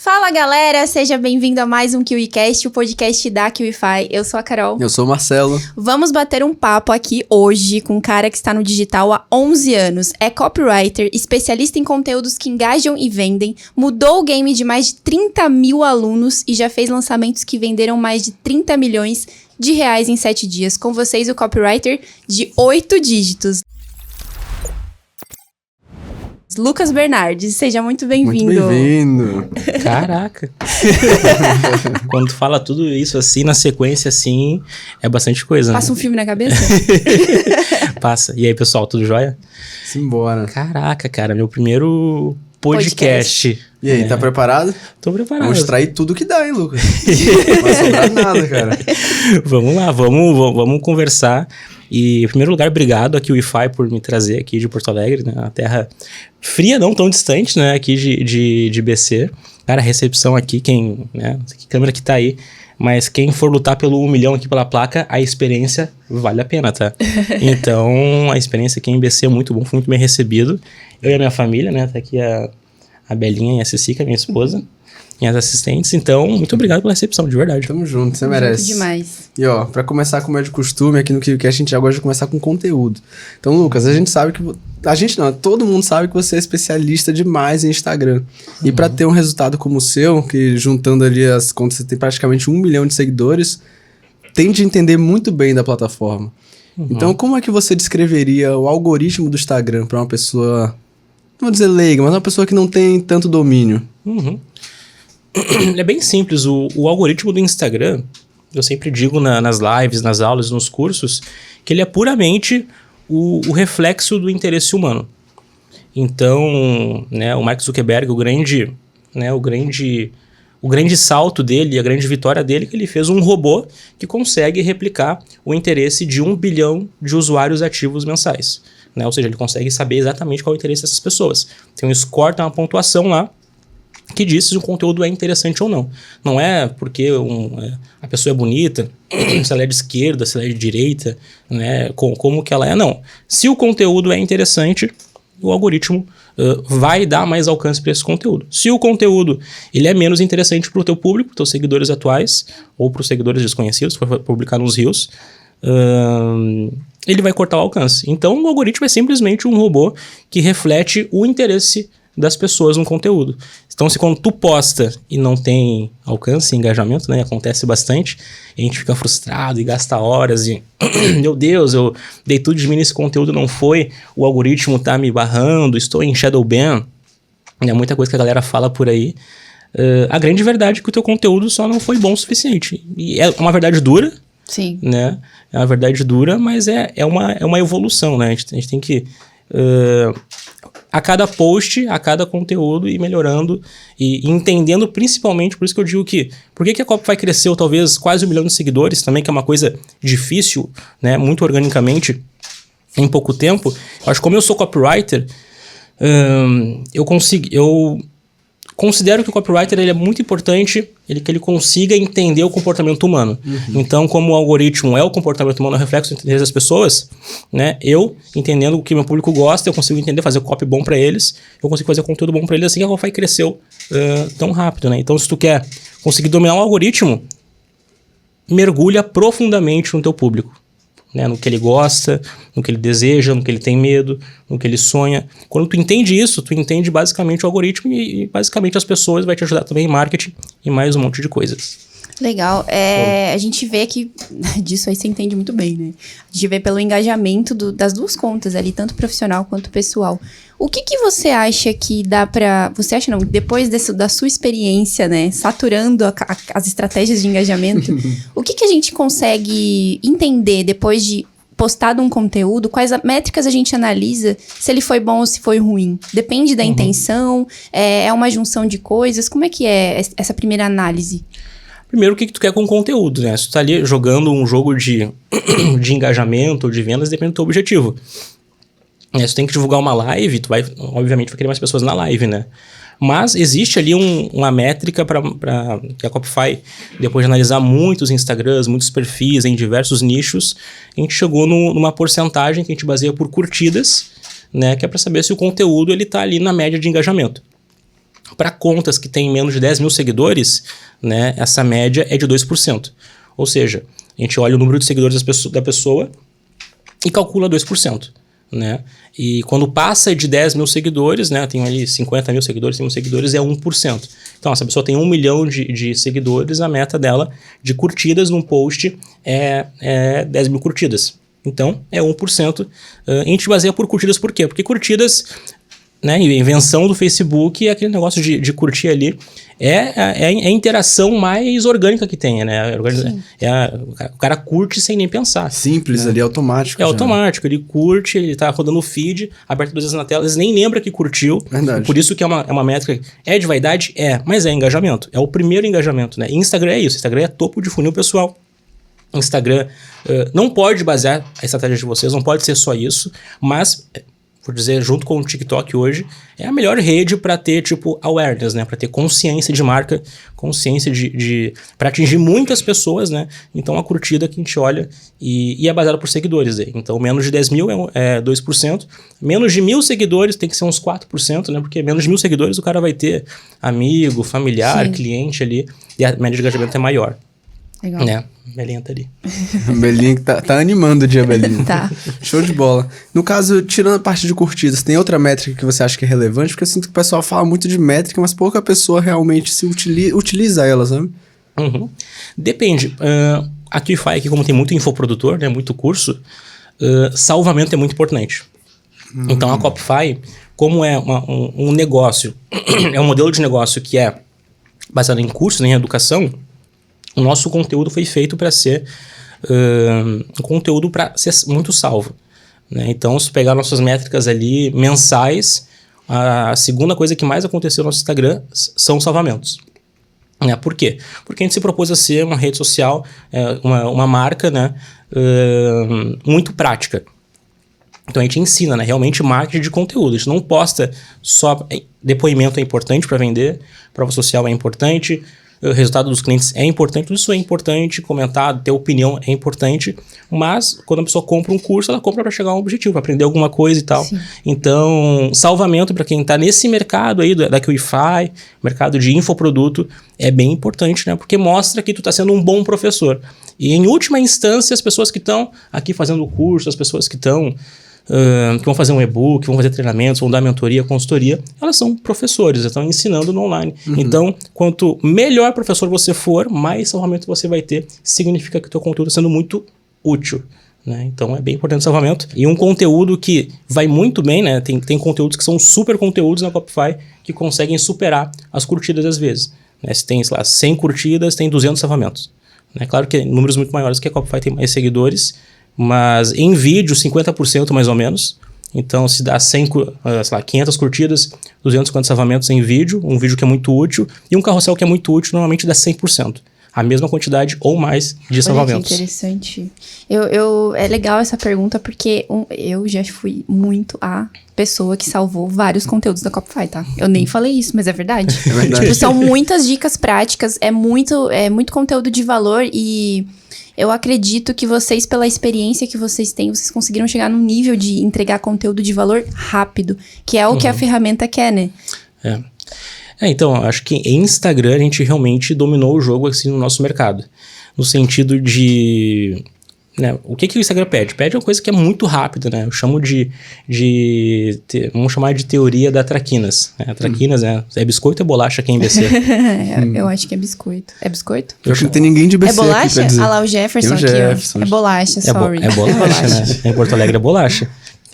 Fala galera, seja bem-vindo a mais um KiwiCast, o podcast da KiwiFi. Eu sou a Carol. Eu sou o Marcelo. Vamos bater um papo aqui hoje com um cara que está no digital há 11 anos. É copywriter, especialista em conteúdos que engajam e vendem, mudou o game de mais de 30 mil alunos e já fez lançamentos que venderam mais de 30 milhões de reais em 7 dias. Com vocês, o copywriter de 8 dígitos. Lucas Bernardes, seja muito bem-vindo. Muito bem-vindo. Caraca. Quando tu fala tudo isso assim, na sequência assim, é bastante coisa. Passa um filme na cabeça? Passa. E aí, pessoal, tudo jóia? Simbora. Caraca, cara, meu primeiro podcast. E aí, tá preparado? Tô preparado. Vamos extrair tudo que dá, hein, Lucas? Não vai sobrar nada, cara. Vamos lá, vamos conversar. E, em primeiro lugar, obrigado a KiwiFi por me trazer aqui de Porto Alegre, né? Uma terra fria, não tão distante, né? Aqui de BC. Cara, a recepção aqui, né? Que câmera que tá aí. Mas quem for lutar pelo 1 milhão aqui pela placa, a experiência vale a pena, tá? Então, a experiência aqui em BC é muito bom, fui muito bem recebido. Eu e a minha família, né? Tá aqui a Belinha e a Ceci, que é minha esposa. Minhas assistentes, então, muito obrigado pela recepção, de verdade. Tamo junto, você merece. Muito demais. E ó, pra começar como é de costume, aqui no KiwiCast a gente já gosta de começar com conteúdo. Então, Lucas, a gente sabe que... todo mundo sabe que você é especialista demais em Instagram. E pra ter um resultado como o seu, que juntando ali as contas, você tem praticamente 1 milhão de seguidores, tem de entender muito bem da plataforma. Então, como é que você descreveria o algoritmo do Instagram pra uma pessoa, não vou dizer leiga, mas uma pessoa que não tem tanto domínio? É bem simples, o algoritmo do Instagram, eu sempre digo nas lives, nas aulas, nos cursos, que ele é puramente o reflexo do interesse humano. Então, né, o Mark Zuckerberg, o grande salto dele, a grande vitória dele, é que ele fez um robô que consegue replicar o interesse de 1 bilhão de usuários ativos mensais. Né? Ou seja, ele consegue saber exatamente qual é o interesse dessas pessoas. Tem um score, tem uma pontuação lá, que diz se o conteúdo é interessante ou não. Não é porque a pessoa é bonita, se ela é de esquerda, se ela é de direita, né, como que ela é, não. Se o conteúdo é interessante, o algoritmo vai dar mais alcance para esse conteúdo. Se o conteúdo ele é menos interessante para o teu público, para os teus seguidores atuais, ou para os seguidores desconhecidos, se for publicar nos Reels, ele vai cortar o alcance. Então, o algoritmo é simplesmente um robô que reflete o interesse das pessoas no conteúdo. Então, se quando tu posta e não tem alcance, engajamento, né, acontece bastante, a gente fica frustrado e gasta horas e meu Deus, eu dei tudo de mim nesse conteúdo, não foi, o algoritmo tá me barrando, estou em shadow ban, é muita coisa que a galera fala por aí. A grande verdade é que o teu conteúdo só não foi bom o suficiente. E é uma verdade dura. Sim. Né? É uma verdade dura, mas é uma evolução, né? A gente tem que... a cada post, a cada conteúdo, ir melhorando e entendendo principalmente, por isso que eu digo que por que a Copify cresceu talvez quase 1 milhão de seguidores também, que é uma coisa difícil, né, muito organicamente, em pouco tempo. Eu acho que como eu sou copywriter, eu considero que o copywriter ele é muito importante, que ele consiga entender o comportamento humano. Então, como o algoritmo é o comportamento humano, é o reflexo do interesse das pessoas, né? Eu, entendendo o que meu público gosta, eu consigo entender, fazer copy bom para eles, eu consigo fazer conteúdo bom para eles, assim que a Copify cresceu tão rápido, né? Então, se tu quer conseguir dominar o algoritmo, mergulha profundamente no teu público. Né, no que ele gosta, no que ele deseja, no que ele tem medo, no que ele sonha. Quando tu entende isso, tu entende basicamente o algoritmo e basicamente as pessoas vai te ajudar também em marketing e mais um monte de coisas. Legal. A gente vê que disso aí você entende muito bem, né? A gente vê pelo engajamento das duas contas ali, tanto profissional quanto pessoal. O que você acha que dá pra... Você acha não? Depois da sua experiência, né? Saturando as estratégias de engajamento, o que a gente consegue entender depois de postado um conteúdo? Quais métricas a gente analisa se ele foi bom ou se foi ruim? Depende da intenção? É uma junção de coisas? Como é que é essa primeira análise? Primeiro, o que tu quer com o conteúdo, né? Se tu tá ali jogando um jogo de engajamento ou de vendas, depende do teu objetivo. Se tu tem que divulgar uma live, tu obviamente vai querer mais pessoas na live, né? Mas existe ali uma métrica para que a Copify, depois de analisar muitos Instagrams, muitos perfis em diversos nichos, a gente chegou numa porcentagem que a gente baseia por curtidas, né? Que é para saber se o conteúdo ele tá ali na média de engajamento. Para contas que têm menos de 10 mil seguidores, né, essa média é de 2%. Ou seja, a gente olha o número de seguidores da pessoa e calcula 2%. Né? E quando passa de 10 mil seguidores, né, tem ali 50 mil seguidores, 100 mil seguidores, é 1%. Então, se a pessoa tem 1 milhão de seguidores, a meta dela de curtidas num post é 10 mil curtidas. Então, é 1%. A gente baseia por curtidas por quê? Porque curtidas, né, a invenção do Facebook é aquele negócio de curtir ali. É a interação mais orgânica que tem, né? O cara curte sem nem pensar. Simples, né? Ali, automático. É automático, ele curte, ele tá rodando o feed, aberto 2 vezes na tela, eles nem lembram que curtiu. Verdade. Por isso que é uma métrica. É de vaidade? Mas é engajamento. É o primeiro engajamento, né? E Instagram é isso, Instagram é topo de funil pessoal. Instagram não pode basear a estratégia de vocês, não pode ser só isso, mas... por dizer, junto com o TikTok hoje, é a melhor rede para ter, tipo, awareness, né? Para ter consciência de marca, consciência para atingir muitas pessoas, né? Então, a curtida que a gente olha e é baseada por seguidores. Aí. Então, menos de 10 mil é 2%. Menos de 1.000 seguidores tem que ser uns 4%, né? Porque menos de 1.000 seguidores o cara vai ter amigo, familiar, cliente ali. E a média de engajamento é maior. Legal. Né? Belinha tá ali. Belinha que tá animando o dia, Belinha. Tá. Show de bola. No caso, tirando a parte de curtidas, tem outra métrica que você acha que é relevante? Porque eu sinto que o pessoal fala muito de métrica, mas pouca pessoa realmente se utiliza ela, sabe? Uhum. Depende. A QIFI aqui, como tem muito infoprodutor, né, muito curso, salvamento é muito importante. Então, a Copify, como é um negócio, é um modelo de negócio que é baseado em cursos, em educação, o nosso conteúdo foi feito para ser um conteúdo para ser muito salvo. Né? Então, se pegar nossas métricas ali mensais, a segunda coisa que mais aconteceu no nosso Instagram são salvamentos. Né? Por quê? Porque a gente se propôs a ser uma rede social, uma marca, né, muito prática. Então, a gente ensina, né, realmente marketing de conteúdo. A gente não posta só depoimento é importante para vender, prova social é importante, o resultado dos clientes é importante, tudo isso é importante, comentar, ter opinião é importante, mas quando a pessoa compra um curso, ela compra para chegar a um objetivo, para aprender alguma coisa e tal. Sim. Então, salvamento para quem está nesse mercado aí da QIFI, mercado de infoproduto, é bem importante, né? Porque mostra que tu está sendo um bom professor. E em última instância, as pessoas que estão aqui fazendo o curso, as pessoas que estão... que vão fazer um e-book, vão fazer treinamentos, vão dar mentoria, consultoria, elas são professores, estão ensinando no online. Então, quanto melhor professor você for, mais salvamento você vai ter, significa que o teu conteúdo está sendo muito útil. Né? Então, é bem importante o salvamento. E um conteúdo que vai muito bem, né? Tem conteúdos que são super conteúdos na Copify que conseguem superar as curtidas às vezes. Né? Se tem, sei lá, 100 curtidas, tem 200 salvamentos. Né? Claro que números muito maiores, que a Copify tem mais seguidores, mas em vídeo, 50% mais ou menos. Então, se dá 500 curtidas, 250 salvamentos em vídeo, um vídeo que é muito útil, e um carrossel que é muito útil, normalmente dá 100%. A mesma quantidade ou mais de salvamentos. Olha que interessante. É legal essa pergunta, porque eu já fui muito a pessoa que salvou vários conteúdos da Copify, tá? Eu nem falei isso, mas é verdade. É verdade. Tipo, são muitas dicas práticas, é muito conteúdo de valor e... eu acredito que vocês, pela experiência que vocês têm, vocês conseguiram chegar num nível de entregar conteúdo de valor rápido, que é o que a ferramenta quer, né? Então, acho que em Instagram a gente realmente dominou o jogo assim no nosso mercado. No sentido de... né, o que o Instagram pede? Pede uma coisa que é muito rápida, né? Eu chamo vamos chamar de teoria da traquinas. Né? Traquinas é biscoito ou bolacha quem BC? Eu acho que é biscoito. É biscoito? Eu acho que não tem ninguém de BC. É bolacha? Aqui pra dizer. Ah lá, o Jefferson aqui, ó. É bolacha, sorry. É bolacha, né? Em Porto Alegre é bolacha.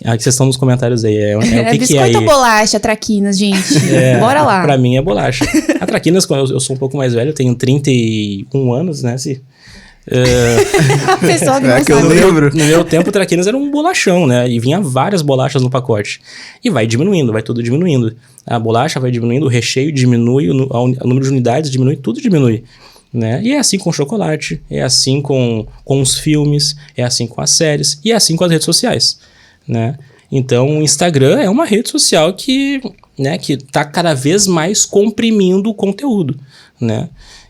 Aqui vocês estão nos comentários aí. O que biscoito é aí? ou bolacha, traquinas, gente? Bora lá. Pra mim é bolacha. A traquinas, eu sou um pouco mais velho, eu tenho 31 anos, né? A pessoa que não que eu sabe. lembro. No meu tempo, o traquinas era um bolachão, né? E vinha várias bolachas no pacote. E vai diminuindo, vai tudo diminuindo. A bolacha vai diminuindo, o recheio diminui, o número de unidades diminui, tudo diminui. Né? E é assim com o chocolate, é assim com os filmes, é assim com as séries e é assim com as redes sociais. Né? Então, o Instagram é uma rede social que tá cada vez mais comprimindo o conteúdo. Né?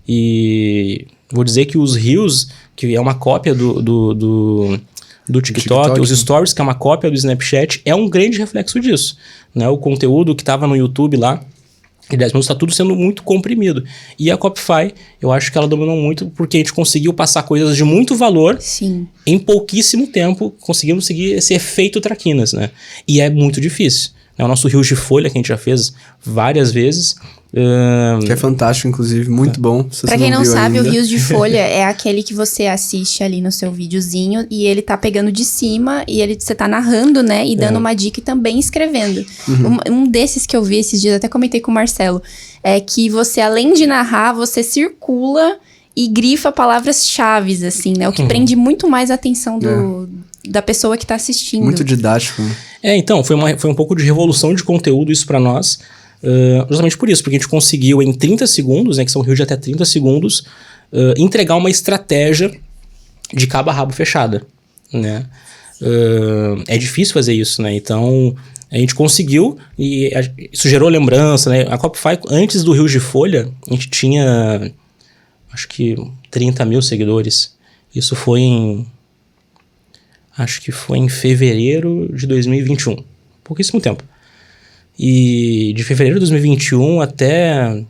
E vou dizer que os Reels, que é uma cópia do TikTok, os Stories, que é uma cópia do Snapchat, é um grande reflexo disso. Né? O conteúdo que estava no YouTube lá, E 10 minutos está tudo sendo muito comprimido. E a Copify, eu acho que ela dominou muito porque a gente conseguiu passar coisas de muito valor Sim. em pouquíssimo tempo, conseguimos seguir esse efeito traquinas, né? E é muito difícil. O nosso Rios de Folha, que a gente já fez várias vezes. Que é fantástico, inclusive, muito bom. Pra quem não sabe, ainda. o Rios de Folha é aquele que você assiste ali no seu videozinho e ele tá pegando de cima e você tá narrando, né? E dando uma dica e também escrevendo. Um desses que eu vi esses dias, até comentei com o Marcelo, é que você, além de narrar, você circula e grifa palavras-chave, assim, né? O que prende muito mais a atenção da pessoa que tá assistindo. Muito didático, né? Então, foi um pouco de revolução de conteúdo isso pra nós. Justamente por isso, porque a gente conseguiu em 30 segundos, né, que são rios de até 30 segundos, entregar uma estratégia de cabo a rabo fechada, né? É difícil fazer isso, né? Então, a gente conseguiu e isso gerou lembrança, né? A Copify, antes do Rios de Folha, a gente tinha, acho que 30 mil seguidores. Isso foi acho que foi em fevereiro de 2021. Pouquíssimo tempo. E de fevereiro de 2021 até,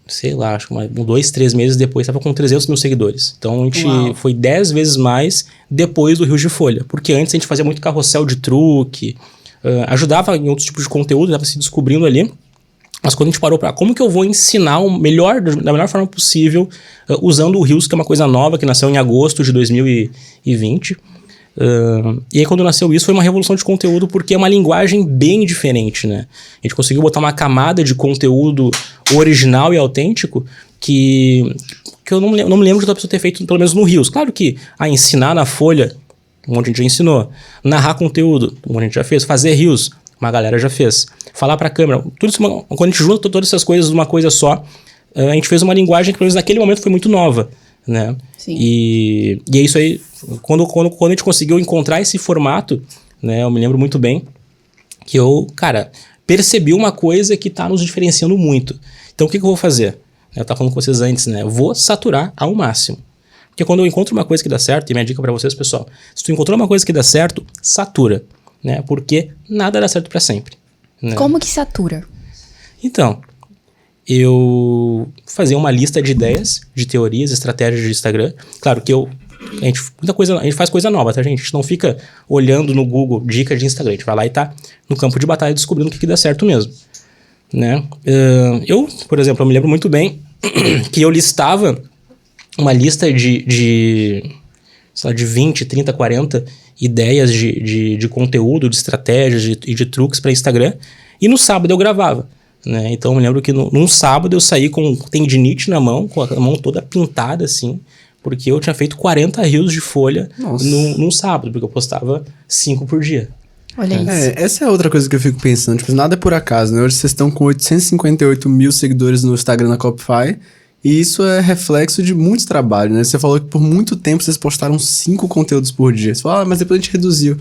sei lá, acho que 2, 3 meses depois, estava com 300 mil seguidores. Então a gente foi 10 vezes mais depois do Rios de Folha. Porque antes a gente fazia muito carrossel de truque, ajudava em outros tipos de conteúdo, estava se descobrindo ali. Mas quando a gente parou para como que eu vou ensinar da melhor forma possível, usando o Rios, que é uma coisa nova, que nasceu em agosto de 2020. E aí quando nasceu isso foi uma revolução de conteúdo porque é uma linguagem bem diferente, né? A gente conseguiu botar uma camada de conteúdo original e autêntico que eu não me lembro de outra pessoa ter feito, pelo menos no Rios. Claro que ensinar na Folha, um monte de gente já ensinou. Narrar conteúdo, um monte de gente já fez. Fazer Rios, uma galera já fez. Falar pra câmera, tudo isso, quando a gente junta todas essas coisas numa coisa só, a gente fez uma linguagem que pelo menos naquele momento foi muito nova, né? Sim. E é isso aí. Quando a gente conseguiu encontrar esse formato, né, eu me lembro muito bem que eu, percebi uma coisa que tá nos diferenciando muito. Então, o que eu vou fazer? Eu tava falando com vocês antes, né? Eu vou saturar ao máximo. Porque quando eu encontro uma coisa que dá certo, e minha dica pra vocês, pessoal, se tu encontrou uma coisa que dá certo, satura, né? Porque nada dá certo pra sempre. Né? Como que satura? Então, eu fazia uma lista de ideias, de teorias, estratégias de Instagram. Claro que a gente faz coisa nova, tá, gente? A gente não fica olhando no Google dicas de Instagram. A gente vai lá e tá no campo de batalha descobrindo o que dá certo mesmo, né? Por exemplo, eu me lembro muito bem que eu listava uma lista de 20, 30, 40 ideias de conteúdo, de estratégias e de truques para Instagram. E no sábado eu gravava. Né? Então eu me lembro que num sábado eu saí com tendinite na mão, com a mão toda pintada assim, porque eu tinha feito 40 rios de folha num sábado, porque eu postava 5 por dia. Olha isso. Essa é outra coisa que eu fico pensando, tipo, nada é por acaso, né? Hoje vocês estão com 858 mil seguidores no Instagram da Copify, e isso é reflexo de muito trabalho, né? Você falou que por muito tempo vocês postaram 5 conteúdos por dia. Você fala, mas depois a gente reduziu.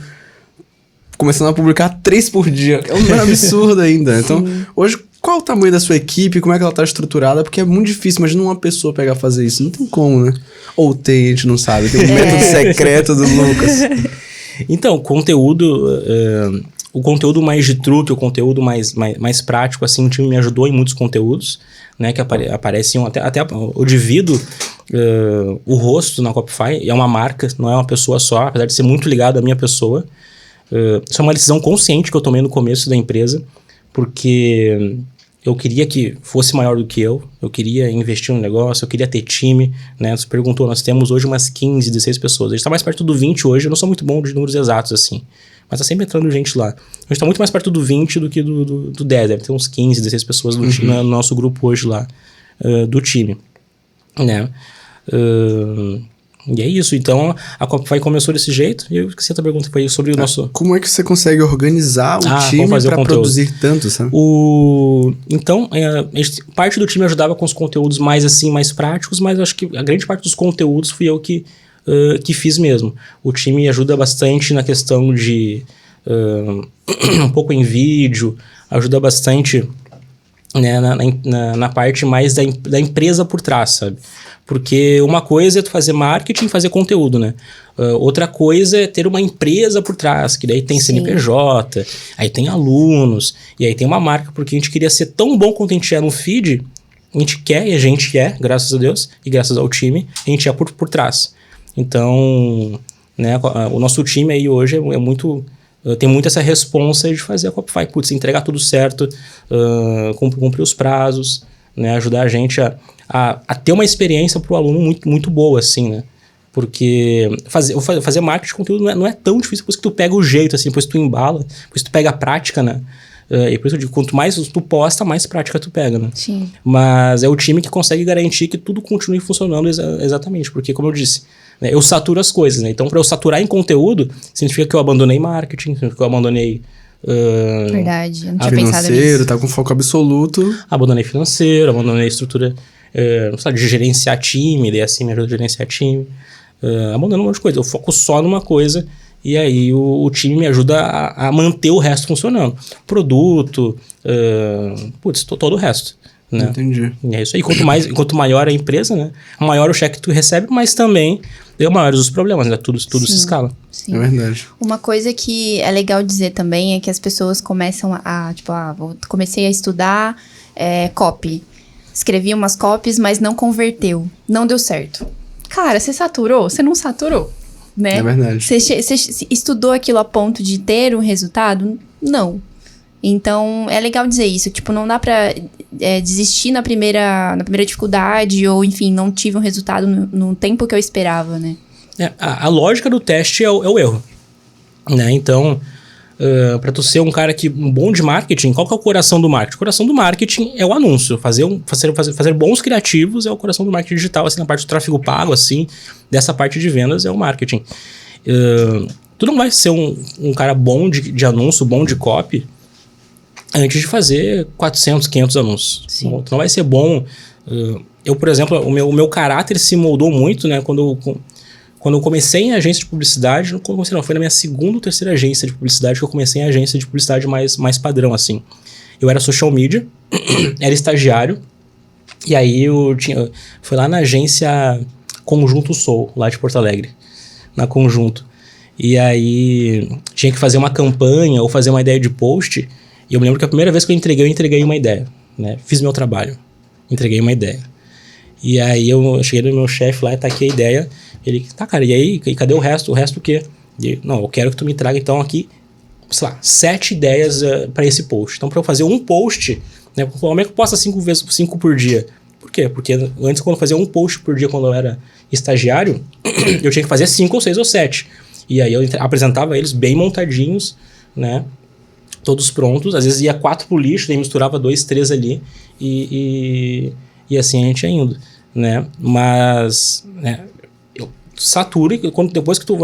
Começando a publicar 3 por dia. É um absurdo ainda. Então, hoje, qual o tamanho da sua equipe? Como é que ela tá estruturada? Porque é muito difícil. Imagina uma pessoa pegar e fazer isso. Não tem como, né? Ou tem, a gente não sabe. Tem um método secreto do Lucas. Então, o conteúdo mais de truque, o conteúdo mais prático, assim, o time me ajudou em muitos conteúdos, né? Que aparecem até eu divido o rosto na Copify. É uma marca, não é uma pessoa só. Apesar de ser muito ligado à minha pessoa. Isso é uma decisão consciente que eu tomei no começo da empresa, porque eu queria que fosse maior do que eu queria investir no negócio, eu queria ter time, né? Você perguntou, nós temos hoje umas 15, 16 pessoas, a gente tá mais perto do 20 hoje, eu não sou muito bom de números exatos assim, mas tá sempre entrando gente lá. A gente tá muito mais perto do 20 do que do 10, deve ter uns 15, 16 pessoas no time, no nosso grupo hoje lá, do time, né? E é isso, então a Copify começou desse jeito. E eu esqueci a pergunta, foi sobre o nosso... Como é que você consegue organizar o time para produzir tanto, sabe? Então, parte do time ajudava com os conteúdos mais práticos, mas acho que a grande parte dos conteúdos fui eu que fiz mesmo. O time ajuda bastante na questão de um pouco em vídeo, ajuda bastante né, na parte mais da empresa por trás, sabe? Porque uma coisa é tu fazer marketing, fazer conteúdo, né? Outra coisa é ter uma empresa por trás, que daí tem CNPJ, aí tem alunos, e aí tem uma marca, porque a gente queria ser tão bom quanto a gente é no feed, a gente quer, e a gente é, graças a Deus, e graças ao time, a gente é por trás. Então, né, o nosso time aí hoje é muito... Tem muito essa responsa de fazer a Copify, entregar tudo certo, cumprir os prazos, né, ajudar a gente a ter uma experiência para o aluno muito, muito boa, assim, né? Porque fazer marketing de conteúdo não é tão difícil, depois que tu pega o jeito, assim, depois que tu embala, depois que tu pega a prática, né? E por isso eu digo, quanto mais tu posta, mais prática tu pega, né? Sim. Mas é o time que consegue garantir que tudo continue funcionando exatamente, porque, como eu disse, né, eu saturo as coisas, né? Então, para eu saturar em conteúdo, significa que eu abandonei marketing, significa que eu abandonei... Verdade, eu não tinha pensado nisso. Tá com foco absoluto. Abandonei financeiro, abandonei estrutura de gerenciar time, daí assim me ajuda a gerenciar time. Abandonei um monte de coisa. Eu foco só numa coisa e aí o time me ajuda a manter o resto funcionando. Produto, todo o resto. Né? Entendi. E é isso aí. Quanto maior a empresa, né? Maior o cheque que tu recebe, mas também maiores os problemas, né? Tudo se escala. Sim. É verdade. Uma coisa que é legal dizer também é que as pessoas começam comecei a estudar copy. Escrevi umas copies, mas não converteu. Não deu certo. Cara, você saturou? Você não saturou, né? É verdade. Você estudou aquilo a ponto de ter um resultado? Não. Então, é legal dizer isso. Tipo, não dá pra desistir na primeira dificuldade ou, enfim, não tive um resultado no tempo que eu esperava, né? A lógica do teste é o erro. Né? Então, para tu ser um cara bom de marketing, qual que é o coração do marketing? O coração do marketing é o anúncio. Fazer bons criativos é o coração do marketing digital, assim, na parte do tráfego pago, assim, dessa parte de vendas é o marketing. Tu não vai ser um cara bom de anúncio, bom de copy, antes de fazer 400, 500 anúncios. Sim. Tu não vai ser bom. Eu, por exemplo, o meu caráter se moldou muito, né? Quando eu comecei em agência de publicidade, foi na minha segunda ou terceira agência de publicidade que eu comecei em agência de publicidade mais padrão, assim. Eu era social media, era estagiário, e aí foi lá na agência Conjunto Soul, lá de Porto Alegre, na Conjunto. E aí tinha que fazer uma campanha ou fazer uma ideia de post. E eu me lembro que a primeira vez que eu entreguei uma ideia, né? Fiz meu trabalho, entreguei uma ideia. E aí eu cheguei no meu chefe lá e tá aqui a ideia. Ele, tá, cara, e aí? E cadê o resto? O resto o quê? Não, eu quero que tu me traga então aqui, sei lá, 7 ideias para esse post. Então, para eu fazer um post, né? Como é que eu posto 5 por dia? Por quê? Porque antes, quando eu fazia um post por dia, quando eu era estagiário, eu tinha que fazer 5 ou 6 ou 7. E aí eu apresentava eles bem montadinhos, né? Todos prontos, às vezes ia 4 pro lixo, daí misturava 2, 3 ali e assim a gente ia indo, né? Mas, né, satura e depois que tu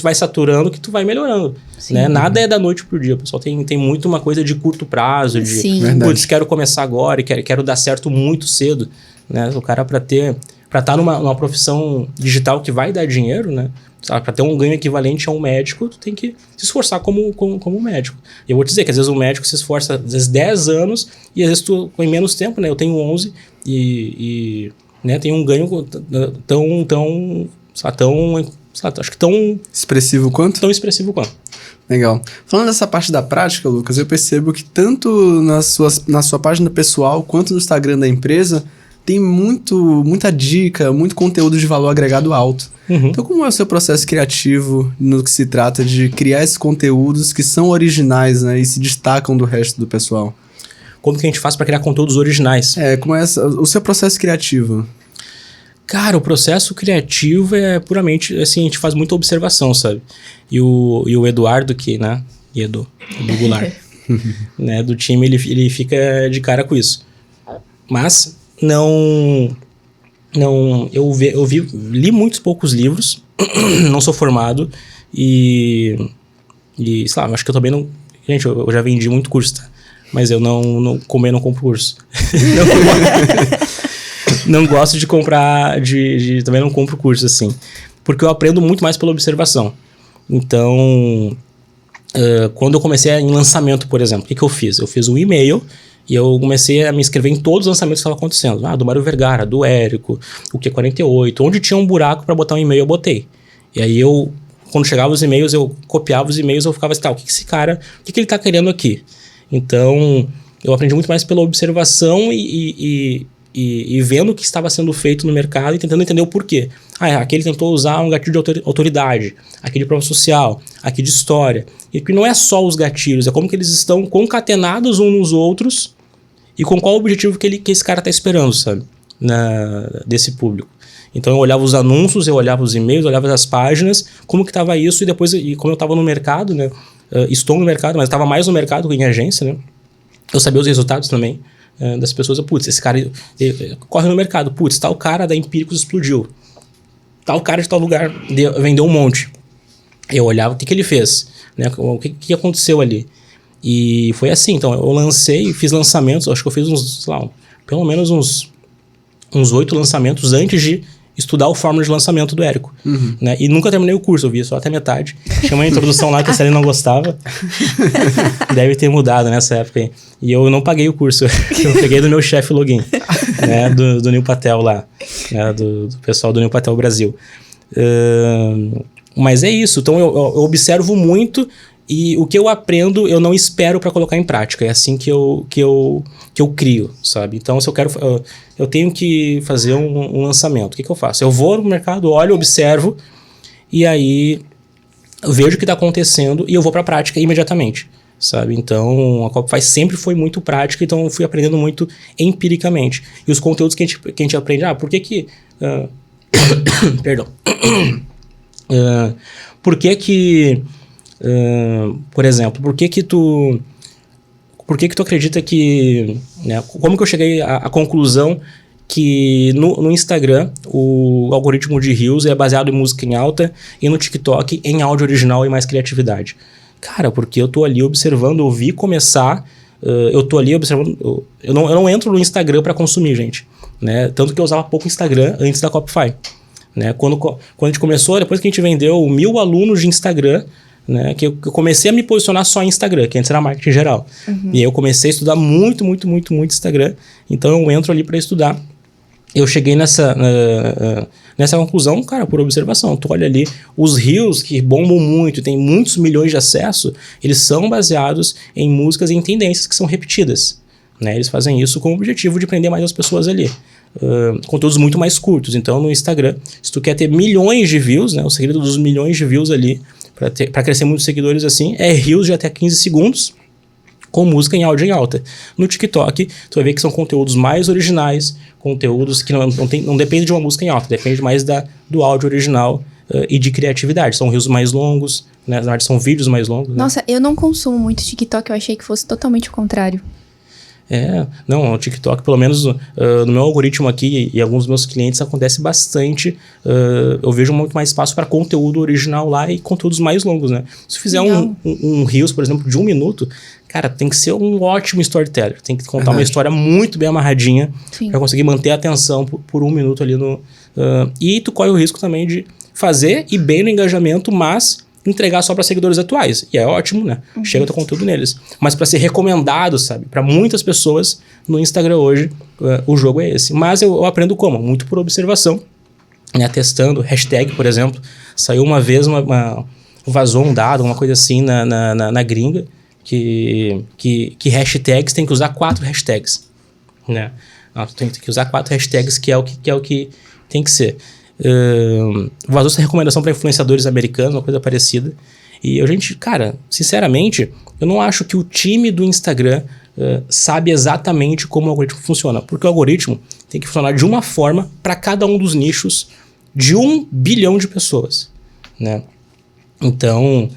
vai saturando, que tu vai melhorando, né? Nada é da noite pro dia, o pessoal tem muito uma coisa de curto prazo, de putz, quero começar agora e quero dar certo muito cedo, né? O cara para estar numa profissão digital que vai dar dinheiro, né? Para ter um ganho equivalente a um médico, tu tem que se esforçar como médico. E eu vou te dizer que às vezes o médico se esforça às vezes 10 anos e às vezes tu com menos tempo, né? Eu tenho 11 e né, tem um ganho acho que tão expressivo quanto? Tão expressivo quanto. Legal. Falando dessa parte da prática, Lucas, eu percebo que tanto na sua página pessoal quanto no Instagram da empresa tem muita dica, muito conteúdo de valor agregado alto. Uhum. Então, como é o seu processo criativo no que se trata de criar esses conteúdos que são originais, né, e se destacam do resto do pessoal? Como que a gente faz para criar conteúdos originais? Como é o seu processo criativo? Cara, o processo criativo é puramente, assim, a gente faz muita observação, sabe? E o Eduardo, que, né, do Goulart, né, do time, ele fica de cara com isso. Mas eu li muitos poucos livros, não sou formado e sei lá, acho que eu também não... Gente, eu já vendi muito curso, tá? Mas eu não compro curso. Não gosto de comprar, também não compro curso, assim. Porque eu aprendo muito mais pela observação. Então, quando eu comecei em lançamento, por exemplo, o que eu fiz? Eu fiz um e-mail E eu comecei a me inscrever em todos os lançamentos que estavam acontecendo. Do Mário Vergara, do Érico, o Q48. Onde tinha um buraco para botar um e-mail, eu botei. E aí quando chegava os e-mails, eu copiava os e-mails, eu ficava assim, o que esse cara, o que ele tá querendo aqui? Então, eu aprendi muito mais pela observação e vendo o que estava sendo feito no mercado e tentando entender o porquê. Aqui ele tentou usar um gatilho de autoridade, aqui de prova social, aqui de história. E que não é só os gatilhos, é como que eles estão concatenados uns nos outros e com qual objetivo que esse cara está esperando, sabe? Desse público. Então eu olhava os anúncios, eu olhava os e-mails, eu olhava as páginas, como que estava isso, e depois, como eu estava no mercado, né? Estou no mercado, mas estava mais no mercado que em agência, né? Eu sabia os resultados também das pessoas. Esse cara ele corre no mercado. Tal cara da Empíricos explodiu. Tal cara de tal lugar vendeu um monte. Eu olhava o que ele fez, né? O que aconteceu ali. E foi assim. Então eu fiz lançamentos. Acho que eu fiz pelo menos uns 8 lançamentos antes de estudar o fórmula de lançamento do Érico. Né? E nunca terminei o curso, eu vi só até metade. Tinha uma introdução lá que a Sally não gostava. Deve ter mudado nessa época aí. E eu não paguei o curso. Eu peguei do meu chefe login, né? do Neil Patel lá, né? do pessoal do Neil Patel Brasil. Mas é isso. Então eu observo muito e o que eu aprendo eu não espero para colocar em prática. É assim que eu crio, sabe? Então se eu tenho que fazer um lançamento, o que eu faço? Eu vou no mercado, olho, observo e aí eu vejo o que está acontecendo e eu vou para a prática imediatamente, sabe? Então a Copify sempre foi muito prática, então eu fui aprendendo muito empiricamente. E os conteúdos que a gente aprende, por que perdão. Por que por exemplo, por que tu acredita que... Né, como que eu cheguei à conclusão que no Instagram o algoritmo de Reels é baseado em música em alta e no TikTok em áudio original e mais criatividade? Cara, porque eu tô ali observando, eu vi começar, eu tô ali observando... Eu não entro no Instagram para consumir, gente. Né? Tanto que eu usava pouco Instagram antes da Copify. Né? Quando a gente começou, depois que a gente vendeu 1.000 alunos de Instagram... Né, que eu comecei a me posicionar só em Instagram, que antes era marketing geral. E aí eu comecei a estudar muito Instagram. Então eu entro ali para estudar. Eu cheguei nessa conclusão, cara, por observação. Tu olha ali, os Reels que bombam muito, tem muitos milhões de acesso, eles são baseados em músicas e em tendências que são repetidas. Né? Eles fazem isso com o objetivo de prender mais as pessoas ali. Conteúdos muito mais curtos. Então no Instagram, se tu quer ter milhões de views, né, o segredo dos milhões de views ali, para crescer muitos seguidores assim, é Reels de até 15 segundos com música em áudio em alta. No TikTok, tu vai ver que são conteúdos mais originais, conteúdos que não dependem de uma música em alta, depende mais do áudio original e de criatividade. São Reels mais longos, né? Na verdade são vídeos mais longos. Nossa, né? Eu não consumo muito TikTok, eu achei que fosse totalmente o contrário. Não, o TikTok, pelo menos no meu algoritmo aqui e alguns dos meus clientes, acontece bastante. Eu vejo muito mais espaço para conteúdo original lá e conteúdos mais longos, né? Se fizer um Reels, por exemplo, de 1 minuto, cara, tem que ser um ótimo storyteller. Tem que contar uma história muito bem amarradinha para conseguir manter a atenção por 1 minuto ali no... E tu corre o risco também de fazer e bem no engajamento, mas... entregar só para seguidores atuais. E é ótimo, né? Chega o teu conteúdo neles. Mas para ser recomendado, sabe? Para muitas pessoas no Instagram hoje, o jogo é esse. Mas eu aprendo como? Muito por observação, né? Testando. Hashtag, por exemplo. Saiu uma vez, vazou um dado, uma coisa assim na gringa, que hashtags tem que usar 4 hashtags. Né? Tem que usar 4 hashtags, que é o que tem que ser. Vazou essa recomendação para influenciadores americanos, uma coisa parecida. E cara, sinceramente, eu não acho que o time do Instagram sabe exatamente como o algoritmo funciona, porque o algoritmo tem que funcionar de uma forma para cada um dos nichos de 1 bilhão de pessoas, né? Então,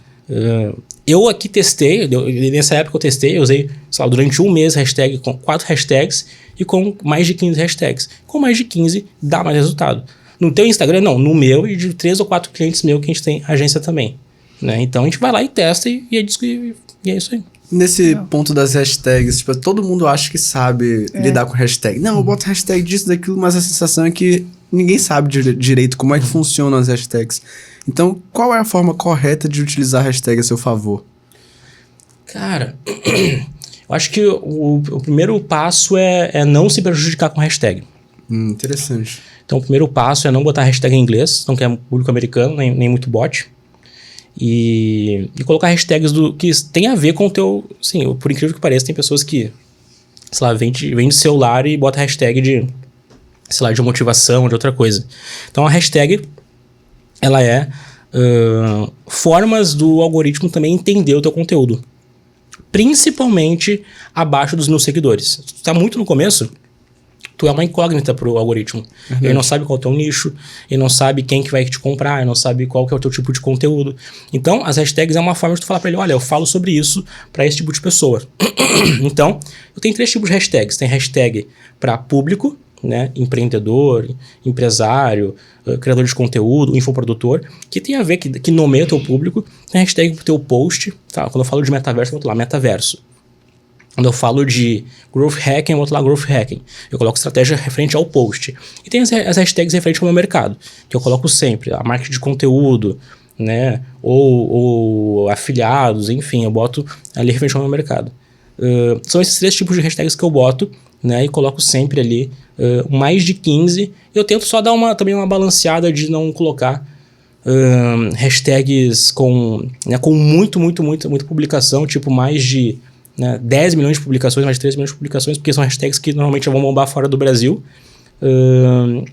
eu aqui testei, nessa época eu testei, eu usei, sei lá, durante 1 mês hashtag com 4 hashtags e com mais de 15 hashtags. Com mais de 15 dá mais resultado. No teu Instagram, não. No meu e de 3 ou 4 clientes meus que a gente tem agência também. Né? Então a gente vai lá e testa e é isso aí. Nesse ponto das hashtags, tipo, todo mundo acha que sabe lidar com hashtag. Não, eu boto hashtag disso, daquilo, mas a sensação é que ninguém sabe direito como é que funcionam as hashtags. Então, qual é a forma correta de utilizar a hashtag a seu favor? Cara, Eu acho que o primeiro passo é não se prejudicar com hashtag. Interessante. Então, o primeiro passo é não botar hashtag em inglês, não quer público americano, nem muito bot. E colocar hashtags que tem a ver com o teu... Sim, por incrível que pareça, tem pessoas que, sei lá, vende celular e bota hashtag de, sei lá, de motivação, de outra coisa. Então, a hashtag, ela é formas do algoritmo também entender o teu conteúdo. Principalmente abaixo dos meus seguidores. Se tu tá muito no começo, tu é uma incógnita pro algoritmo. Ele não sabe qual é o teu nicho, ele não sabe quem que vai te comprar, ele não sabe qual que é o teu tipo de conteúdo. Então, as hashtags é uma forma de tu falar pra ele, olha, eu falo sobre isso para esse tipo de pessoa. Então, eu tenho 3 tipos de hashtags. Tem hashtag para público, né, empreendedor, empresário, criador de conteúdo, infoprodutor, que tem a ver, que nomeia o teu público. Tem hashtag pro teu post, tá? Quando eu falo de metaverso, eu boto lá, metaverso. Quando eu falo de growth hacking, eu boto lá growth hacking. Eu coloco estratégia referente ao post. E tem as hashtags referentes ao meu mercado, que eu coloco sempre. A marketing de conteúdo, né? Ou afiliados, enfim, eu boto ali referente ao meu mercado. São esses 3 tipos de hashtags que eu boto, né? E coloco sempre ali mais de 15. Eu tento só dar também uma balanceada de não colocar hashtags com muita publicação, tipo mais de 10 milhões de publicações, mais de 13 milhões de publicações, porque são hashtags que normalmente vão bombar fora do Brasil.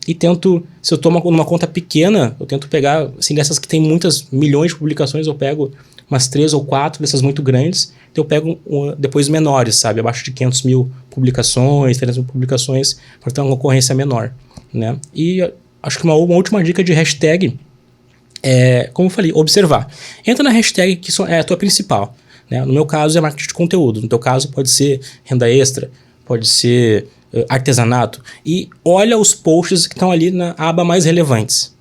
E tento, se eu tô numa conta pequena, eu tento pegar, assim, dessas que tem muitas milhões de publicações, eu pego umas 3 ou 4 dessas muito grandes, então eu pego depois menores, sabe? Abaixo de 500 mil publicações, 300 mil publicações, para ter uma concorrência menor, né? E acho que uma última dica de hashtag é, como eu falei, observar. Entra na hashtag que é a tua principal. Né? No meu caso é marketing de conteúdo, no teu caso pode ser renda extra, pode ser artesanato, e olha os posts que estão ali na aba mais relevantes.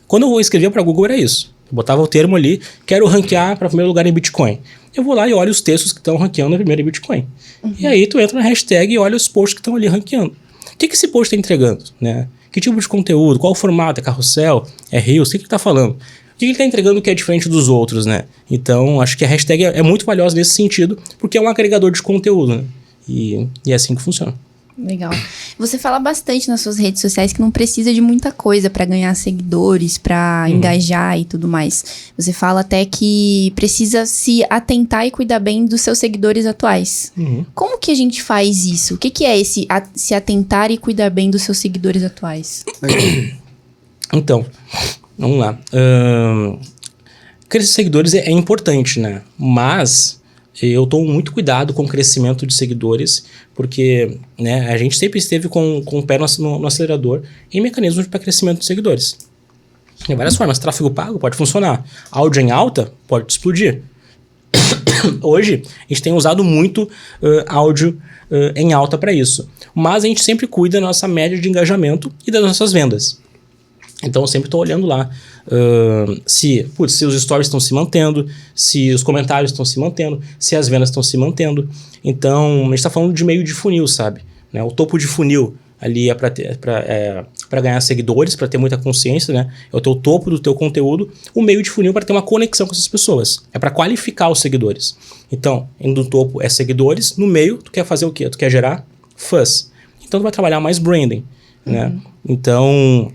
Quando eu escrevia para Google era isso, eu botava o termo ali, quero ranquear para primeiro lugar em Bitcoin. Eu vou lá e olho os textos que estão ranqueando primeiro em Bitcoin. E aí tu entra na hashtag e olha os posts que estão ali ranqueando. O que esse post está entregando? Né? Que tipo de conteúdo? Qual o formato? É carrossel? É Reels? O que ele está falando? O que ele está entregando que é diferente dos outros, né? Então, acho que a hashtag é muito valiosa nesse sentido, porque é um agregador de conteúdo, né? E é assim que funciona. Legal. Você fala bastante nas suas redes sociais que não precisa de muita coisa para ganhar seguidores, para engajar e tudo mais. Você fala até que precisa se atentar e cuidar bem dos seus seguidores atuais. Como que a gente faz isso? O que é esse se atentar e cuidar bem dos seus seguidores atuais? Então, vamos lá. Crescer seguidores é importante, né? Mas eu tomo muito cuidado com o crescimento de seguidores, porque, né, a gente sempre esteve com o pé no acelerador em mecanismos para crescimento de seguidores. Tem várias formas. Tráfego pago pode funcionar. Áudio em alta pode explodir. Hoje, a gente tem usado muito áudio em alta para isso. Mas a gente sempre cuida da nossa média de engajamento e das nossas vendas. Então, eu sempre estou olhando lá se os stories estão se mantendo, se os comentários estão se mantendo, se as vendas estão se mantendo. Então, a gente está falando de meio de funil, sabe? Né? O topo de funil ali é para ganhar seguidores, para ter muita consciência, né? É o teu topo do teu conteúdo. O meio de funil para ter uma conexão com essas pessoas. É para qualificar os seguidores. Então, no topo é seguidores, no meio tu quer fazer o quê? Tu quer gerar fãs. Então, tu vai trabalhar mais branding, né? Então,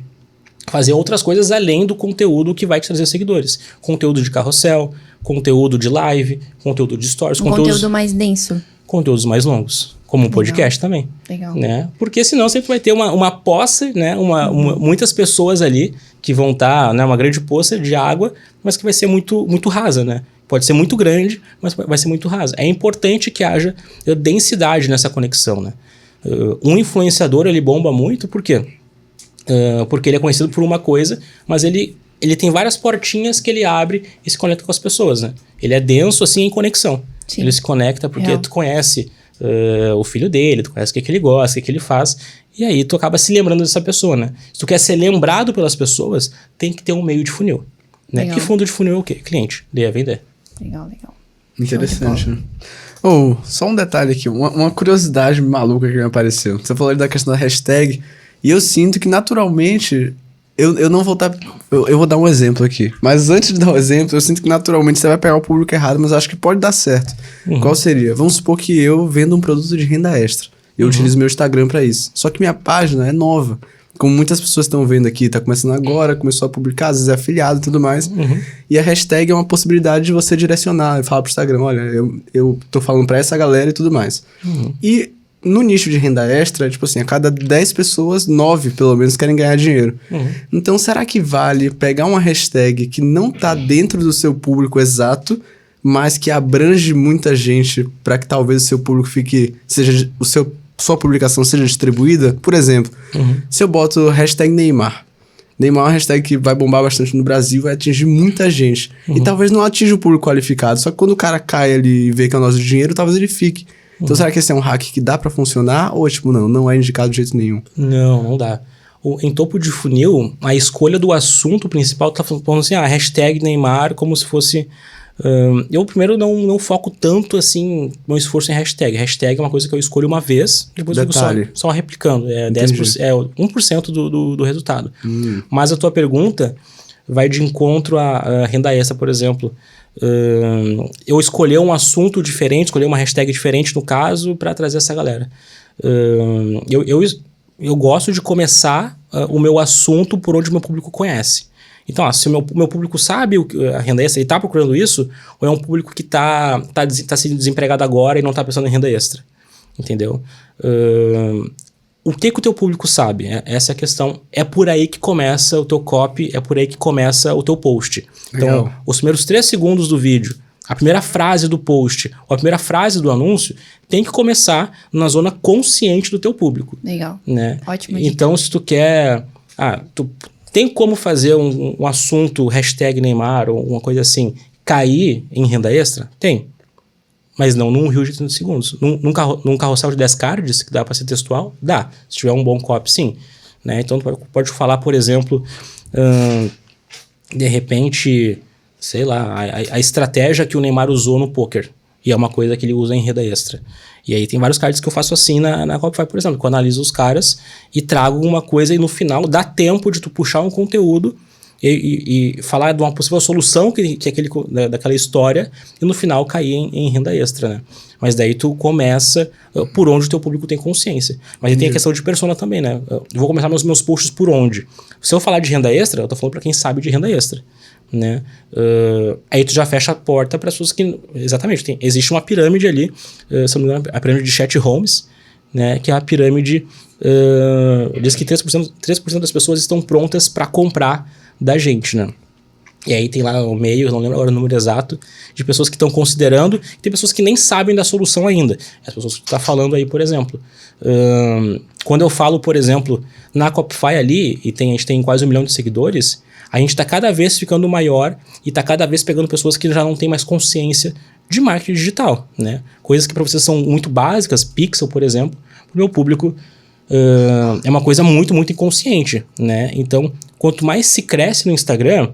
fazer outras coisas além do conteúdo que vai te trazer seguidores. Conteúdo de carrossel, conteúdo de live, conteúdo de stories. Conteúdo mais denso. Conteúdos mais longos, como um podcast também. Legal. Né? Porque senão sempre vai ter uma poça, né? Muitas pessoas ali que vão estar, né? Uma grande poça de água, mas que vai ser muito, muito rasa, né? Pode ser muito grande, mas vai ser muito rasa. É importante que haja densidade nessa conexão, né? Um influenciador, ele bomba muito, por quê? Porque ele é conhecido por uma coisa, mas ele tem várias portinhas que ele abre e se conecta com as pessoas, né? Ele é denso, assim, em conexão. Sim. Ele se conecta porque tu conhece o filho dele, tu conhece o que ele gosta, o que ele faz, e aí tu acaba se lembrando dessa pessoa, né? Se tu quer ser lembrado pelas pessoas, tem que ter um meio de funil, né? Que fundo de funil é o quê? Cliente, daí é vender. Legal. Interessante, né? Só um detalhe aqui, uma curiosidade maluca que me apareceu. Você falou da questão da hashtag, e eu sinto que naturalmente Eu não vou dar... Eu vou dar um exemplo aqui. Mas antes de dar um exemplo, eu sinto que naturalmente você vai pegar o público errado, mas eu acho que pode dar certo. Qual seria? Vamos supor que eu vendo um produto de renda extra. Eu utilizo meu Instagram pra isso. Só que minha página é nova. Como muitas pessoas estão vendo aqui, tá começando agora, começou a publicar, às vezes é afiliado e tudo mais. E a hashtag é uma possibilidade de você direcionar e falar pro Instagram, olha, eu tô falando pra essa galera e tudo mais. E no nicho de renda extra, tipo assim, a cada 10 pessoas, 9 pelo menos querem ganhar dinheiro. Então, será que vale pegar uma hashtag que não tá dentro do seu público exato, mas que abrange muita gente para que talvez o seu público seja sua publicação seja distribuída? Por exemplo, se eu boto hashtag Neymar. Neymar é uma hashtag que vai bombar bastante no Brasil, vai atingir muita gente. E talvez não atinja o público qualificado, só que quando o cara cai ali e vê que é o nosso dinheiro, talvez ele fique. Então, será que esse é um hack que dá pra funcionar? Ou, tipo, não é indicado de jeito nenhum? Não dá. Em topo de funil, a escolha do assunto principal tá falando assim, hashtag Neymar, como se fosse... eu primeiro não foco tanto, assim, meu esforço em hashtag. Hashtag é uma coisa que eu escolho uma vez, depois eu fico só replicando. É 10%, 1% do resultado. Mas a tua pergunta vai de encontro à renda extra, por exemplo. Eu escolher um assunto diferente, escolher uma hashtag diferente no caso, para trazer essa galera. Eu gosto de começar o meu assunto por onde o meu público conhece. Então, se o meu público sabe a renda extra e está procurando isso, ou é um público que tá sendo desempregado agora e não está pensando em renda extra. Entendeu? O que o teu público sabe? Essa é a questão. É por aí que começa o teu copy, é por aí que começa o teu post. Então, os primeiros 3 segundos do vídeo, a primeira frase do post, ou a primeira frase do anúncio, tem que começar na zona consciente do teu público. Legal. Né? Ótimo. Dica. Então, se tu quer... tu tem como fazer um assunto, hashtag Neymar, ou uma coisa assim, cair em renda extra? Tem. Mas não num reel de 30 segundos. Num carrossel de 10 cards, que dá para ser textual, dá. Se tiver um bom copy, sim. Né? Então, tu pode falar, por exemplo, de repente, sei lá, a estratégia que o Neymar usou no poker. E é uma coisa que ele usa em renda extra. E aí tem vários cards que eu faço assim na Copify, por exemplo, que eu analiso os caras e trago uma coisa e no final dá tempo de tu puxar um conteúdo e falar de uma possível solução daquela história e no final cair em renda extra, né? Mas daí tu começa por onde o teu público tem consciência. Mas aí tem a questão de persona também, né? Eu vou começar meus posts por onde? Se eu falar de renda extra, eu tô falando pra quem sabe de renda extra, né? Aí tu já fecha a porta para pessoas que... Exatamente, existe uma pirâmide ali, se não me engano, a pirâmide de Chat Holmes, né? Que é a pirâmide... diz que 3% das pessoas estão prontas para comprar da gente, né? E aí tem lá o meio, eu não lembro agora o número exato, de pessoas que estão considerando, e tem pessoas que nem sabem da solução ainda. As pessoas que tu tá falando aí, por exemplo. Quando eu falo, por exemplo, na Copify ali, e a gente tem quase 1 milhão de seguidores, a gente tá cada vez ficando maior e tá cada vez pegando pessoas que já não têm mais consciência de marketing digital, né? Coisas que para vocês são muito básicas, pixel, por exemplo, pro meu público é uma coisa muito, muito inconsciente, né? Então, quanto mais se cresce no Instagram,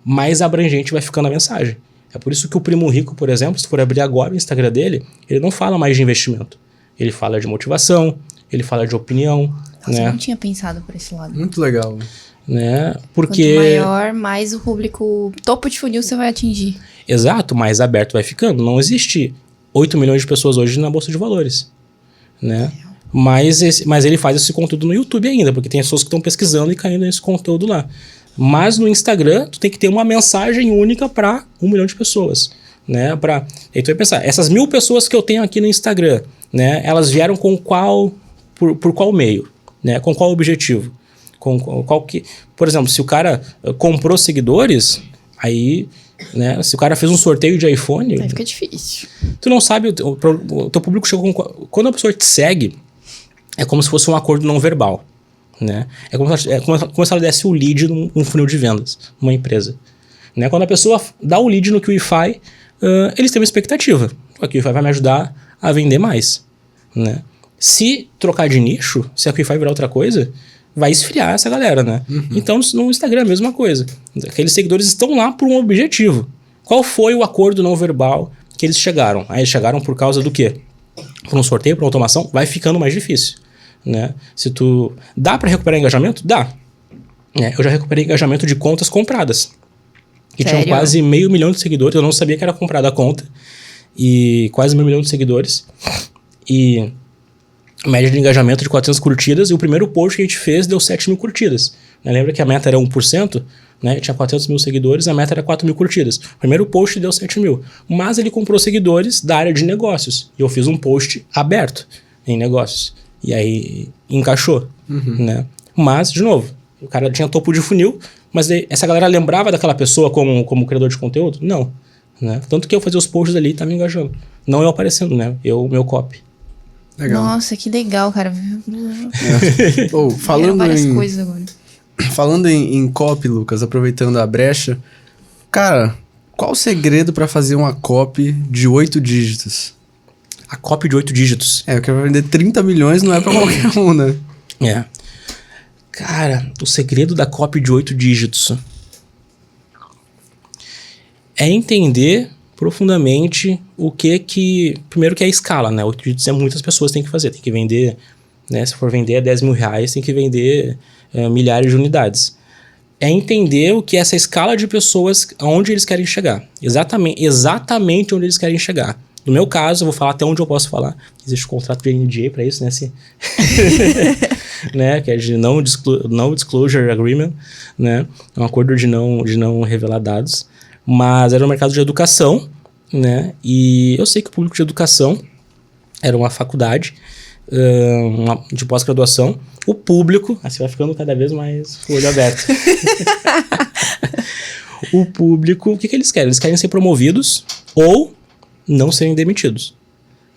mais abrangente vai ficando a mensagem. É por isso que o Primo Rico, por exemplo, se for abrir agora o Instagram dele, ele não fala mais de investimento. Ele fala de motivação, ele fala de opinião. Nossa, né? Eu não tinha pensado por esse lado. Muito legal. Né? Porque... Quanto maior, mais o público topo de funil você vai atingir. Exato, mais aberto vai ficando. Não existe 8 milhões de pessoas hoje na Bolsa de Valores. Né? Mas ele faz esse conteúdo no YouTube ainda, porque tem pessoas que estão pesquisando e caindo nesse conteúdo lá. Mas no Instagram, tu tem que ter uma mensagem única para 1 milhão de pessoas. Né? Aí tu vai pensar, essas 1.000 pessoas que eu tenho aqui no Instagram, né? Elas vieram com por qual meio? Né? Com qual objetivo? Por exemplo, se o cara comprou seguidores, aí, né, se o cara fez um sorteio de iPhone... Aí fica difícil. Tu não sabe, o teu público chegou com... Quando a pessoa te segue, é como se fosse um acordo não verbal. Né? É como se ela desse o lead num funil de vendas, numa empresa. Né? Quando a pessoa dá o lead no QIFI, eles têm uma expectativa. O QIFI vai me ajudar a vender mais. Né? Se trocar de nicho, se a QIFI virar outra coisa... vai esfriar essa galera, né? Então, no Instagram é a mesma coisa. Aqueles seguidores estão lá por um objetivo. Qual foi o acordo não verbal que eles chegaram? Aí eles chegaram por causa do quê? Por um sorteio, por uma automação? Vai ficando mais difícil, né? Dá para recuperar engajamento? Dá. Eu já recuperei engajamento de contas compradas. Que Sério? tinham quase 500 mil de seguidores. Eu não sabia que era comprada a conta. E quase 500 mil de seguidores. E média de engajamento de 400 curtidas. E o primeiro post que a gente fez deu 7 mil curtidas. Lembra que a meta era 1%? Né? Tinha 400 mil seguidores, a meta era 4 mil curtidas. O primeiro post deu 7 mil. Mas ele comprou seguidores da área de negócios. E eu fiz um post aberto em negócios. E aí encaixou. Né? Mas, de novo, o cara tinha topo de funil, mas essa galera lembrava daquela pessoa como criador de conteúdo? Não. Né? Tanto que eu fazia os posts ali e tá me engajando. Não eu aparecendo, né? Meu copy. Legal. Nossa, que legal, cara. Falando várias em... coisas agora. Falando em copy, Lucas, aproveitando a brecha, cara, qual o segredo pra fazer uma copy de 8 dígitos? A copy de 8 dígitos. Eu quero vender 30 milhões, não é pra qualquer um, né? Cara, o segredo da copy de 8 dígitos é entender profundamente o que... Primeiro que é a escala, né? 8 dígitos é muitas pessoas têm que fazer. Tem que vender, né? Se for vender 10 mil reais, tem que vender milhares de unidades. É entender o que é essa escala de pessoas, aonde eles querem chegar. Exatamente onde eles querem chegar. No meu caso, eu vou falar até onde eu posso falar. Existe um contrato de NDA para isso, né? Né? Que é de no Disclosure Agreement, né? Um acordo de não revelar dados. Mas era um mercado de educação, né? E eu sei que o público de educação era uma faculdade de pós-graduação. O público, assim vai ficando cada vez mais com o olho aberto. O público, o que eles querem? Eles querem ser promovidos ou não serem demitidos,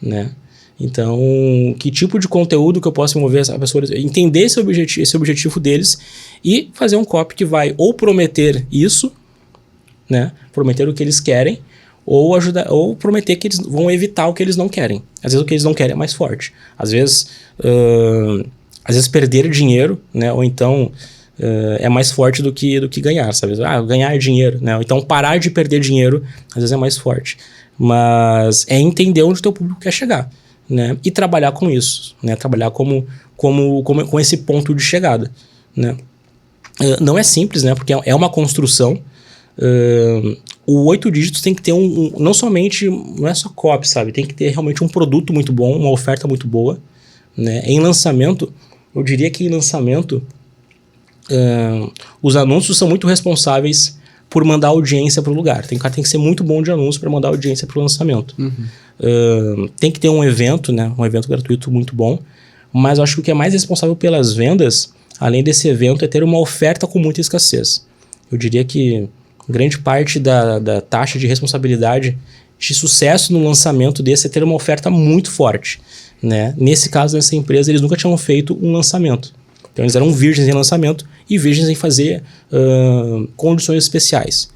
né? Então, que tipo de conteúdo que eu posso mover essa pessoa, entender esse objetivo deles e fazer um copy que vai ou prometer isso, né? Prometer o que eles querem, ou ajudar, ou prometer que eles vão evitar o que eles não querem. Às vezes o que eles não querem é mais forte. Às vezes perder dinheiro, né? Ou então é mais forte do que ganhar, sabe? Ganhar dinheiro, né? Ou então parar de perder dinheiro, às vezes é mais forte. Mas é entender onde o teu público quer chegar, né? E trabalhar com isso, né? Trabalhar com esse ponto de chegada, né? Não é simples, né? Porque é uma construção. O 8 dígitos tem que ter não somente, não é só copy, sabe? Tem que ter realmente um produto muito bom, uma oferta muito boa, né? Em lançamento, eu diria que em lançamento, os anúncios são muito responsáveis por mandar audiência para o lugar. O cara tem que ser muito bom de anúncio para mandar audiência para o lançamento. Tem que ter um evento, né? Um evento gratuito muito bom, mas eu acho que o que é mais responsável pelas vendas, além desse evento, é ter uma oferta com muita escassez. Eu diria que grande parte da taxa de responsabilidade de sucesso no lançamento desse é ter uma oferta muito forte, né? Nesse caso, nessa empresa, eles nunca tinham feito um lançamento. Então, eles eram virgens em lançamento e virgens em fazer condições especiais.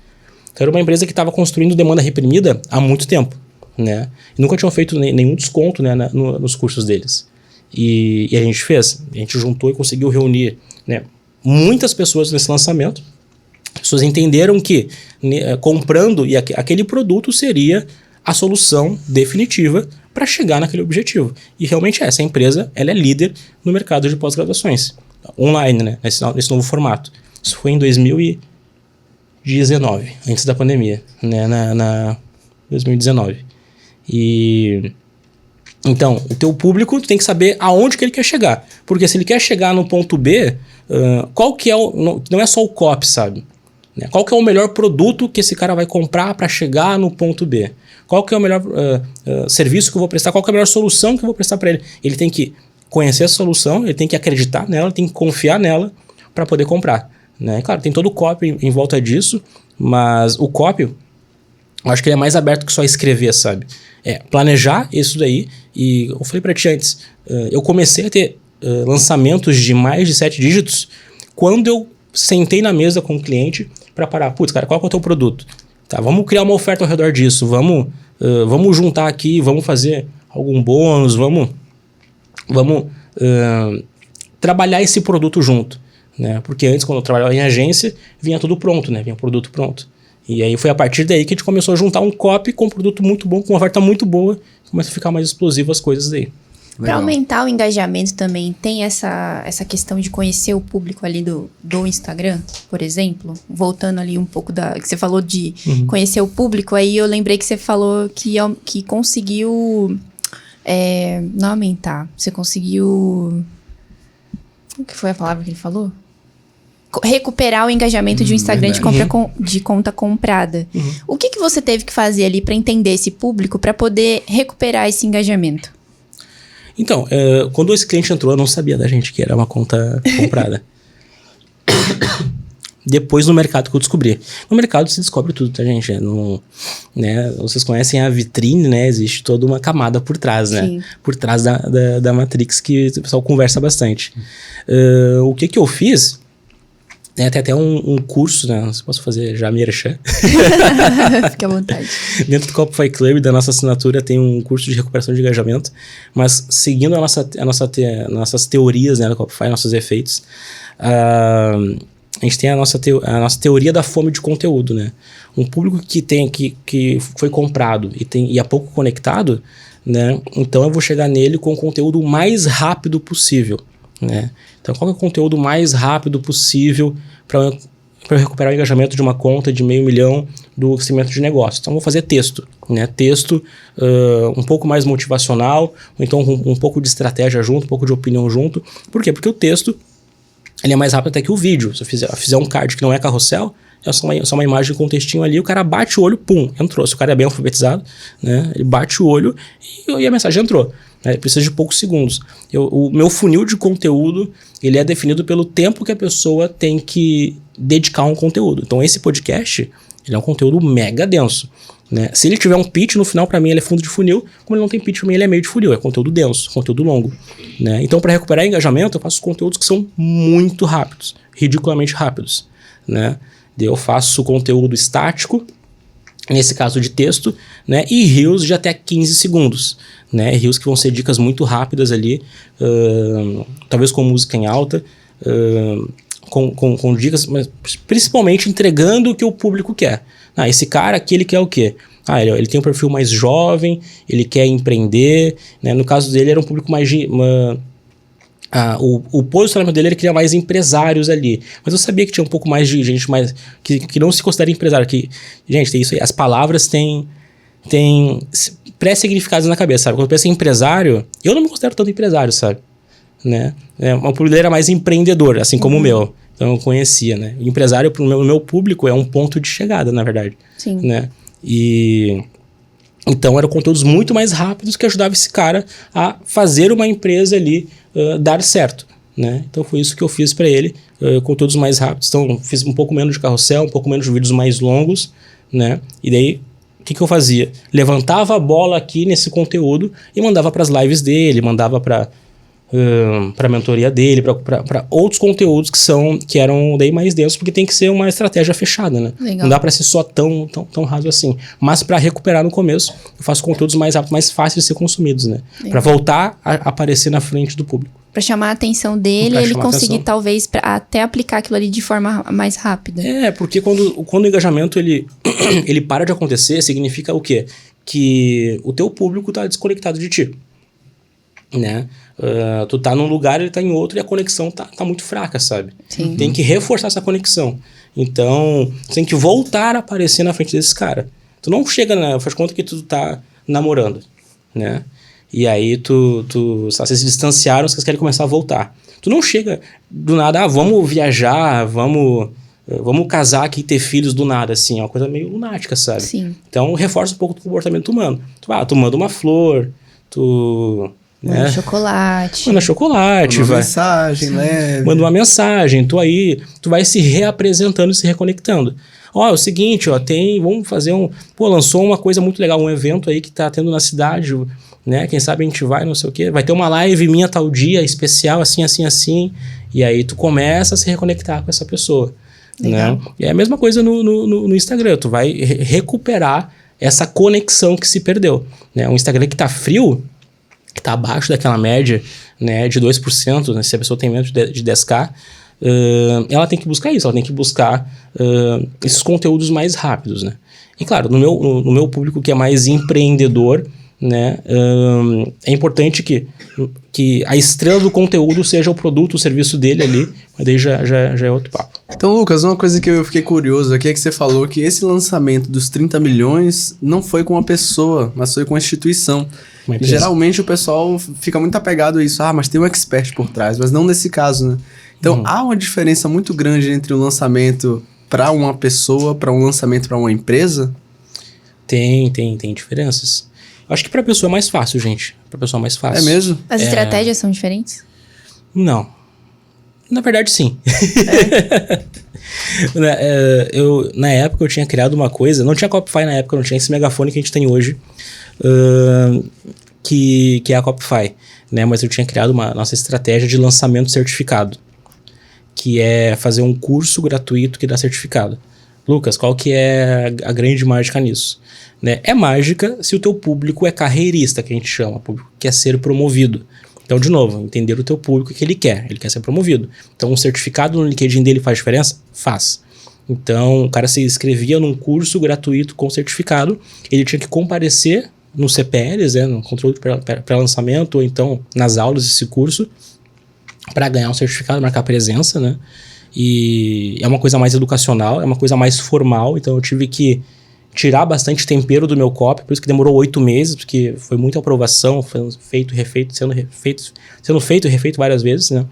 Então, era uma empresa que estava construindo demanda reprimida há muito tempo, né? E nunca tinham feito nenhum desconto, né, nos cursos deles. E a gente fez. A gente juntou e conseguiu reunir, né, muitas pessoas nesse lançamento. As pessoas entenderam que comprando aquele produto seria a solução definitiva para chegar naquele objetivo. E realmente essa empresa ela é líder no mercado de pós-graduações. Online, né? Nesse novo formato. Isso foi em 2019, antes da pandemia, né? Na 2019. Então, o teu público tem que saber aonde que ele quer chegar. Porque se ele quer chegar no ponto B, qual que é não é só o copy, sabe? Qual que é o melhor produto que esse cara vai comprar para chegar no ponto B? Qual que é o melhor serviço que eu vou prestar? Qual que é a melhor solução que eu vou prestar para ele? Ele tem que conhecer essa solução, ele tem que acreditar nela, tem que confiar nela para poder comprar, né? Claro, tem todo o copy em volta disso, mas o copy, eu acho que ele é mais aberto que só escrever, sabe? Planejar isso daí. E eu falei para ti antes, eu comecei a ter lançamentos de mais de 7 dígitos quando eu sentei na mesa com o cliente para parar. Putz, cara, qual que é o teu produto? Tá, vamos criar uma oferta ao redor disso, vamos juntar aqui, vamos fazer algum bônus, vamos trabalhar esse produto junto, né? Porque antes, quando eu trabalhava em agência, vinha tudo pronto, né? Vinha o produto pronto. E aí foi a partir daí que a gente começou a juntar um copy com um produto muito bom, com uma oferta muito boa, começa a ficar mais explosivo as coisas daí. Para aumentar o engajamento também, tem essa questão de conhecer o público ali do Instagram, por exemplo? Voltando ali um pouco que você falou de conhecer o público, aí eu lembrei que você falou que conseguiu não aumentar, você conseguiu... Qual que foi a palavra que ele falou? Recuperar o engajamento de um Instagram de conta comprada. O que você teve que fazer ali para entender esse público, para poder recuperar esse engajamento? Então, quando esse cliente entrou, eu não sabia da gente que era uma conta comprada. Depois no mercado que eu descobri. No mercado se descobre tudo, tá, gente? Né? Vocês conhecem a vitrine, né? Existe toda uma camada por trás, né? Sim. Por trás da Matrix, que o pessoal conversa bastante. O que eu fiz... Tem até um curso, né? Não sei se posso fazer já merchan. Fique à vontade. Dentro do Copify Club, da nossa assinatura, tem um curso de recuperação de engajamento. Mas seguindo nossas teorias, né, do Copify, nossos efeitos, a gente tem a nossa teoria da fome de conteúdo, né? Um público que foi comprado e é pouco conectado, né? Então eu vou chegar nele com o conteúdo o mais rápido possível, né? Então, qual é o conteúdo mais rápido possível para eu recuperar o engajamento de uma conta de 500 mil do segmento de negócio? Então, vou fazer texto, né? Texto um pouco mais motivacional, ou então um pouco de estratégia junto, um pouco de opinião junto. Por quê? Porque o texto ele é mais rápido até que o vídeo. Se eu fizer um card que não é carrossel, é só uma imagem com um textinho ali, o cara bate o olho, pum, entrou. Se o cara é bem alfabetizado, né? Ele bate o olho e a mensagem entrou. Precisa de poucos segundos. O meu funil de conteúdo, ele é definido pelo tempo que a pessoa tem que dedicar a um conteúdo. Então, esse podcast, ele é um conteúdo mega denso, né? Se ele tiver um pitch no final, para mim, ele é fundo de funil. Como ele não tem pitch, para mim, ele é meio de funil. É conteúdo denso, conteúdo longo, né? Então, para recuperar engajamento, eu faço conteúdos que são muito rápidos, ridiculamente rápidos, né? Eu faço conteúdo estático, nesse caso de texto, né? E reels de até 15 segundos, né? Reels que vão ser dicas muito rápidas ali, talvez com música em alta, com dicas, mas principalmente entregando o que o público quer. Esse cara aqui, ele quer o quê? Ele tem um perfil mais jovem, ele quer empreender, né? No caso dele era um público mais... o posicionamento dele, ele queria mais empresários ali. Mas eu sabia que tinha um pouco mais de gente mais que não se considera empresário. Gente, tem isso aí. As palavras têm pré-significados na cabeça, sabe? Quando eu penso em empresário, eu não me considero tanto empresário, sabe? Né? O público dele era mais empreendedor, assim como o meu. Então eu conhecia, né? Empresário, pro meu público, é um ponto de chegada, na verdade. Sim. Né? Então eram conteúdos muito mais rápidos que ajudavam esse cara a fazer uma empresa ali dar certo, né? Então foi isso que eu fiz para ele, conteúdos mais rápidos. Então fiz um pouco menos de carrossel, um pouco menos de vídeos mais longos, né? E daí o que eu fazia? Levantava a bola aqui nesse conteúdo e mandava para as lives dele, mandava para a mentoria dele, para outros conteúdos que eram daí mais densos, porque tem que ser uma estratégia fechada, né? Legal. Não dá para ser só tão raso assim. Mas para recuperar no começo, eu faço conteúdos mais rápidos, mais fáceis de ser consumidos, né? Para voltar a aparecer na frente do público. Para chamar a atenção dele, ele conseguir talvez até aplicar aquilo ali de forma mais rápida. Porque quando o engajamento ele para de acontecer, significa o quê? Que o teu público tá desconectado de ti, né? Tu tá num lugar, ele tá em outro e a conexão tá muito fraca, sabe? Sim. Tem que reforçar essa conexão. Então, tu tem que voltar a aparecer na frente desse cara. Tu não chega, faz conta que tu tá namorando, né? E aí vocês se distanciaram, vocês querem começar a voltar. Tu não chega do nada, vamos viajar, vamos casar aqui e ter filhos do nada, assim. É uma coisa meio lunática, sabe? Sim. Então, reforça um pouco do comportamento humano. Tu manda uma flor, Manda chocolate. Manda chocolate. Manda uma mensagem leve. Manda uma mensagem. Tu vai se reapresentando e se reconectando. É o seguinte, vamos fazer lançou uma coisa muito legal, um evento aí que tá tendo na cidade, né? Quem sabe a gente vai, não sei o quê. Vai ter uma live minha tal dia, especial, assim, assim, assim. E aí tu começa a se reconectar com essa pessoa. Legal. Né? E é a mesma coisa no Instagram. Tu vai recuperar essa conexão que se perdeu. Né? Um Instagram que tá frio, que está abaixo daquela média, né, de 2%, né, se a pessoa tem menos de 10k, ela tem que buscar isso, ela tem que buscar esses conteúdos mais rápidos, né? E claro, no meu público que é mais empreendedor, né? É importante que a estrela do conteúdo seja o produto, o serviço dele ali, mas daí já é outro papo. Então, Lucas, uma coisa que eu fiquei curioso aqui é que você falou que esse lançamento dos 30 milhões não foi com uma pessoa, mas foi com uma instituição. Geralmente o pessoal fica muito apegado a isso. Mas tem um expert por trás, mas não nesse caso, né? Então, há uma diferença muito grande entre o lançamento para uma pessoa, para um lançamento para uma empresa? Tem diferenças. Acho que para pessoa é mais fácil, gente. Para pessoa é mais fácil. É mesmo? As estratégias são diferentes? Não. Na verdade, sim. Na época eu tinha criado uma coisa, não tinha Copify na época, não tinha esse megafone que a gente tem hoje, que é a Copify, né? Mas eu tinha criado nossa estratégia de lançamento certificado, que é fazer um curso gratuito que dá certificado. Lucas, qual que é a grande mágica nisso? Né? É mágica se o teu público é carreirista, que a gente chama, público que quer ser promovido. Então, de novo, entender o teu público que ele quer ser promovido. Então, um certificado no LinkedIn dele faz diferença? Faz. Então, o cara se inscrevia num curso gratuito com certificado, ele tinha que comparecer no CPLs, né, no conteúdo pré-lançamento, ou então nas aulas desse curso, para ganhar um certificado, marcar presença, né? E é uma coisa mais educacional, é uma coisa mais formal, então eu tive que tirar bastante tempero do meu copy, por isso que demorou 8 meses, porque foi muita aprovação, foi feito e refeito, sendo feito e refeito várias vezes, né?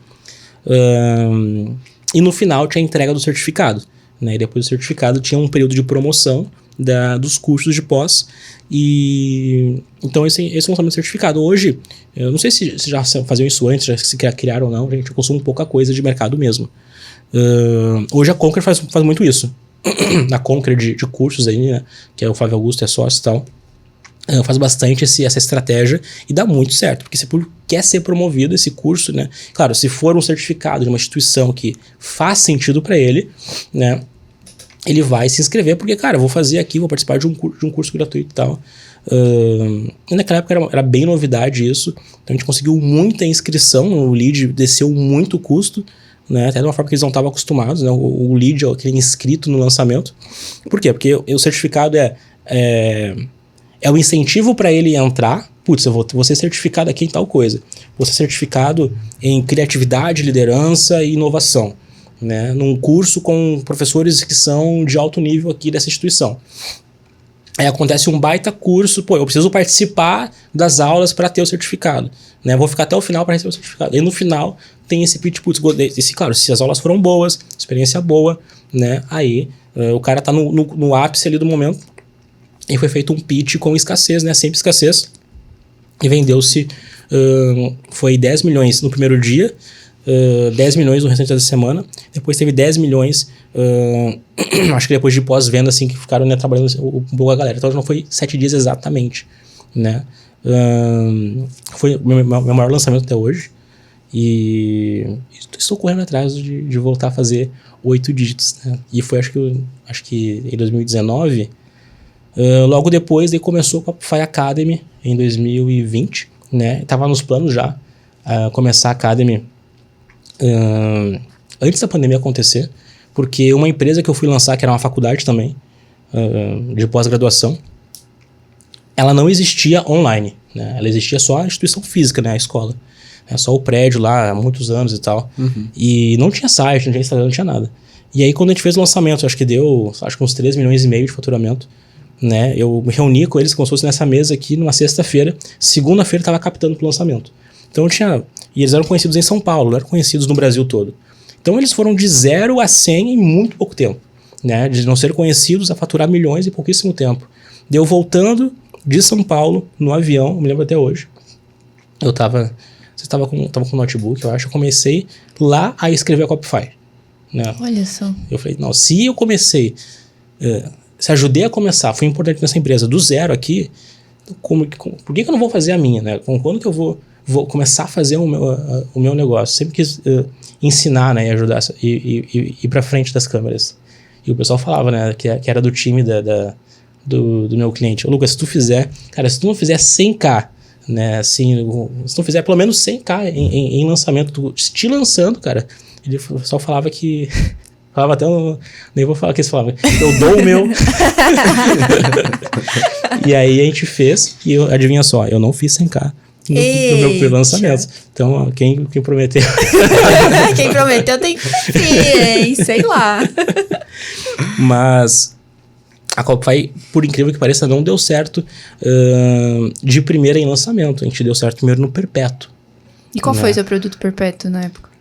E no final tinha a entrega do certificado, né? E depois do certificado tinha um período de promoção dos cursos de pós, e então esse é o lançamento certificado. Hoje, eu não sei se já faziam isso antes, já se criaram ou não, gente, eu consumo pouca coisa de mercado mesmo. Hoje a Conquer faz muito isso. Na Conquer de cursos aí, né, que é o Flávio Augusto, é sócio e tal, faz bastante essa estratégia e dá muito certo, porque se quer ser promovido esse curso, né, claro, se for um certificado de uma instituição que faz sentido para ele, né, ele vai se inscrever, porque, cara, eu vou fazer aqui, vou participar de um curso gratuito e tal. E naquela época era bem novidade isso, então a gente conseguiu muita inscrição, o lead desceu muito o custo, né, até de uma forma que eles não estavam acostumados, né, o lead, aquele inscrito no lançamento. Por quê? Porque o certificado é o incentivo para ele entrar. Putz, eu vou ser certificado aqui em tal coisa. Vou ser certificado em criatividade, liderança e inovação, né, num curso com professores que são de alto nível aqui dessa instituição. Aí acontece um baita curso, eu preciso participar das aulas para ter o certificado, né? Vou ficar até o final para receber o certificado. E no final tem esse pitch, claro, se as aulas foram boas, experiência boa, né? Aí o cara tá no ápice ali do momento e foi feito um pitch com escassez, né? Sempre escassez. E vendeu-se, foi 10 milhões no primeiro dia, 10 milhões no restante da semana, depois teve 10 milhões, acho que depois de pós-venda, assim, que ficaram, né, trabalhando um pouco a galera. Então não foi 7 dias exatamente, né? Foi o meu maior lançamento até hoje, e estou correndo atrás de voltar a fazer 8 dígitos, né? E foi, acho que em 2019, logo depois, daí começou com a Copify Academy em 2020, né? Tava nos planos já começar a Academy antes da pandemia acontecer, porque uma empresa que eu fui lançar, que era uma faculdade também, de pós-graduação, ela não existia online, né? Ela existia só a instituição física, né? A escola. Só o prédio lá, há muitos anos e tal. Uhum. E não tinha site, não tinha Instagram, não tinha nada. E aí quando a gente fez o lançamento, acho que deu uns 3,5 milhões de faturamento, né? Eu me reuni com eles como se fosse nessa mesa aqui numa sexta-feira. Segunda-feira estava captando pro lançamento. Então e eles eram conhecidos em São Paulo, não eram conhecidos no Brasil todo. Então eles foram de 0 a 100 em muito pouco tempo, né? De não ser conhecidos a faturar milhões em pouquíssimo tempo. Deu voltando de São Paulo no avião, eu me lembro até hoje. Você estava com o notebook, eu acho. Eu comecei lá a escrever a Copify, né? Olha só. Eu falei, não, se eu comecei, se ajudei a começar, foi importante nessa empresa, do zero aqui, por que eu não vou fazer a minha, né? Quando que eu vou começar a fazer o meu negócio? Sempre quis ensinar, né, e ajudar e ir pra frente das câmeras. E o pessoal falava, né, que era do time do meu cliente. Ô, Lucas, se tu não fizer 100k, né, assim, se tu fizer pelo menos 100k em lançamento, te lançando, cara, o pessoal falava que Falava até nem vou falar o que eles falavam. Eu dou o meu. E aí a gente fez, e adivinha só, eu não fiz 100k no meu primeiro lançamento. Então, ó, quem prometeu... Quem prometeu tem que cumprir, hein? Sei lá. Mas a Copify, por incrível que pareça, não deu certo de primeira em lançamento. A gente deu certo primeiro no Perpétuo. E qual foi o seu produto Perpétuo na época?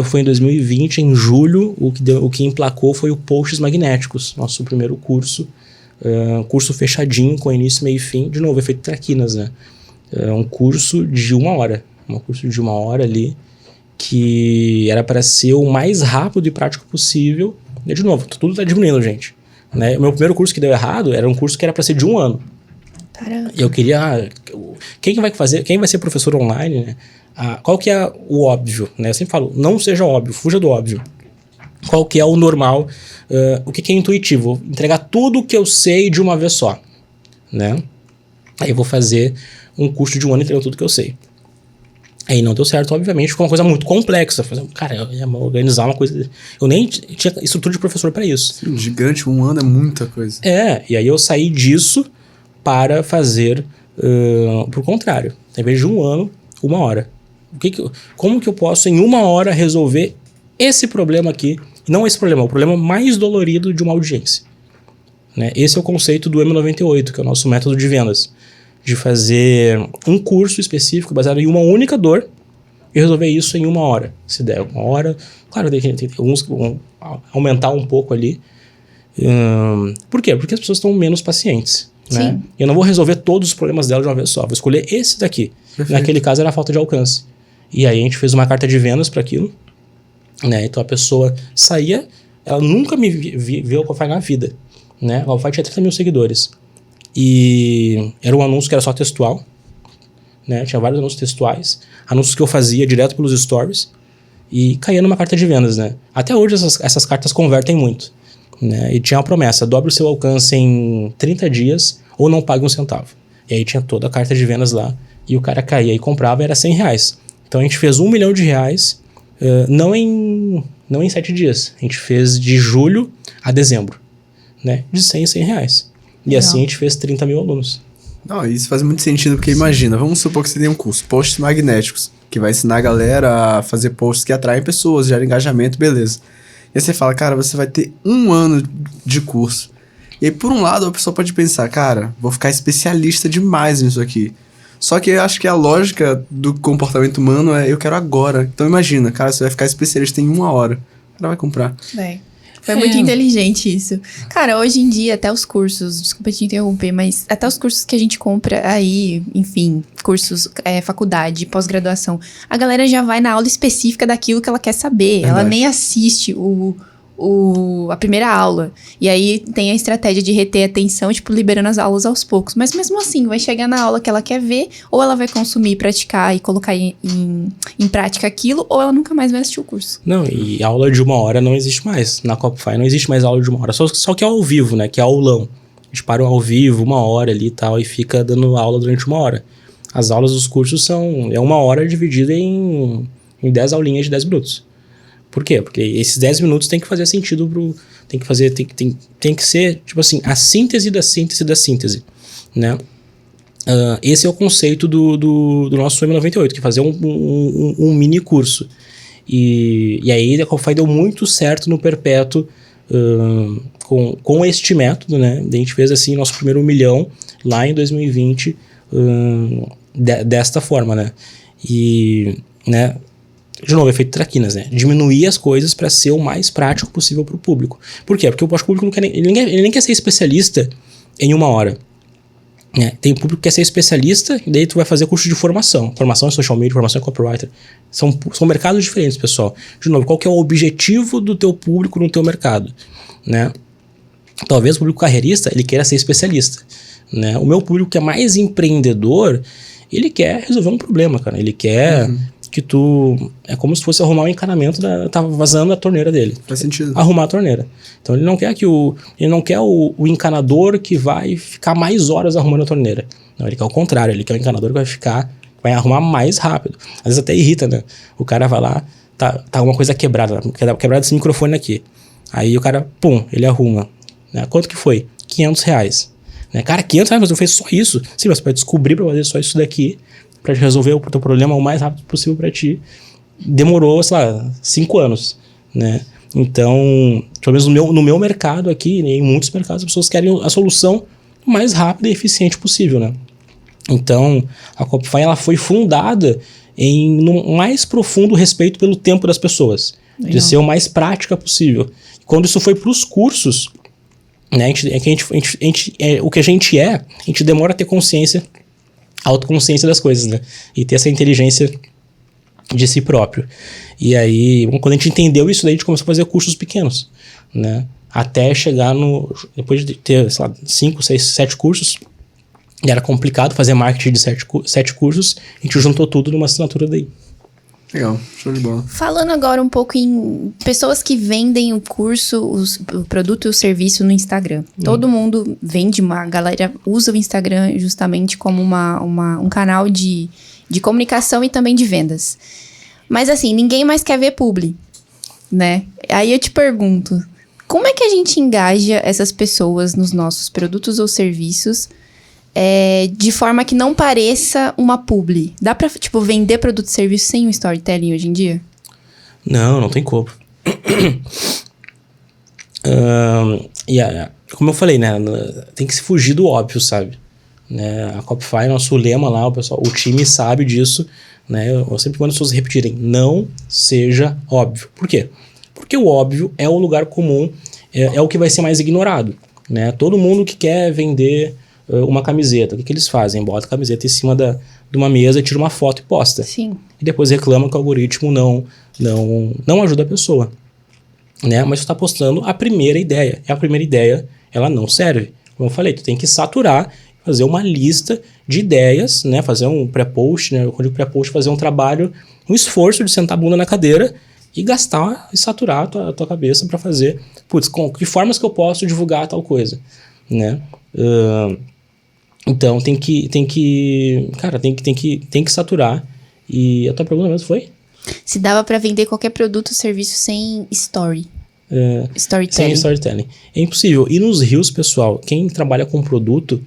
Foi em 2020, em julho, o que emplacou foi o Posts Magnéticos, nosso primeiro curso. Curso fechadinho, com início, meio e fim. De novo, efeito traquinas, né? Um curso de 1 hora. Um curso de 1 hora ali, que era para ser o mais rápido e prático possível. E, de novo, tudo tá diminuindo, gente. Né? O meu primeiro curso que deu errado era um curso que era para ser de 1 ano. Caramba. E eu queria... Quem vai ser professor online, né? Qual que é o óbvio, né? Eu sempre falo, não seja óbvio, fuja do óbvio. Qual que é o normal? O que é intuitivo? Entregar tudo o que eu sei de uma vez só, né? Aí eu vou fazer um curso de 1 ano entregando tudo que eu sei. Aí não deu certo, obviamente, ficou uma coisa muito complexa. Cara, eu ia organizar uma coisa... Eu nem tinha estrutura de professor para isso. Sim, gigante, 1 ano é muita coisa. E aí eu saí disso para fazer pro contrário. Em vez de 1 ano, 1 hora. Como que eu posso, em 1 hora, resolver esse problema aqui? Não esse problema, o problema mais dolorido de uma audiência. Né? Esse é o conceito do M98, que é o nosso método de vendas. De fazer um curso específico baseado em uma única dor e resolver isso em 1 hora. Se der 1 hora, claro, tem alguns que vão aumentar um pouco ali. Por quê? Porque as pessoas estão menos pacientes. Né? Eu não vou resolver todos os problemas dela de uma vez só. Vou escolher esse daqui. Perfeito. Naquele caso era a falta de alcance. E aí a gente fez uma carta de vendas para aquilo. Né? Então a pessoa saía, ela nunca me viu a Copify na vida. Né? A Copify tinha 30 mil seguidores. E era um anúncio que era só textual. Né? Tinha vários anúncios textuais. Anúncios que eu fazia direto pelos stories. E caía numa carta de vendas. Né? Até hoje essas cartas convertem muito. Né? E tinha uma promessa, dobre o seu alcance em 30 dias ou não pague 1 centavo. E aí tinha toda a carta de vendas lá e o cara caía e comprava e era R$100. Então a gente fez R$1 milhão, não em 7 dias. A gente fez de julho a dezembro, né? De 100 em 100 reais. E assim a gente fez 30 mil alunos. Não, isso faz muito sentido, porque imagina, vamos supor que você tem um curso, Posts Magnéticos, que vai ensinar a galera a fazer posts que atraem pessoas, gera engajamento, beleza. E aí você fala, cara, você vai ter 1 ano de curso. E aí, por um lado, a pessoa pode pensar, cara, vou ficar especialista demais nisso aqui. Só que eu acho que a lógica do comportamento humano é, eu quero agora. Então imagina, cara, você vai ficar especialista em 1 hora. O cara vai comprar. Foi muito inteligente isso. Cara, hoje em dia, até os cursos, desculpa te interromper, mas até os cursos que a gente compra aí, enfim, cursos, faculdade, pós-graduação, a galera já vai na aula específica daquilo que ela quer saber. Verdade. Ela nem assiste a primeira aula. E aí tem a estratégia de reter a atenção, tipo, liberando as aulas aos poucos. Mas mesmo assim, vai chegar na aula que ela quer ver, ou ela vai consumir, praticar e colocar em prática aquilo, ou ela nunca mais vai assistir o curso. Não, e aula de 1 hora não existe mais. Na Copify não existe mais aula de 1 hora. Só que é ao vivo, né? Que é aulão. A gente para ao vivo, 1 hora ali e tal, e fica dando aula durante 1 hora. As aulas dos cursos é 1 hora dividida em 10 aulinhas de 10 minutos. Por quê? Porque esses 10 minutos tem que fazer sentido tem que ser, tipo assim, a síntese da síntese da síntese, né? Esse é o conceito do nosso M98, que é fazer um mini curso. E aí a Copify deu muito certo no Perpétuo com este método, né? A gente fez assim nosso primeiro 1 milhão lá em 2020 desta forma, né? E, né? De novo, efeito traquinas, né? Diminuir as coisas para ser o mais prático possível para o público. Por quê? Porque o público não quer ele nem quer ser especialista em 1 hora. Né? Tem público que quer ser especialista e daí tu vai fazer curso de formação. Formação em social media, formação em copywriter. São mercados diferentes, pessoal. De novo, qual que é o objetivo do teu público no teu mercado? Né? Talvez o público carreirista, ele queira ser especialista. Né? O meu público que é mais empreendedor, ele quer resolver um problema, cara. Ele quer... que tu... É como se fosse arrumar um encanamento tava vazando a torneira dele. Faz sentido. Arrumar a torneira. Então ele não quer o encanador que vai ficar mais horas arrumando a torneira. Não, ele quer o contrário. Ele quer o encanador que vai arrumar mais rápido. Às vezes até irrita, né? O cara vai lá, tá alguma coisa quebrada esse microfone aqui. Aí o cara, pum, ele arruma. Né? Quanto que foi? R$500. Né? Cara, R$500, mas eu fiz só isso. Sim, mas para descobrir, para fazer só isso daqui, para resolver o teu problema o mais rápido possível para ti, demorou, sei lá, 5 anos, né? Então, pelo menos no meu mercado aqui, em muitos mercados, as pessoas querem a solução o mais rápida e eficiente possível, né? Então, a Copify, ela foi fundada no mais profundo respeito pelo tempo das pessoas, de ser o mais prática possível. Quando isso foi para os cursos, né, o que a gente demora a ter consciência, autoconsciência das coisas, né? E ter essa inteligência de si próprio. E aí, quando a gente entendeu isso, daí a gente começou a fazer cursos pequenos, né? Até chegar depois de ter, sei lá, 5, 6, 7 cursos, e era complicado fazer marketing de 7 cursos, a gente juntou tudo numa assinatura daí. Legal, show de bola. Falando agora um pouco em pessoas que vendem o curso, o produto e o serviço no Instagram. Todo mundo vende, a galera usa o Instagram justamente como um canal de comunicação e também de vendas. Mas assim, ninguém mais quer ver publi, né? Aí eu te pergunto, como é que a gente engaja essas pessoas nos nossos produtos ou serviços de forma que não pareça uma publi? Dá pra, tipo, vender produto e serviço sem um storytelling hoje em dia? Não tem como. Como eu falei, né? Tem que se fugir do óbvio, sabe? Né, a Copify, nosso lema lá, o time sabe disso, né? Eu sempre mando as pessoas repetirem: não seja óbvio. Por quê? Porque o óbvio é o lugar comum, é o que vai ser mais ignorado, né? Todo mundo que quer vender uma camiseta, o que eles fazem? Bota a camiseta em cima de uma mesa, tira uma foto e posta. Sim. E depois reclama que o algoritmo não ajuda a pessoa, né? Mas tu está postando a primeira ideia. E a primeira ideia, ela não serve. Como eu falei, tu tem que saturar, fazer uma lista de ideias, né? Fazer um pré-post, né? Quando eu pré-post, fazer um trabalho, um esforço de sentar a bunda na cadeira e gastar e saturar a tua cabeça para fazer, que formas que eu posso divulgar tal coisa, né? Então tem que saturar. E a tua pergunta mesmo foi? Se dava para vender qualquer produto ou serviço sem storytelling. Sem storytelling. É impossível. E nos Reels, pessoal, quem trabalha com produto,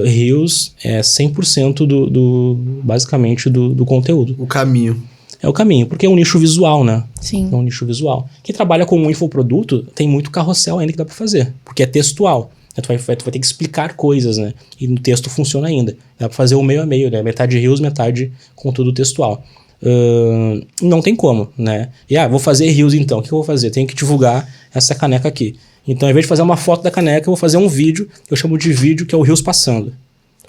Reels é 100% basicamente do conteúdo. O caminho. É o caminho, porque é um nicho visual, né? Sim. É um nicho visual. Quem trabalha com um infoproduto, tem muito carrossel ainda que dá pra fazer, porque é textual. Tu vai ter que explicar coisas, né? E no texto funciona ainda. Dá pra fazer o meio a meio, né? Metade Reels, metade conteúdo textual. Não tem como, né? E vou fazer Reels então. O que eu vou fazer? Tenho que divulgar essa caneca aqui. Então, ao invés de fazer uma foto da caneca, eu vou fazer um vídeo. Eu chamo de vídeo, que é o Reels passando.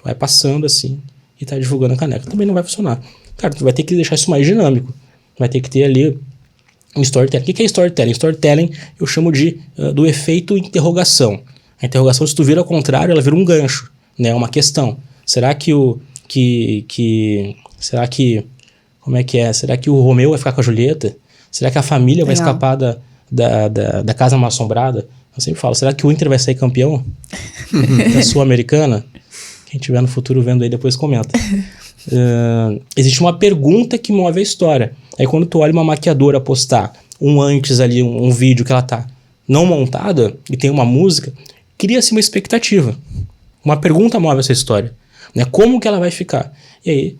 Vai passando assim e tá divulgando a caneca. Também não vai funcionar. Cara, tu vai ter que deixar isso mais dinâmico. Vai ter que ter ali um storytelling. O que é storytelling? Storytelling eu chamo do efeito interrogação. A interrogação, se tu vira ao contrário, ela vira um gancho, né? Uma questão. Será que como é que é? Será que o Romeu vai ficar com a Julieta? Será que a família vai escapar da casa mal assombrada? Eu sempre falo, será que o Inter vai sair campeão da Sul-Americana? Quem tiver no futuro vendo aí, depois comenta. Existe uma pergunta que move a história. Aí quando tu olha uma maquiadora postar antes ali, um vídeo que ela tá não montada e tem uma música, cria-se uma expectativa. Uma pergunta move essa história, né? Como que ela vai ficar? E aí,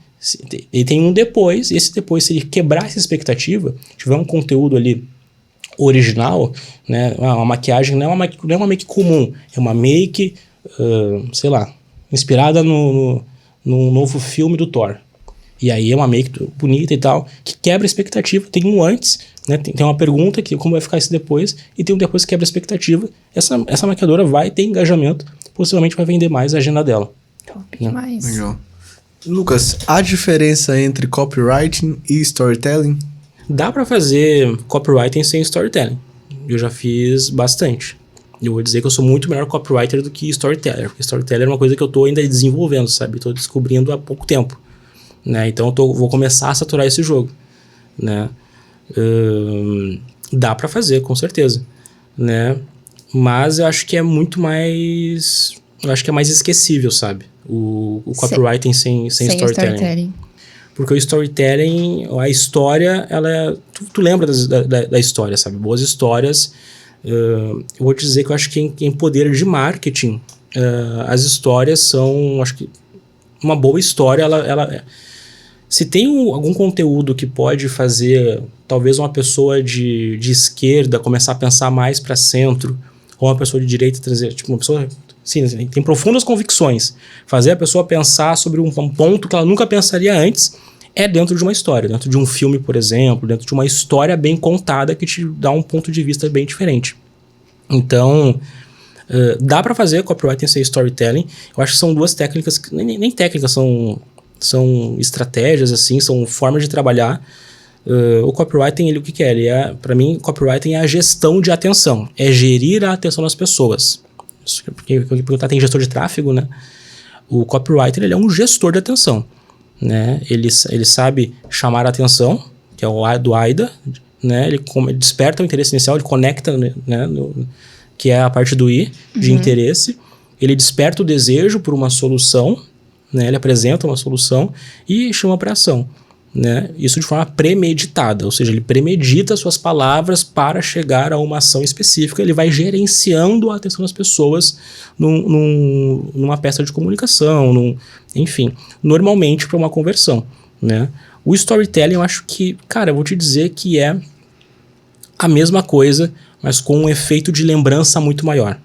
e tem um depois, e esse depois, se ele quebrar essa expectativa, tiver um conteúdo ali original, né? Uma maquiagem não é uma make comum, é uma make, sei lá, inspirada no novo filme do Thor. E aí é uma make bonita e tal, que quebra a expectativa. Tem um antes, né? Tem uma pergunta, que como vai ficar esse depois, e tem um depois que quebra a expectativa. Essa maquiadora vai ter engajamento, possivelmente vai vender mais a agenda dela. Top demais. Legal. Lucas, a diferença entre copywriting e storytelling? Dá pra fazer copywriting sem storytelling. Eu já fiz bastante. Eu vou dizer que eu sou muito melhor copywriter do que storyteller. Porque storyteller é uma coisa que eu tô ainda desenvolvendo, sabe? Tô descobrindo há pouco tempo, né? Então vou começar a saturar esse jogo, né? Dá pra fazer, com certeza, né? Mas eu acho que é muito mais... Eu acho que é mais esquecível, sabe? O copywriting sem storytelling. Porque o storytelling, a história, ela é... Tu lembra da história, sabe? Boas histórias, eu vou dizer que eu acho que em poder de marketing, as histórias são, acho que uma boa história, se tem algum conteúdo que pode fazer talvez uma pessoa de esquerda começar a pensar mais para centro, ou uma pessoa de direita trazer, tipo, uma pessoa, sim, tem profundas convicções, fazer a pessoa pensar sobre um ponto que ela nunca pensaria antes, é dentro de uma história, dentro de um filme, por exemplo, dentro de uma história bem contada que te dá um ponto de vista bem diferente. Então, dá para fazer copywriting sem storytelling. Eu acho que são duas técnicas, nem técnicas, são estratégias, assim, são formas de trabalhar. O copywriting, o que é? Para mim, copywriting é a gestão de atenção, é gerir a atenção das pessoas. Porque tem gestor de tráfego, né? O copywriter, ele é um gestor de atenção, né? Ele sabe chamar a atenção, que é o do AIDA, né? Ele desperta o interesse inicial, ele conecta, né? Que é a parte do I, de interesse. Ele desperta o desejo por uma solução, né? Ele apresenta uma solução e chama para ação, né? Isso de forma premeditada, ou seja, ele premedita suas palavras para chegar a uma ação específica. Ele vai gerenciando a atenção das pessoas numa peça de comunicação, enfim, normalmente para uma conversão, né? O storytelling, eu acho que, cara, eu vou te dizer que é a mesma coisa, mas com um efeito de lembrança muito maior.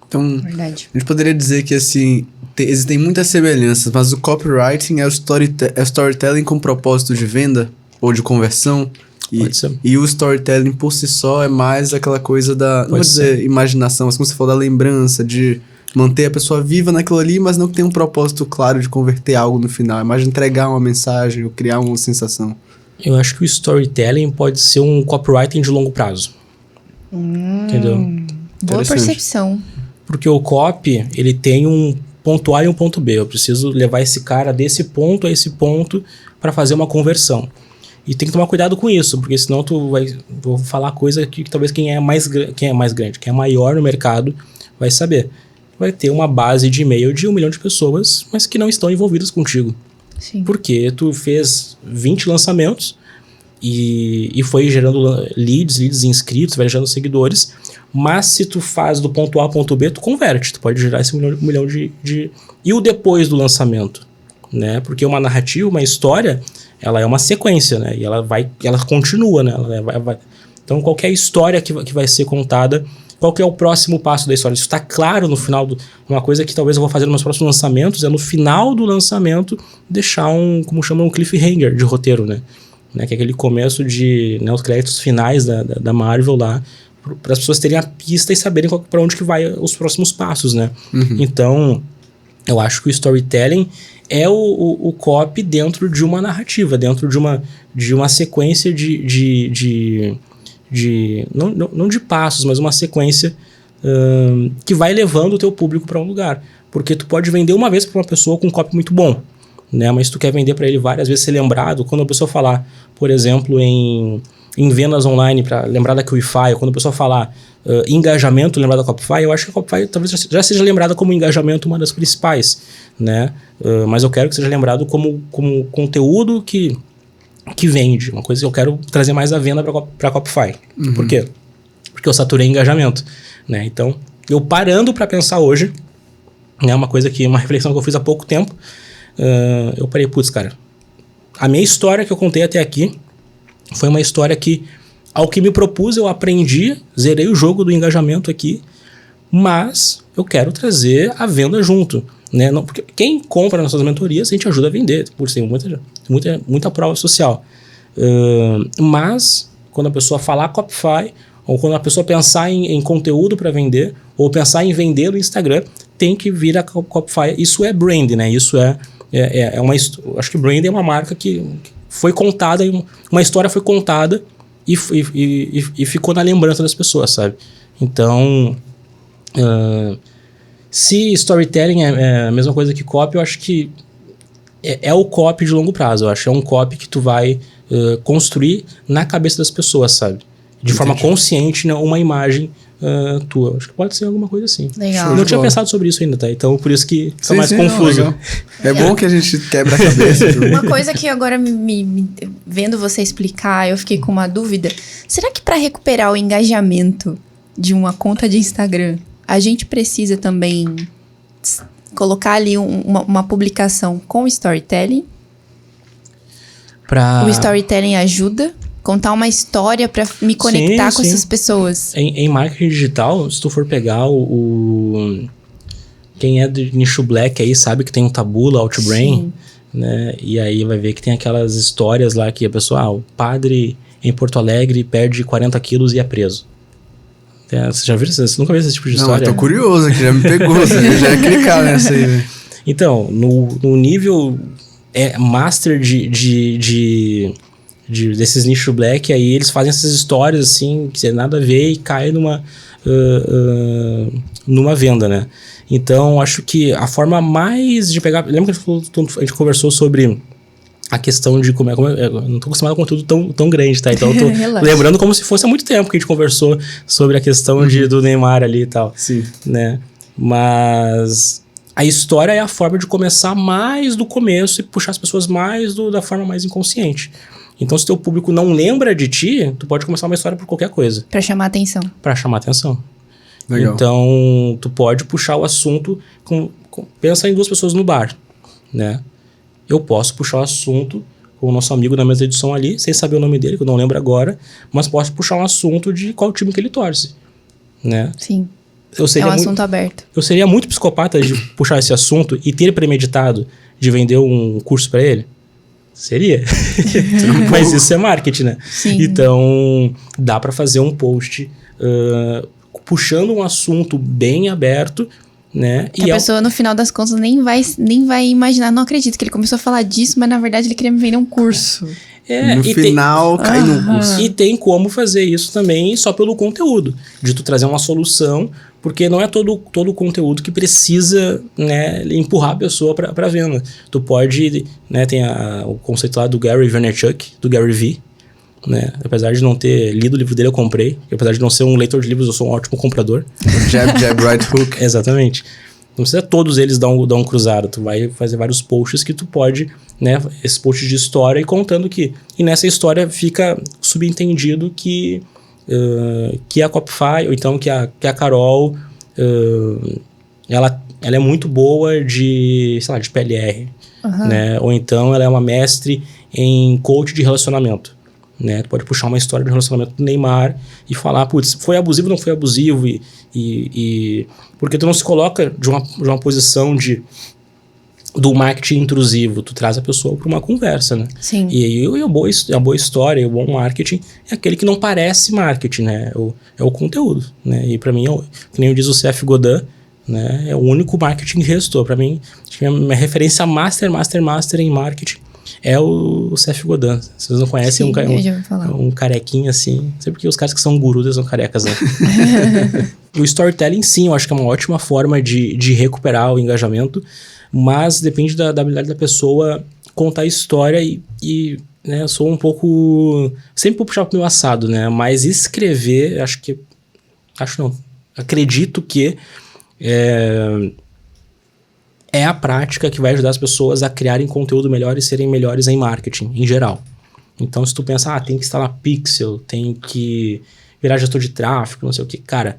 Então, Verdade. a gente poderia dizer que, assim, existem muitas semelhanças, mas o copywriting é o storytelling com propósito de venda ou de conversão. Pode ser. E o storytelling por si só é mais aquela coisa da, não vou dizer imaginação, mas como você falou, da lembrança, de manter a pessoa viva naquilo ali, mas não que tenha um propósito claro de converter algo no final. É mais de entregar uma mensagem ou criar uma sensação. Eu acho que o storytelling pode ser um copywriting de longo prazo. Entendeu? Boa percepção. Porque o copy, ele tem um ponto A e um ponto B. Eu preciso levar esse cara desse ponto a esse ponto para fazer uma conversão. E tem que tomar cuidado com isso, porque senão vou falar coisa que talvez quem é mais grande, quem é maior no mercado vai saber. Vai ter uma base de e-mail de 1 milhão de pessoas, mas que não estão envolvidas contigo. Sim. Porque tu fez 20 lançamentos e foi gerando leads inscritos, vai gerando seguidores, mas se tu faz do ponto A ao ponto B, tu converte, tu pode gerar esse 1 milhão de... E o depois do lançamento, né? Porque uma narrativa, uma história, ela é uma sequência, né? E ela continua, né? Então, qualquer história que vai ser contada, qual que é o próximo passo da história? Isso está claro no final. Uma coisa que talvez eu vou fazer nos meus próximos lançamentos é no final do lançamento deixar como chamam, um cliffhanger de roteiro, né? Que é aquele começo de, né, os créditos finais da Marvel lá, para as pessoas terem a pista e saberem para onde que vai os próximos passos, né? Então, eu acho que o storytelling é o copy dentro de uma narrativa, dentro de uma sequência não de passos, mas uma sequência que vai levando o teu público para um lugar. Porque tu pode vender uma vez para uma pessoa com um copy muito bom, né? Mas tu quer vender para ele várias vezes, ser lembrado. Quando a pessoa falar, por exemplo, em vendas online, para lembrar da Qwify, quando a pessoa falar engajamento, lembrar da Copify, eu acho que a Copify talvez já seja lembrada como engajamento uma das principais, né? Mas eu quero que seja lembrado como conteúdo que vende, uma coisa que eu quero trazer mais a venda para a Copify. Por quê? Porque eu saturei engajamento, né? Então, eu parando para pensar hoje, né, uma reflexão que eu fiz há pouco tempo, eu parei, putz, cara, a minha história que eu contei até aqui foi uma história que, ao que me propus, eu aprendi, zerei o jogo do engajamento aqui, mas eu quero trazer a venda junto, né? Não, porque quem compra nas suas mentorias, a gente ajuda a vender, por ser muita prova social. Mas, quando a pessoa falar Copify, ou quando a pessoa pensar em conteúdo para vender, ou pensar em vender no Instagram, tem que vir a Copify. Isso é brand, né? Isso acho que brand é uma marca que foi contada, uma história foi contada e ficou na lembrança das pessoas, sabe? Então, se storytelling é a mesma coisa que copy, eu acho que é o copy de longo prazo. Eu acho que é um copy que tu vai construir na cabeça das pessoas, sabe? De forma consciente, né, uma imagem tua. Acho que pode ser alguma coisa assim. Legal. Eu não tinha pensado sobre isso ainda, tá? Então, por isso que fica mais confuso. Não, é bom que a gente quebra a cabeça. Uma coisa que agora, vendo você explicar, eu fiquei com uma dúvida. Será que para recuperar o engajamento, de uma conta de Instagram, a gente precisa também colocar ali uma publicação com storytelling? O storytelling ajuda? Contar uma história para me conectar com essas pessoas? Em marketing digital, se tu for pegar quem é do nicho black aí sabe que tem um Taboola, Outbrain, né? E aí vai ver que tem aquelas histórias lá que a pessoa, o padre em Porto Alegre perde 40 quilos e é preso. Você já viu? Você nunca viu esse tipo de história? Não, eu tô curioso aqui, já me pegou, você já ia clicar nessa aí, velho. Então, no nível master desses nicho black, aí eles fazem essas histórias assim, que tem nada a ver e cai numa venda, né? Então, acho que a forma mais de pegar... Lembra que a gente conversou sobre a questão de como eu não tô acostumado com conteúdo tão grande, tá? Então, eu tô lembrando como se fosse há muito tempo que a gente conversou sobre a questão do Neymar ali e tal. Sim. Né? Mas a história é a forma de começar mais do começo e puxar as pessoas mais da forma mais inconsciente. Então, se teu público não lembra de ti, tu pode começar uma história por qualquer coisa. Pra chamar atenção. Legal. Então, tu pode puxar o assunto... pensa em 2 pessoas no bar, né? Eu posso puxar o assunto com o nosso amigo na mesa de som ali, sem saber o nome dele, que eu não lembro agora, mas posso puxar um assunto de qual time que ele torce, né? Sim. É um assunto aberto. Eu seria muito psicopata de puxar esse assunto e ter premeditado de vender um curso pra ele? Seria. Mas isso é marketing, né? Sim. Então, dá pra fazer um post puxando um assunto bem aberto, né? Que a pessoa, no final das contas, nem vai imaginar. Não acredito que ele começou a falar disso, mas na verdade ele queria me vender um curso. No final, cai num curso. E tem como fazer isso também só pelo conteúdo. De tu trazer uma solução, porque não é todo o conteúdo que precisa, né, empurrar a pessoa pra venda. Tu pode, né, tem o conceito lá do Gary Vaynerchuk, do Gary V, né? Apesar de não ter lido o livro dele, eu comprei. Apesar de não ser um leitor de livros, eu sou um ótimo comprador. Jab, right hook. Exatamente. Não precisa todos eles dar um cruzado. Tu vai fazer vários posts que tu pode, né? Esses posts de história e contando que... E nessa história fica subentendido que a Copify, ou então que a Carol, ela é muito boa de, sei lá, de PLR. Né? Ou então ela é uma mestre em coach de relacionamento. Né? Tu pode puxar uma história de relacionamento do Neymar e falar, putz, foi abusivo ou não foi abusivo? Porque tu não se coloca de uma posição do marketing intrusivo, tu traz a pessoa para uma conversa, né? Sim. E aí a boa história, o bom marketing é aquele que não parece marketing, né? É o conteúdo, né? E para mim, que nem diz o Seth Godin, né? É o único marketing que restou. Para mim, a minha referência master em marketing é o Seth Godin. Se vocês não conhecem, um carequinha assim. Não sei porque os caras que são gurus são carecas, né? O storytelling, sim, eu acho que é uma ótima forma de recuperar o engajamento, mas depende da habilidade da pessoa contar a história e né, eu sou um pouco... Sempre vou puxar pro meu assado, né? Mas escrever, acredito que é a prática que vai ajudar as pessoas a criarem conteúdo melhor e serem melhores em marketing, em geral. Então, se tu pensa, tem que instalar Pixel, tem que virar gestor de tráfego, não sei o que, cara,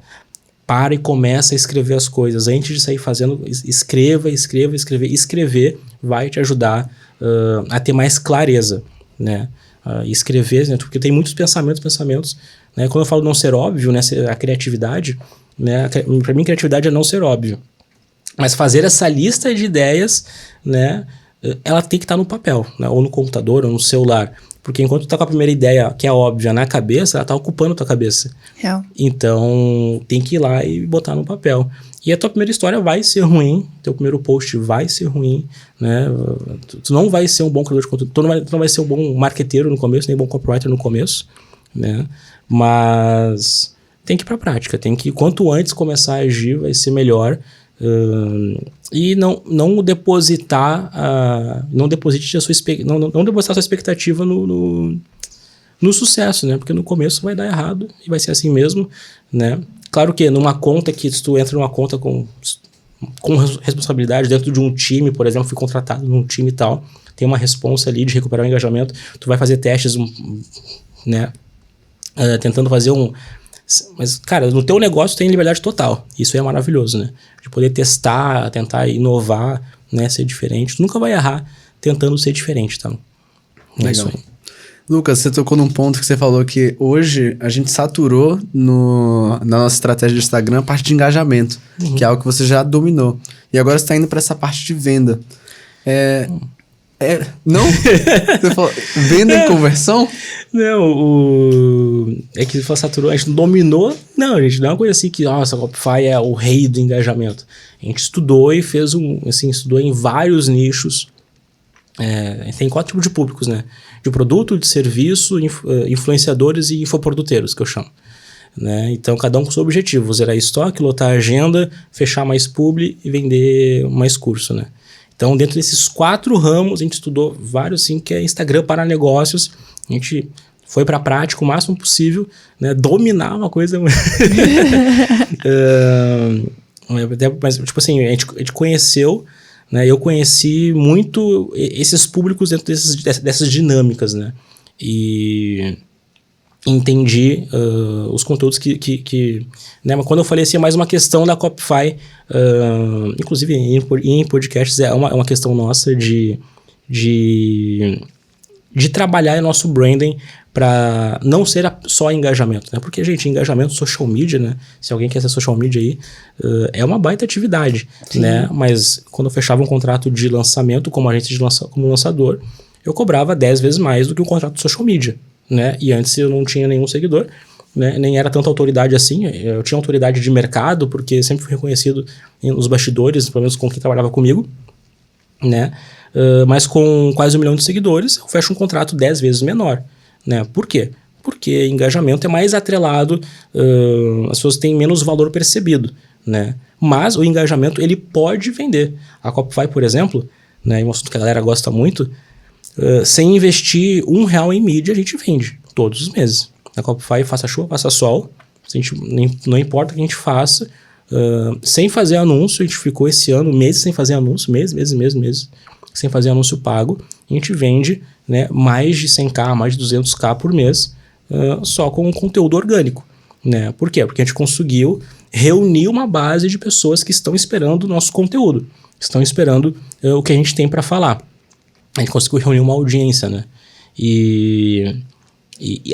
para e começa a escrever as coisas. Antes de sair fazendo, escrever. Escrever vai te ajudar a ter mais clareza, né? Escrever, né? Porque tem muitos pensamentos, né? Quando eu falo não ser óbvio, né? A criatividade, né? Para mim, criatividade é não ser óbvio. Mas fazer essa lista de ideias, né, ela tem que estar no papel, né, ou no computador, ou no celular. Porque enquanto tu tá com a primeira ideia, que é óbvia, na cabeça, ela tá ocupando a tua cabeça. Real. Então, tem que ir lá e botar no papel. E a tua primeira história vai ser ruim, teu primeiro post vai ser ruim, né? Tu não vai ser um bom criador de conteúdo, tu não vai ser um bom marqueteiro no começo, nem um bom copywriter no começo, né? Mas tem que ir pra prática, quanto antes começar a agir, vai ser melhor. E não depositar não depositar a sua expectativa no sucesso, né? Porque no começo vai dar errado e vai ser assim mesmo, né? Claro que numa conta que se tu entra numa conta com responsabilidade dentro de um time, por exemplo, fui contratado num time e tal, tem uma responsa ali de recuperar o engajamento, tu vai fazer testes, né? Tentando fazer Mas, cara, no teu negócio tem liberdade total. Isso é maravilhoso, né? De poder testar, tentar inovar, né? Ser diferente. Tu nunca vai errar tentando ser diferente, tá? É isso aí. Lucas, você tocou num ponto que você falou que hoje a gente saturou na nossa estratégia de Instagram a parte de engajamento, que é algo que você já dominou. E agora você está indo para essa parte de venda. Não? Você falou, venda e conversão? Não, é que você saturou, a gente não dominou. Não, gente, não é uma coisa assim que, nossa, a Copify é o rei do engajamento. A gente estudou e fez estudou em vários nichos. Tem 4 tipos de públicos, né? De produto, de serviço, influenciadores e infoproduteiros, que eu chamo. Né? Então, cada um com seu objetivo. Zerar estoque, lotar a agenda, fechar mais publi e vender mais curso, né? Então, dentro desses 4 ramos, a gente estudou vários, sim, que é Instagram para negócios. A gente foi para a prática o máximo possível, né? Dominar uma coisa... mas, tipo assim, a gente conheceu... Né, eu conheci muito esses públicos dentro dessas dinâmicas, né? E entendi os conteúdos que né, mas quando eu falei assim, é mais uma questão da Copify, inclusive em podcasts é uma questão nossa de trabalhar o nosso branding para não ser só engajamento, né? Porque, gente, engajamento, social media, né? Se alguém quer ser social media aí, é uma baita atividade, né? Mas quando eu fechava um contrato de lançamento como agente como lançador, eu cobrava 10 vezes mais do que um contrato de social media, né? E antes eu não tinha nenhum seguidor, né? Nem era tanta autoridade assim. Eu tinha autoridade de mercado, porque sempre fui reconhecido nos bastidores, pelo menos com quem trabalhava comigo, né? Mas com quase 1 milhão de seguidores, eu fecho um contrato 10 vezes menor. Né? Por quê? Porque engajamento é mais atrelado, as pessoas têm menos valor percebido, né? Mas o engajamento, ele pode vender. A Copify, por exemplo, né, um assunto que a galera gosta muito, sem investir R$1 em mídia, a gente vende todos os meses. A Copify, faça chuva, faça sol, não importa o que a gente faça, sem fazer anúncio, a gente ficou esse ano meses sem fazer anúncio, meses, sem fazer anúncio pago, a gente vende, né, mais de 100k, mais de 200k por mês, só com conteúdo orgânico, né? Por quê? Porque a gente conseguiu reunir uma base de pessoas que estão esperando o nosso conteúdo, estão esperando o que a gente tem para falar. A gente conseguiu reunir uma audiência, né? E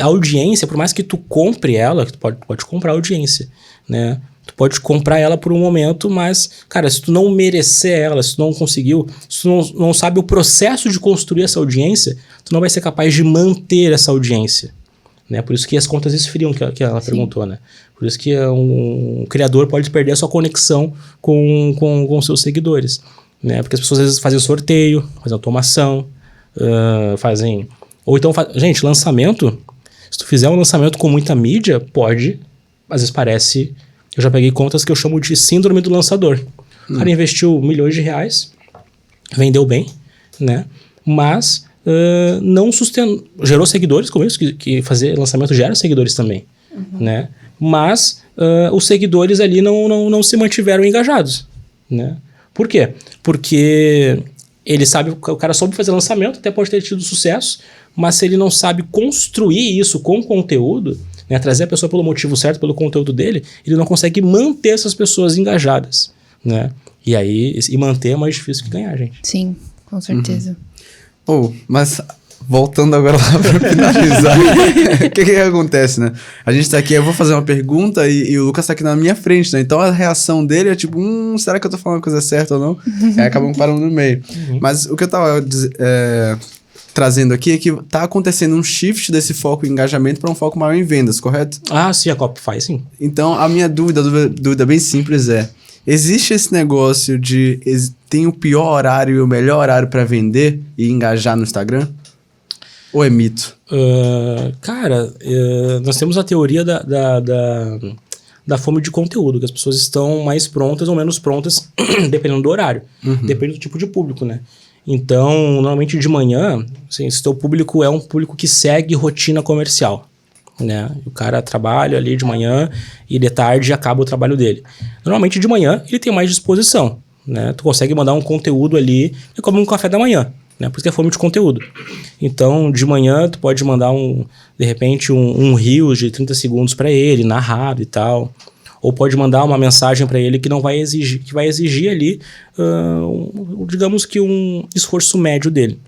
a audiência, por mais que tu compre ela, tu pode comprar a audiência, né? Tu pode comprar ela por um momento, mas, cara, se tu não merecer ela, se tu não conseguiu, se tu não sabe o processo de construir essa audiência, tu não vai ser capaz de manter essa audiência, né? Por isso que as contas esfriam, que ela perguntou, né? Por isso que um criador pode perder a sua conexão com seus seguidores, né? Porque as pessoas às vezes fazem sorteio, fazem automação, fazem... Ou então, gente, lançamento, se tu fizer um lançamento com muita mídia, pode, às vezes parece... Eu já peguei contas que eu chamo de síndrome do lançador. O cara investiu milhões de reais, vendeu bem, né? Mas não sustentou, gerou seguidores, como isso, que fazer lançamento gera seguidores também, né? Mas os seguidores ali não se mantiveram engajados, né? Por quê? Porque ele sabe, o cara soube fazer lançamento, até pode ter tido sucesso, mas se ele não sabe construir isso com conteúdo, né, trazer a pessoa pelo motivo certo, pelo conteúdo dele, ele não consegue manter essas pessoas engajadas, né? E manter é mais difícil que ganhar, gente. Sim, com certeza. Mas voltando agora lá para finalizar, o que acontece, né? A gente tá aqui, eu vou fazer uma pergunta e o Lucas tá aqui na minha frente, né? Então a reação dele é tipo, será que eu tô falando a coisa certa ou não? Aí acabam parando no meio. Mas o que eu tava trazendo aqui é que tá acontecendo um shift desse foco em engajamento para um foco maior em vendas, correto? Ah, sim, a Copify, sim. Então, a minha dúvida bem simples é, existe esse negócio de tem o pior horário e o melhor horário para vender e engajar no Instagram? Ou é mito? Cara, nós temos a teoria da fome de conteúdo, que as pessoas estão mais prontas ou menos prontas, dependendo do horário, dependendo do tipo de público, né? Então, normalmente de manhã, assim, se o teu público é um público que segue rotina comercial, né? O cara trabalha ali de manhã e de tarde acaba o trabalho dele. Normalmente de manhã ele tem mais disposição, né? Tu consegue mandar um conteúdo ali e come um café da manhã, né? Por isso que é fome de conteúdo. Então, de manhã, tu pode mandar de repente, um Reels de 30 segundos para ele, narrado e tal. Ou pode mandar uma mensagem para ele que não vai exigir, que vai exigir ali, digamos que um esforço médio dele.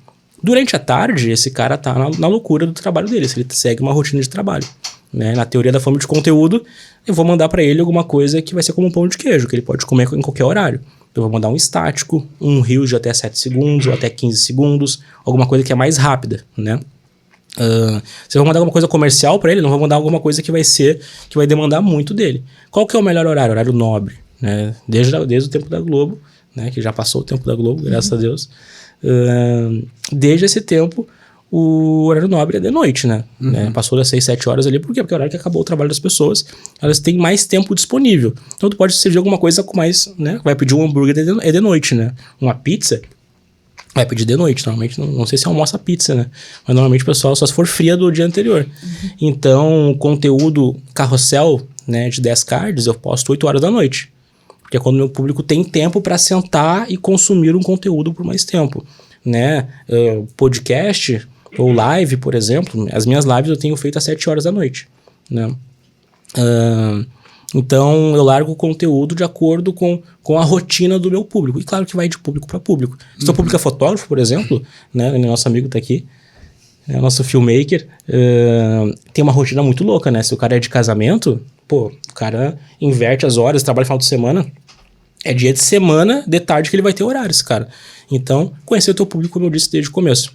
Durante a tarde, esse cara tá na loucura do trabalho dele, se ele segue uma rotina de trabalho. Né? Na teoria da fome de conteúdo, eu vou mandar para ele alguma coisa que vai ser como um pão de queijo, que ele pode comer em qualquer horário. Eu vou mandar um estático, um reel de até 7 segundos ou até 15 segundos, alguma coisa que é mais rápida, né? Se eu vou mandar alguma coisa comercial para ele, não vou mandar alguma coisa que vai demandar muito dele. Qual que é o melhor horário? Horário nobre, né? Desde o tempo da Globo, né? Que já passou o tempo da Globo, graças a Deus. Desde esse tempo, o horário nobre é de noite, né? Passou das 6, 7 horas ali, por quê? Porque é o horário que acabou o trabalho das pessoas, elas têm mais tempo disponível. Então tu pode servir alguma coisa com mais, né? Vai pedir um hambúrguer é de noite, né? Uma pizza vai pedir de noite, normalmente, não sei se almoça pizza, né? Mas normalmente o pessoal só se for fria do dia anterior. Então, conteúdo carrossel, né, de 10 cards, eu posto 8 horas da noite. Porque é quando o meu público tem tempo para sentar e consumir um conteúdo por mais tempo, né? Podcast ou live, por exemplo, as minhas lives eu tenho feito às 7 horas da noite, né? Então, eu largo o conteúdo de acordo com a rotina do meu público. E claro que vai de público para público. Se o teu público é fotógrafo, por exemplo, né? Nosso amigo tá aqui, né, nosso filmmaker, tem uma rotina muito louca, né? Se o cara é de casamento, pô, o cara inverte as horas, trabalha final de semana. É dia de semana, de tarde que ele vai ter horário, esse cara. Então, conhecer o teu público, como eu disse desde o começo,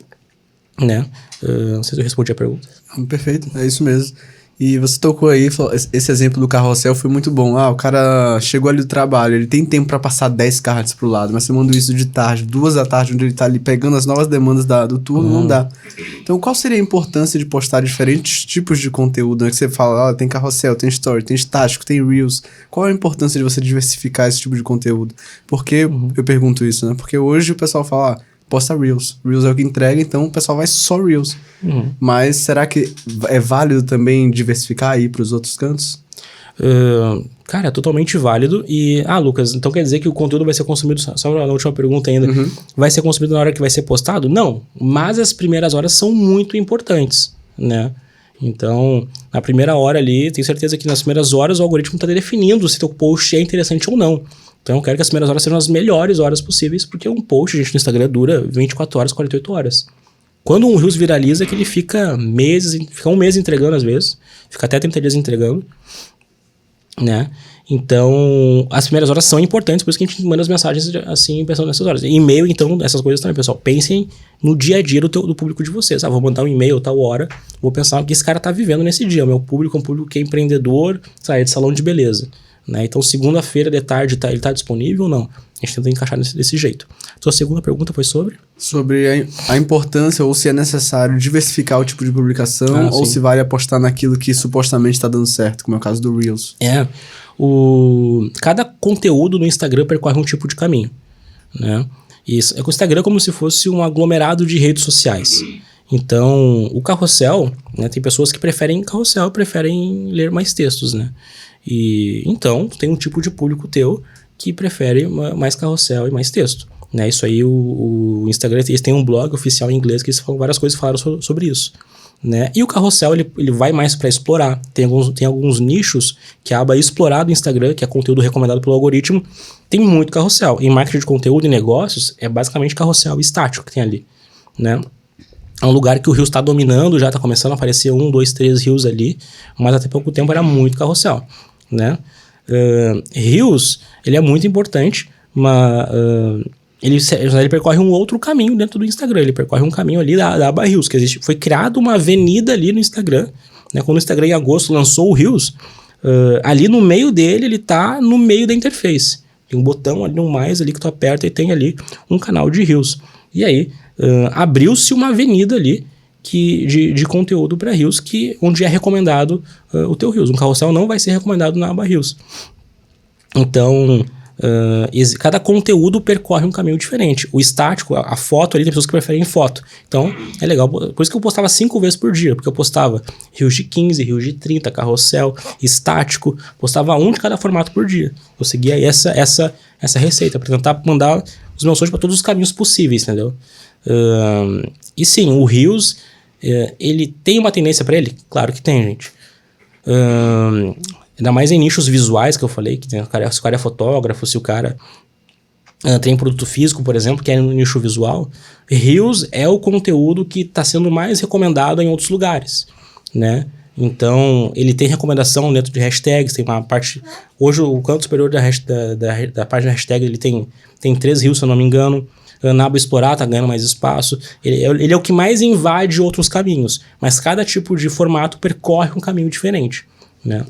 né? Não sei se eu respondi a pergunta. Perfeito, é isso mesmo. E você tocou aí, esse exemplo do carrossel foi muito bom. O cara chegou ali do trabalho, ele tem tempo para passar 10 cards pro lado, mas você manda isso de tarde, 2 da tarde, onde ele tá ali pegando as novas demandas do turno, não dá. Então, qual seria a importância de postar diferentes tipos de conteúdo? Né? Que você fala, tem carrossel, tem story, tem estático, tem reels. Qual é a importância de você diversificar esse tipo de conteúdo? Por que eu pergunto isso, né? Porque hoje o pessoal fala, posta Reels. Reels é o que entrega, então o pessoal vai só Reels. Mas será que é válido também diversificar aí para os outros cantos? Cara, é totalmente válido. E, Lucas, então quer dizer que o conteúdo vai ser consumido, só na última pergunta ainda, vai ser consumido na hora que vai ser postado? Não, mas as primeiras horas são muito importantes, né? Então, na primeira hora ali, tenho certeza que nas primeiras horas o algoritmo está definindo se teu post é interessante ou não. Então, eu quero que as primeiras horas sejam as melhores horas possíveis, porque um post, gente, no Instagram dura 24 horas, 48 horas. Quando um Reels viraliza, que ele fica um mês entregando às vezes, fica até 30 dias entregando, né? Então, as primeiras horas são importantes, por isso que a gente manda as mensagens assim, pensando nessas horas. E-mail, então, essas coisas também, pessoal. Pensem no dia a dia do público de vocês. Vou mandar um e-mail tal hora, vou pensar o que esse cara tá vivendo nesse dia. O meu público é um público que é empreendedor, sai de salão de beleza. Né? Então, segunda-feira de tarde, ele tá disponível ou não? A gente tenta encaixar desse jeito. Sua segunda pergunta foi sobre? Sobre a importância, ou se é necessário diversificar o tipo de publicação, ou se vale apostar naquilo que supostamente está dando certo, como é o caso do Reels. Cada conteúdo no Instagram percorre um tipo de caminho, né? Isso, o Instagram é como se fosse um aglomerado de redes sociais. Então, o carrossel, né, tem pessoas que preferem carrossel, preferem ler mais textos, né? E então, tem um tipo de público teu que prefere mais carrossel e mais texto, né? Isso aí, o Instagram, eles têm um blog oficial em inglês que eles falam várias coisas, falaram sobre isso, né? E o carrossel, ele vai mais para explorar. Tem alguns nichos que a aba explorar do Instagram, que é conteúdo recomendado pelo algoritmo, tem muito carrossel. Em marketing de conteúdo e negócios, é basicamente carrossel estático que tem ali, né? É um lugar que o Reels está dominando, já está começando a aparecer 1, 2, 3 Reels ali, mas até pouco tempo era muito carrossel, né? Reels, ele é muito importante, mas ele percorre um outro caminho dentro do Instagram. Ele percorre um caminho ali da aba Reels, que existe. Foi criada uma avenida ali no Instagram, né? Quando o Instagram em agosto lançou o Reels, ali no meio dele, ele tá no meio da interface. Tem um botão ali, um mais ali que tu aperta e tem ali um canal de Reels. E aí, abriu-se uma avenida ali de conteúdo para Reels, onde é recomendado o teu Reels. Um carrossel não vai ser recomendado na aba Reels. Então, cada conteúdo percorre um caminho diferente. O estático, a foto ali, tem pessoas que preferem foto. Então, é legal. Por isso que eu postava 5 vezes por dia, porque eu postava Reels de 15, Reels de 30, carrossel, estático. Postava um de cada formato por dia. Eu seguia essa receita para tentar mandar os meus sonhos para todos os caminhos possíveis, entendeu? E sim, o Reels, ele tem uma tendência para ele? Claro que tem, gente. Ainda mais em nichos visuais que eu falei, que tem, se o cara é fotógrafo, se o cara tem produto físico, por exemplo, que é no nicho visual, Reels é o conteúdo que está sendo mais recomendado em outros lugares, né? Então, ele tem recomendação dentro de hashtags, tem uma parte... Hoje, o canto superior da página hashtag, ele tem 3 Reels, se eu não me engano. Na aba explorar tá ganhando mais espaço. Ele é o que mais invade outros caminhos, mas cada tipo de formato percorre um caminho diferente, né?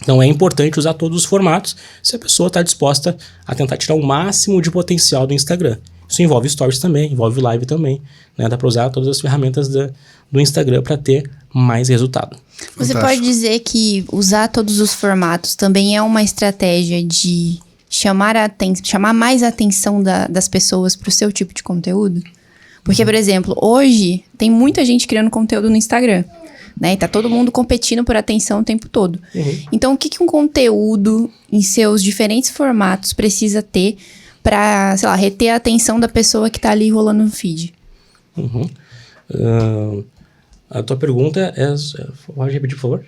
Então é importante usar todos os formatos se a pessoa está disposta a tentar tirar o máximo de potencial do Instagram. Isso envolve stories também, envolve live também, né? Dá para usar todas as ferramentas do Instagram para ter mais resultado. Você pode dizer que usar todos os formatos também é uma estratégia de chamar mais a atenção das pessoas para o seu tipo de conteúdo? Porque, por exemplo, hoje tem muita gente criando conteúdo no Instagram, né? E tá todo mundo competindo por atenção o tempo todo. Então, o que um conteúdo em seus diferentes formatos precisa ter para, sei lá, reter a atenção da pessoa que tá ali rolando no feed? A tua pergunta é... Pode repetir, por favor?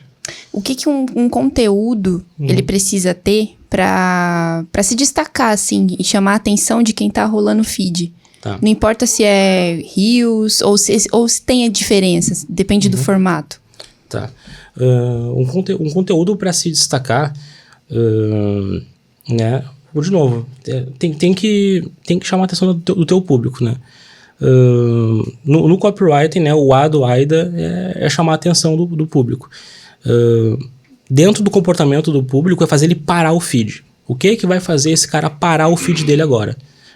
O que um conteúdo ele precisa ter para se destacar, assim, e chamar a atenção de quem tá rolando o feed? Tá. Não importa se é Reels ou se tem diferenças, depende do formato. Tá. Um conteúdo para se destacar, né? De novo, tem que chamar a atenção do teu público, né? No copywriting, né, o A do AIDA é chamar a atenção do público. Dentro do comportamento do público é fazer ele parar o feed. O que vai fazer esse cara parar o feed dele agora?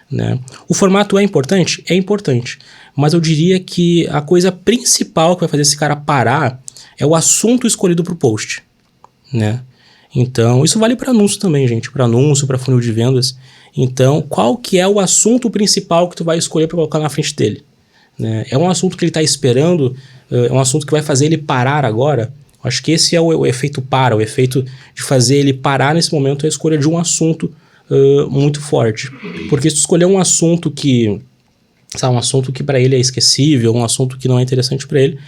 Né? O formato é importante? É importante. Mas eu diria que a coisa principal que vai fazer esse cara parar é o assunto escolhido para o post, né? Então, isso vale para anúncio também, gente. Para anúncio, para funil de vendas. Então, qual que é o assunto principal que tu vai escolher para colocar na frente dele? Né? É um assunto que ele está esperando? É um assunto que vai fazer ele parar agora? Acho que esse é o efeito para, o efeito de fazer ele parar nesse momento é a escolha de um assunto muito forte. Porque se tu escolher um assunto que... Sabe, um assunto que para ele é esquecível, um assunto que não é interessante para ele,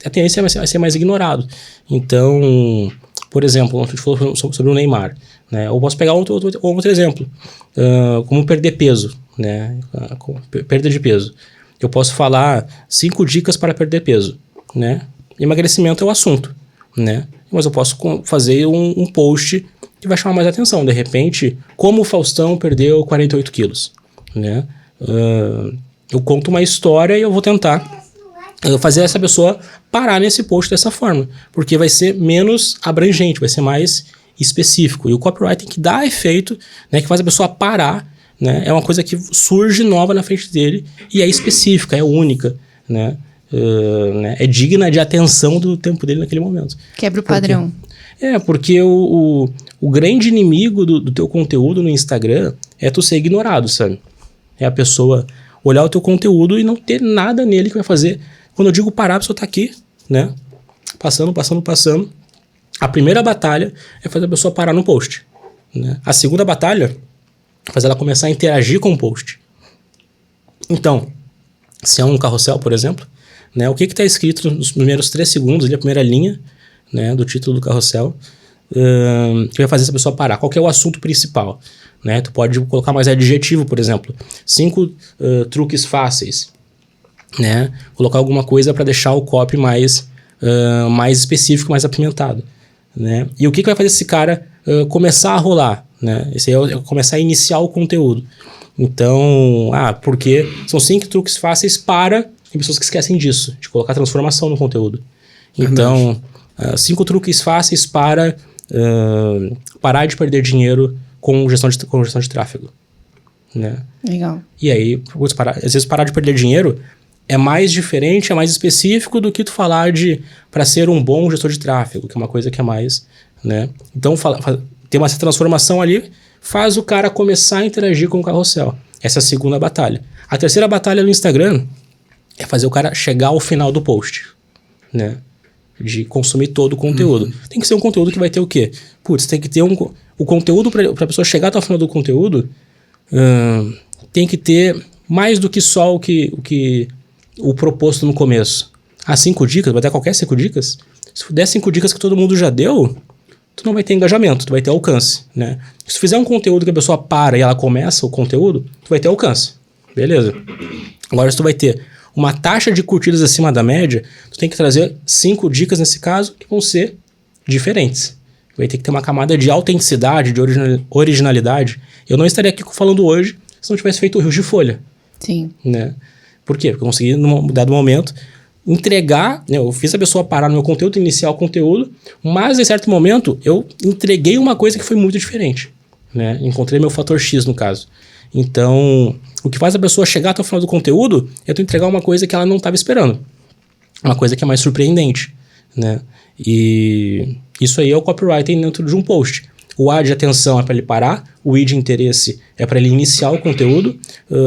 a tendência vai ser mais ignorado. Então, por exemplo, a gente falou sobre o Neymar, né? Eu posso pegar outro exemplo, como perder peso, né? Perda de peso. Eu posso falar 5 dicas para perder peso, né? Emagrecimento é o assunto, né? Mas eu posso fazer um post que vai chamar mais atenção. De repente, como o Faustão perdeu 48 quilos, né? Eu conto uma história e eu vou tentar fazer essa pessoa parar nesse post dessa forma, porque vai ser menos abrangente, vai ser mais específico. E o copywriting que dá efeito, né, que faz a pessoa parar, né, é uma coisa que surge nova na frente dele e é específica, é única, né, é digna de atenção do tempo dele naquele momento. Quebra o padrão. Porque o grande inimigo do teu conteúdo no Instagram é tu ser ignorado, sabe? É a pessoa olhar o teu conteúdo e não ter nada nele que vai fazer. Quando eu digo parar, a pessoa tá aqui, né? Passando. A primeira batalha é fazer a pessoa parar no post, né? A segunda batalha é fazer ela começar a interagir com o post. Então, se é um carrossel, por exemplo, né? O que está escrito nos primeiros 3 segundos, ali, a primeira linha, né, do título do carrossel, que vai fazer essa pessoa parar? Qual que é o assunto principal? Né? Tu pode colocar mais adjetivo, por exemplo. 5 truques fáceis. Né? Colocar alguma coisa para deixar o copy mais específico, mais apimentado. Né? E o que vai fazer esse cara começar a rolar? Né? Esse aí é começar a iniciar o conteúdo. Então, porque são 5 truques fáceis para... Tem pessoas que esquecem disso, de colocar transformação no conteúdo. Então, 5 truques fáceis para parar de perder dinheiro com gestão de tráfego. Né? Legal. E aí, às vezes parar de perder dinheiro é mais diferente, é mais específico do que tu falar para ser um bom gestor de tráfego, que é uma coisa que é mais... Né? Então, ter essa transformação ali faz o cara começar a interagir com o carrossel. Essa é a segunda batalha. A terceira batalha no Instagram é fazer o cara chegar ao final do post, né? De consumir todo o conteúdo. Tem que ser um conteúdo que vai ter o quê? Tem que ter o conteúdo para a pessoa chegar até o final do conteúdo, tem que ter mais do que só o proposto no começo. 5 dicas, vai dar qualquer 5 dicas. Se der 5 dicas que todo mundo já deu, tu não vai ter engajamento, tu vai ter alcance, né? Se tu fizer um conteúdo que a pessoa para e ela começa o conteúdo, tu vai ter alcance. Beleza. Agora, se tu vai ter uma taxa de curtidas acima da média, tu tem que trazer 5 dicas nesse caso que vão ser diferentes. Vai ter que ter uma camada de autenticidade, de originalidade. Eu não estaria aqui falando hoje se não tivesse feito o Rios de Folha. Sim. Né? Por quê? Porque eu consegui, num dado momento, entregar, né? Eu fiz a pessoa parar no meu conteúdo, iniciar o conteúdo, mas em certo momento eu entreguei uma coisa que foi muito diferente. Né? Encontrei meu fator X no caso. Então, o que faz a pessoa chegar até o final do conteúdo é tu entregar uma coisa que ela não estava esperando. Uma coisa que é mais surpreendente. Né? E isso aí é o copywriting dentro de um post. O A de atenção é para ele parar, o I de interesse é para ele iniciar o conteúdo,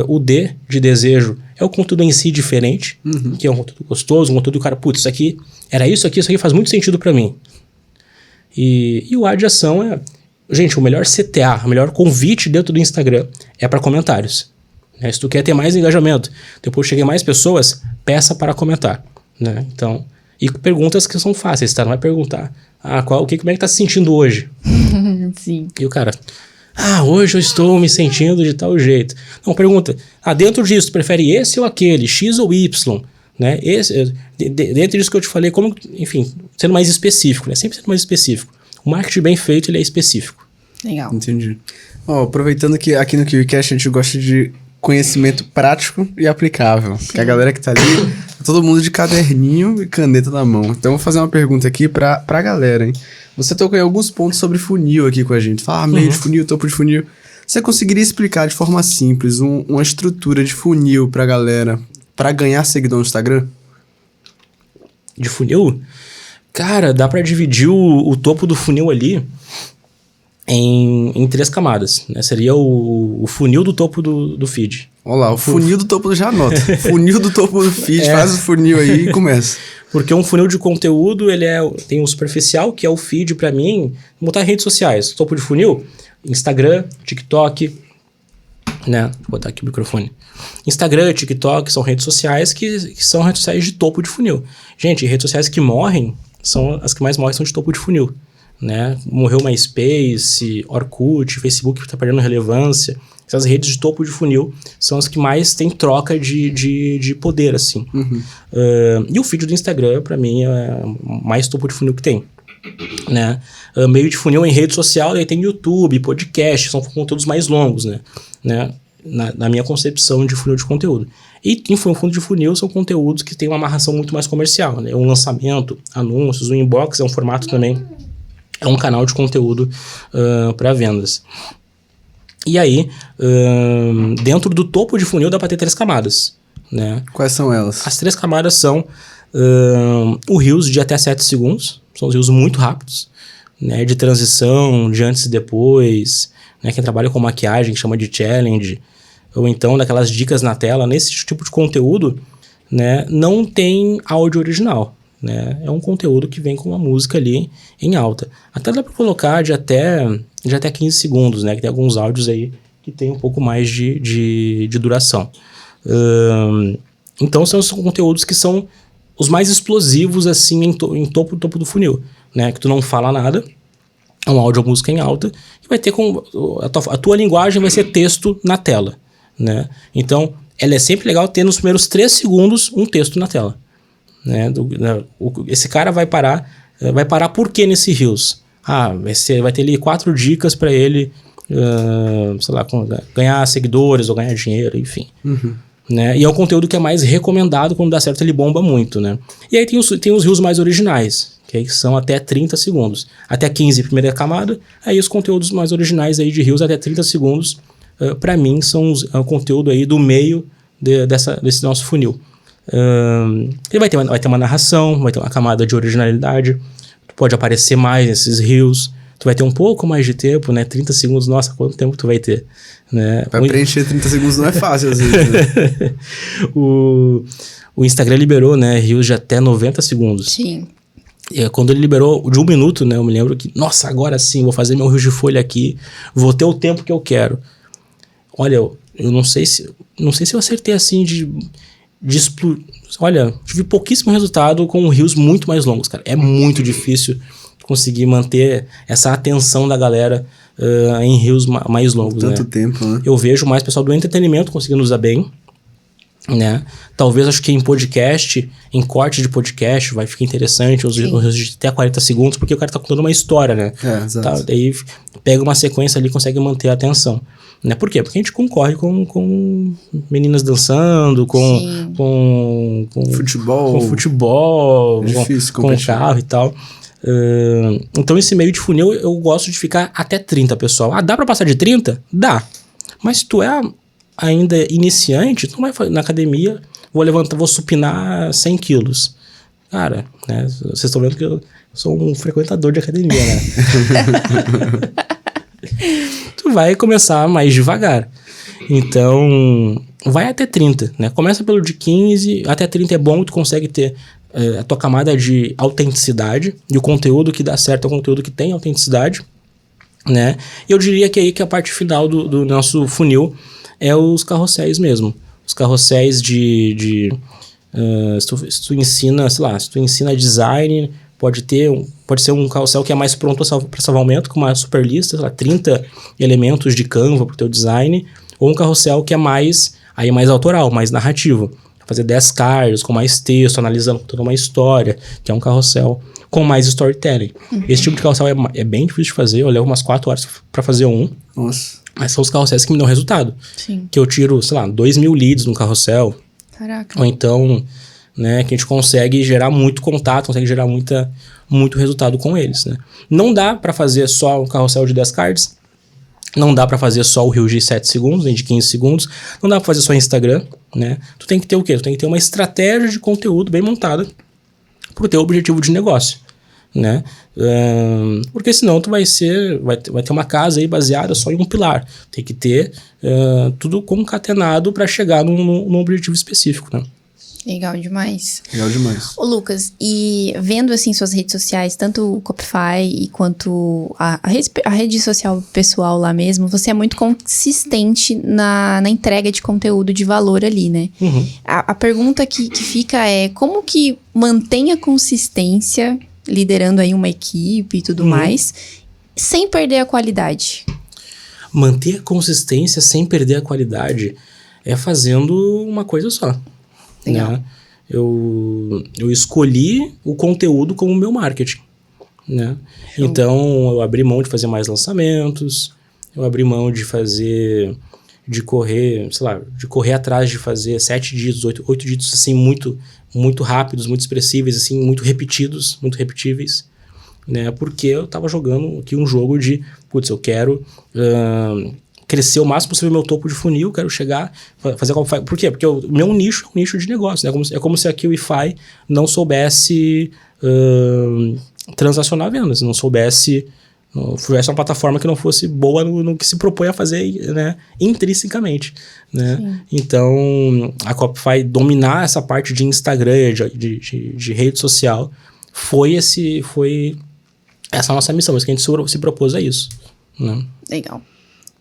o D de desejo é o conteúdo em si diferente, que é um conteúdo gostoso, um conteúdo do cara, putz, isso aqui era isso aqui faz muito sentido para mim. E o A de ação é, gente, o melhor CTA, o melhor convite dentro do Instagram é para comentários. Né? Se tu quer ter mais engajamento, depois cheguem mais pessoas, peça para comentar. Né? Então, e perguntas que são fáceis, tá? Não vai perguntar, como é que tá se sentindo hoje? Sim. E o cara, hoje eu estou me sentindo de tal jeito. Não, pergunta, dentro disso, tu prefere esse ou aquele, X ou Y? Né? Dentro disso que eu te falei, como, enfim, sendo mais específico, né? Sempre sendo mais específico. O marketing bem feito, ele é específico. Legal. Entendi. Aproveitando que aqui no KiwiCast a gente gosta de conhecimento prático e aplicável. Sim. Que a galera que tá ali, todo mundo de caderninho e caneta na mão. Então, eu vou fazer uma pergunta aqui pra galera, hein? Você tocou em alguns pontos sobre funil aqui com a gente. Fala, meio de funil, topo de funil. Você conseguiria explicar de forma simples uma estrutura de funil pra galera pra ganhar seguidor no Instagram? De funil? Cara, dá pra dividir o topo do funil ali em 3 camadas, né? Seria o funil do topo do feed. Olha lá, o funil do topo já anota. Funil do topo do feed, faz o funil aí e começa. Porque um funil de conteúdo, tem o superficial, que é o feed pra mim, botar em redes sociais. Topo de funil, Instagram, TikTok, né? Vou botar aqui o microfone. Instagram, TikTok são redes sociais que são redes sociais de topo de funil. Gente, redes sociais que morrem, as que mais morrem são de topo de funil. Né? Morreu MySpace, Orkut, Facebook está perdendo relevância. Essas redes de topo de funil são as que mais têm troca de poder, assim. E o feed do Instagram, para mim, é mais topo de funil que tem. Né? Meio de funil em rede social, daí tem YouTube, podcast, são conteúdos mais longos, né? Na minha concepção de funil de conteúdo. E em fundo de funil são conteúdos que têm uma amarração muito mais comercial, né? Um lançamento, anúncios, o inbox é um formato também. É um canal de conteúdo para vendas. E aí, dentro do topo de funil dá para ter 3 camadas. Né? Quais são elas? As 3 camadas são o Reels de até 7 segundos. São os Reels muito rápidos. Né? De transição, de antes e depois. Né? Quem trabalha com maquiagem chama de challenge. Ou então daquelas dicas na tela. Nesse tipo de conteúdo, né? Não tem áudio original. Né? É um conteúdo que vem com uma música ali em alta. Até dá para colocar de até 15 segundos, né? Que tem alguns áudios aí que tem um pouco mais de duração. Então são os conteúdos que são os mais explosivos assim em topo do funil. Né? Que tu não fala nada, é um áudio ou música em alta, que vai ter a tua linguagem vai ser texto na tela. Né? Então ela é sempre legal ter nos primeiros 3 segundos um texto na tela. Né? Esse cara vai parar por que nesse Reels? Vai ter ali 4 dicas para ele, sei lá, ganhar seguidores ou ganhar dinheiro, enfim. Né? E é um conteúdo que é mais recomendado, quando dá certo ele bomba muito, né? E aí tem os Reels mais originais, que aí são até 30 segundos. Até 15 primeira camada, aí os conteúdos mais originais aí de Reels até 30 segundos, para mim são o conteúdo aí do meio desse nosso funil. Ele vai ter uma narração, vai ter uma camada de originalidade, tu pode aparecer mais nesses Reels, tu vai ter um pouco mais de tempo, né? 30 segundos, nossa, quanto tempo tu vai ter? Né? Pra preencher 30 segundos não é fácil, às vezes. Né? O Instagram liberou, né, Reels de até 90 segundos. Sim. E quando ele liberou de 1 minuto, né, eu me lembro que, nossa, agora sim, vou fazer meu Reels de folha aqui, vou ter o tempo que eu quero. olha, eu não sei se eu acertei assim de explodir. Olha, tive pouquíssimo resultado com reels muito mais longos, cara. É muito difícil conseguir manter essa atenção da galera em reels mais longos, Tanto tempo, né? Eu vejo mais pessoal do entretenimento conseguindo usar bem, né? Talvez, acho que em podcast, em corte de podcast, vai ficar interessante, os reels de até 40 segundos, porque o cara tá contando uma história, né? Exato. Daí pega uma sequência ali e consegue manter a atenção. Né? Por quê? Porque a gente concorre com meninas dançando, com futebol, difícil com carro e tal. Então esse meio de funil eu gosto de ficar até 30, pessoal. Dá pra passar de 30? Dá. Mas se tu é ainda iniciante, tu não vai na academia, vou supinar 100 quilos. Cara, né? Vocês estão vendo que eu sou um frequentador de academia, né? Tu vai começar mais devagar. Então, vai até 30, né? Começa pelo de 15, até 30 é bom, tu consegue ter a tua camada de autenticidade, e o conteúdo que dá certo é o conteúdo que tem autenticidade, né? E eu diria que aí que a parte final do nosso funil é os carrosséis mesmo. Os carrosséis se tu ensina, sei lá, se tu ensina design, pode ser um carrossel que é mais pronto para salvamento, com uma super lista, sei lá, 30 elementos de Canva para o teu design, ou um carrossel que é mais autoral, mais narrativo. Fazer 10 cards com mais texto, analisando toda uma história, que é um carrossel com mais storytelling. Esse tipo de carrossel é bem difícil de fazer, eu levo umas 4 horas para fazer um. Nossa. Mas são os carrosséis que me dão resultado. Sim. Que eu tiro, sei lá, 2.000 leads no carrossel. Caraca. Ou então, né, que a gente consegue gerar muito contato, consegue gerar muito resultado com eles, né? Não dá para fazer só um carrossel de 10 cards, não dá para fazer só o reel de 7 segundos, nem de 15 segundos, não dá para fazer só Instagram, né? Tu tem que ter o quê? Tu tem que ter uma estratégia de conteúdo bem montada pro teu objetivo de negócio, né? Porque senão tu vai ter uma casa aí baseada só em um pilar. Tem que ter tudo concatenado para chegar num objetivo específico, né? Legal demais. Legal demais. Ô, Lucas, e vendo, assim, suas redes sociais, tanto o Copify quanto a rede social pessoal lá mesmo, você é muito consistente na entrega de conteúdo de valor ali, né? Uhum. A pergunta que fica é, como que mantém a consistência, liderando aí uma equipe e tudo mais, sem perder a qualidade? Manter a consistência sem perder a qualidade é fazendo uma coisa só. Legal. Né? Eu escolhi o conteúdo como meu marketing, né? Então, eu abri mão de fazer mais lançamentos, eu abri mão de correr atrás de fazer 7 dígitos, 8 dígitos, assim, muito, muito rápidos, muito expressíveis, assim, muito repetidos, muito repetíveis, né? Porque eu tava jogando aqui um jogo de, eu quero crescer o máximo possível meu topo de funil, quero chegar, fazer como faz. Por quê? Porque o meu nicho é um nicho de negócio, né? É como se aqui o Ify não soubesse transacionar vendas, não soubesse, tivesse uma plataforma que não fosse boa no que se propõe a fazer, né? Intrinsecamente, né? Então, a Copify dominar essa parte de Instagram, de rede social, foi essa nossa missão, mas que a gente se propôs a isso, né? Legal.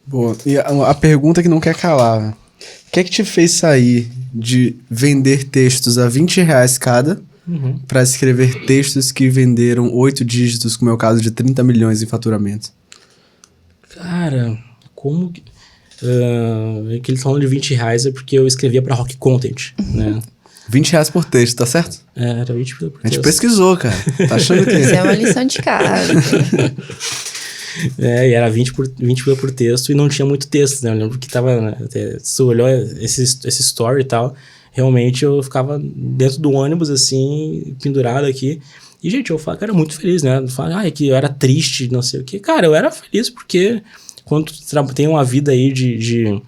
Boa. E a pergunta que não quer calar. O que é que te fez sair de vender textos a R$20 cada para escrever textos que venderam 8 dígitos, como é o caso de 30 milhões em faturamento? Cara, como que... que eles falam de R$20 é porque eu escrevia para Rock Content, né? R$20 por texto, tá certo? Era 20 por texto. A gente pesquisou, cara. Tá achando que... Isso é uma lição de casa. E era 20 por texto e não tinha muito texto, né? Eu lembro que tava, né, se tu olhou esse story e tal, realmente eu ficava dentro do ônibus, assim, pendurado aqui. E, gente, eu era muito feliz, né? É que eu era triste, não sei o quê. Cara, eu era feliz porque quando tu tem uma vida aí que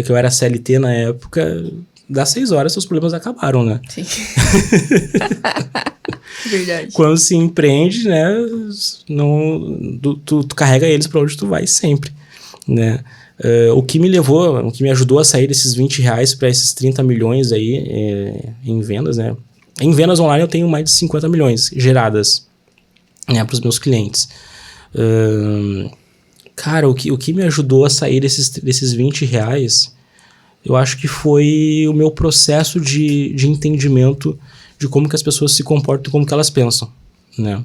eu era CLT na época, das 6 horas seus problemas acabaram, né? Sim. Verdade. Quando se empreende, né, tu carrega eles para onde tu vai sempre, né? O que me ajudou a sair desses R$20 para esses 30 milhões aí em vendas, né? Em vendas online eu tenho mais de 50 milhões geradas, né, para os meus clientes. Cara, o que me ajudou a sair desses 20 reais, eu acho que foi o meu processo de entendimento de como que as pessoas se comportam, como que elas pensam, né?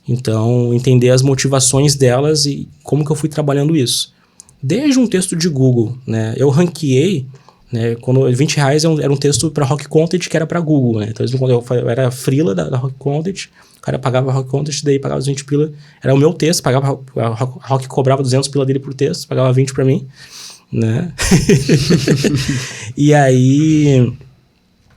Então, entender as motivações delas e como que eu fui trabalhando isso. Desde um texto de Google, né? Eu ranqueei, né? Quando 20 reais era um texto para Rock Content que era para Google, né? Então, quando eu era freela da Rock Content, o cara pagava a Rock Content, daí pagava os 20 pila. Era o meu texto, pagava, a Rock cobrava 200 pila dele por texto, pagava 20 para mim, né? E aí...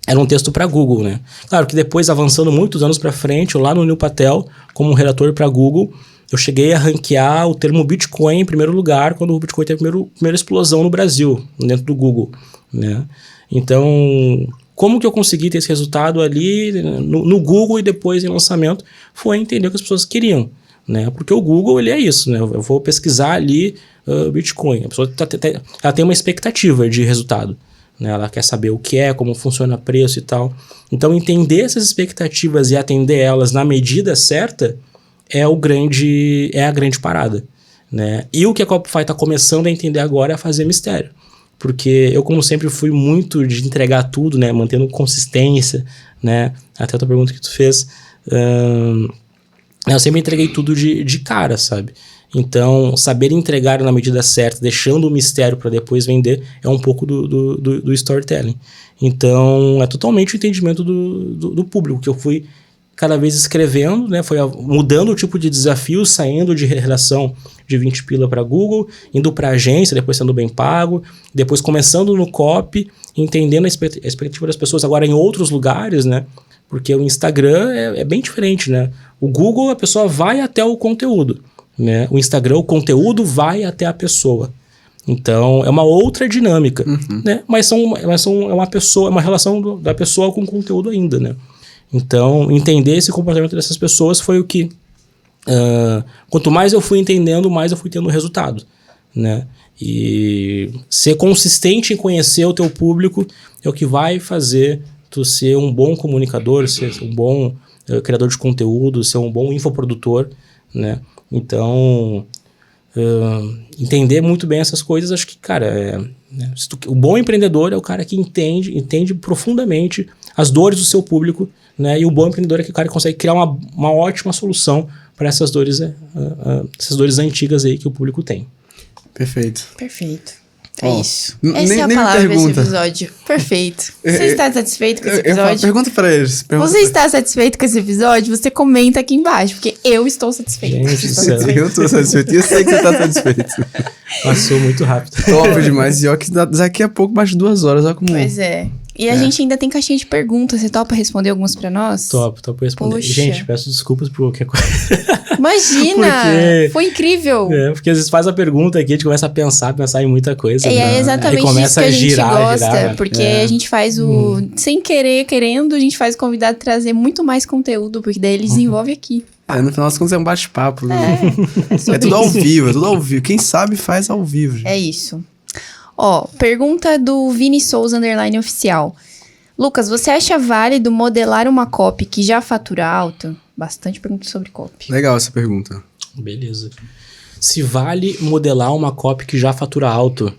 Era um texto para Google, né? Claro que depois, avançando muitos anos para frente, eu lá no Neil Patel, como redator para Google, eu cheguei a ranquear o termo Bitcoin em primeiro lugar, quando o Bitcoin teve a primeira explosão no Brasil, dentro do Google, né? Então, como que eu consegui ter esse resultado ali no Google e depois em lançamento? Foi entender o que as pessoas queriam, né? Porque o Google, ele é isso, né? Eu vou pesquisar ali Bitcoin. A pessoa ela tem uma expectativa de resultado, né? Ela quer saber o que é, como funciona preço e tal. Então, entender essas expectativas e atender elas na medida certa é a grande parada, né? E o que a Copify está começando a entender agora é fazer mistério. Porque eu, como sempre, fui muito de entregar tudo, né? Mantendo consistência, né? Até a tua pergunta que tu fez. Eu sempre entreguei tudo de cara, sabe? Então, saber entregar na medida certa, deixando o mistério para depois vender, é um pouco do storytelling. Então, é totalmente o entendimento do público, que eu fui cada vez escrevendo, né? Foi mudando o tipo de desafio, saindo de redação de 20 pila para Google, indo para agência, depois sendo bem pago, depois começando no copy, entendendo a expectativa das pessoas agora em outros lugares, né? Porque o Instagram é bem diferente, né? O Google, a pessoa vai até o conteúdo, né? O Instagram, o conteúdo vai até a pessoa. Então, é uma outra dinâmica, né? Mas é uma pessoa, é uma relação da pessoa com o conteúdo ainda, né? Então, entender esse comportamento dessas pessoas foi o que... quanto mais eu fui entendendo, mais eu fui tendo resultado, né? E ser consistente em conhecer o teu público é o que vai fazer tu ser um bom comunicador, ser um bom criador de conteúdo, ser um bom infoprodutor, né? Então, entender muito bem essas coisas, acho que, cara, né? O bom empreendedor é o cara que entende profundamente as dores do seu público, né? E o bom empreendedor é que o cara consegue criar uma ótima solução para essas dores antigas aí que o público tem. Perfeito. É isso. Essa é a palavra desse episódio. Perfeito. Você está satisfeito com esse episódio? Pergunta pra eles. Você está satisfeito com esse episódio? Você comenta aqui embaixo, porque eu estou satisfeito. Eu estou satisfeito e eu sei que você está satisfeito. Passou muito rápido. Top demais. E ó, que daqui a pouco mais de 2 horas, ó como... Pois é. E a gente ainda tem caixinha de perguntas. Você topa responder algumas pra nós? Topo responder. Poxa. Gente, peço desculpas por qualquer coisa. Imagina! Foi incrível! Porque às vezes faz a pergunta aqui, a gente começa a pensar em muita coisa. E é exatamente isso que a gente gosta. Girar. Porque a gente faz sem querer, querendo, a gente faz o convidado trazer muito mais conteúdo, porque daí ele desenvolve aqui. No final das contas é um bate-papo. É tudo ao vivo, Quem sabe faz ao vivo. Gente. É isso. Ó, pergunta do Vini Souza _oficial. Lucas, você acha válido modelar uma copy que já fatura alto? Bastante pergunta sobre copy. Legal essa pergunta. Beleza. Se vale modelar uma copy que já fatura alto?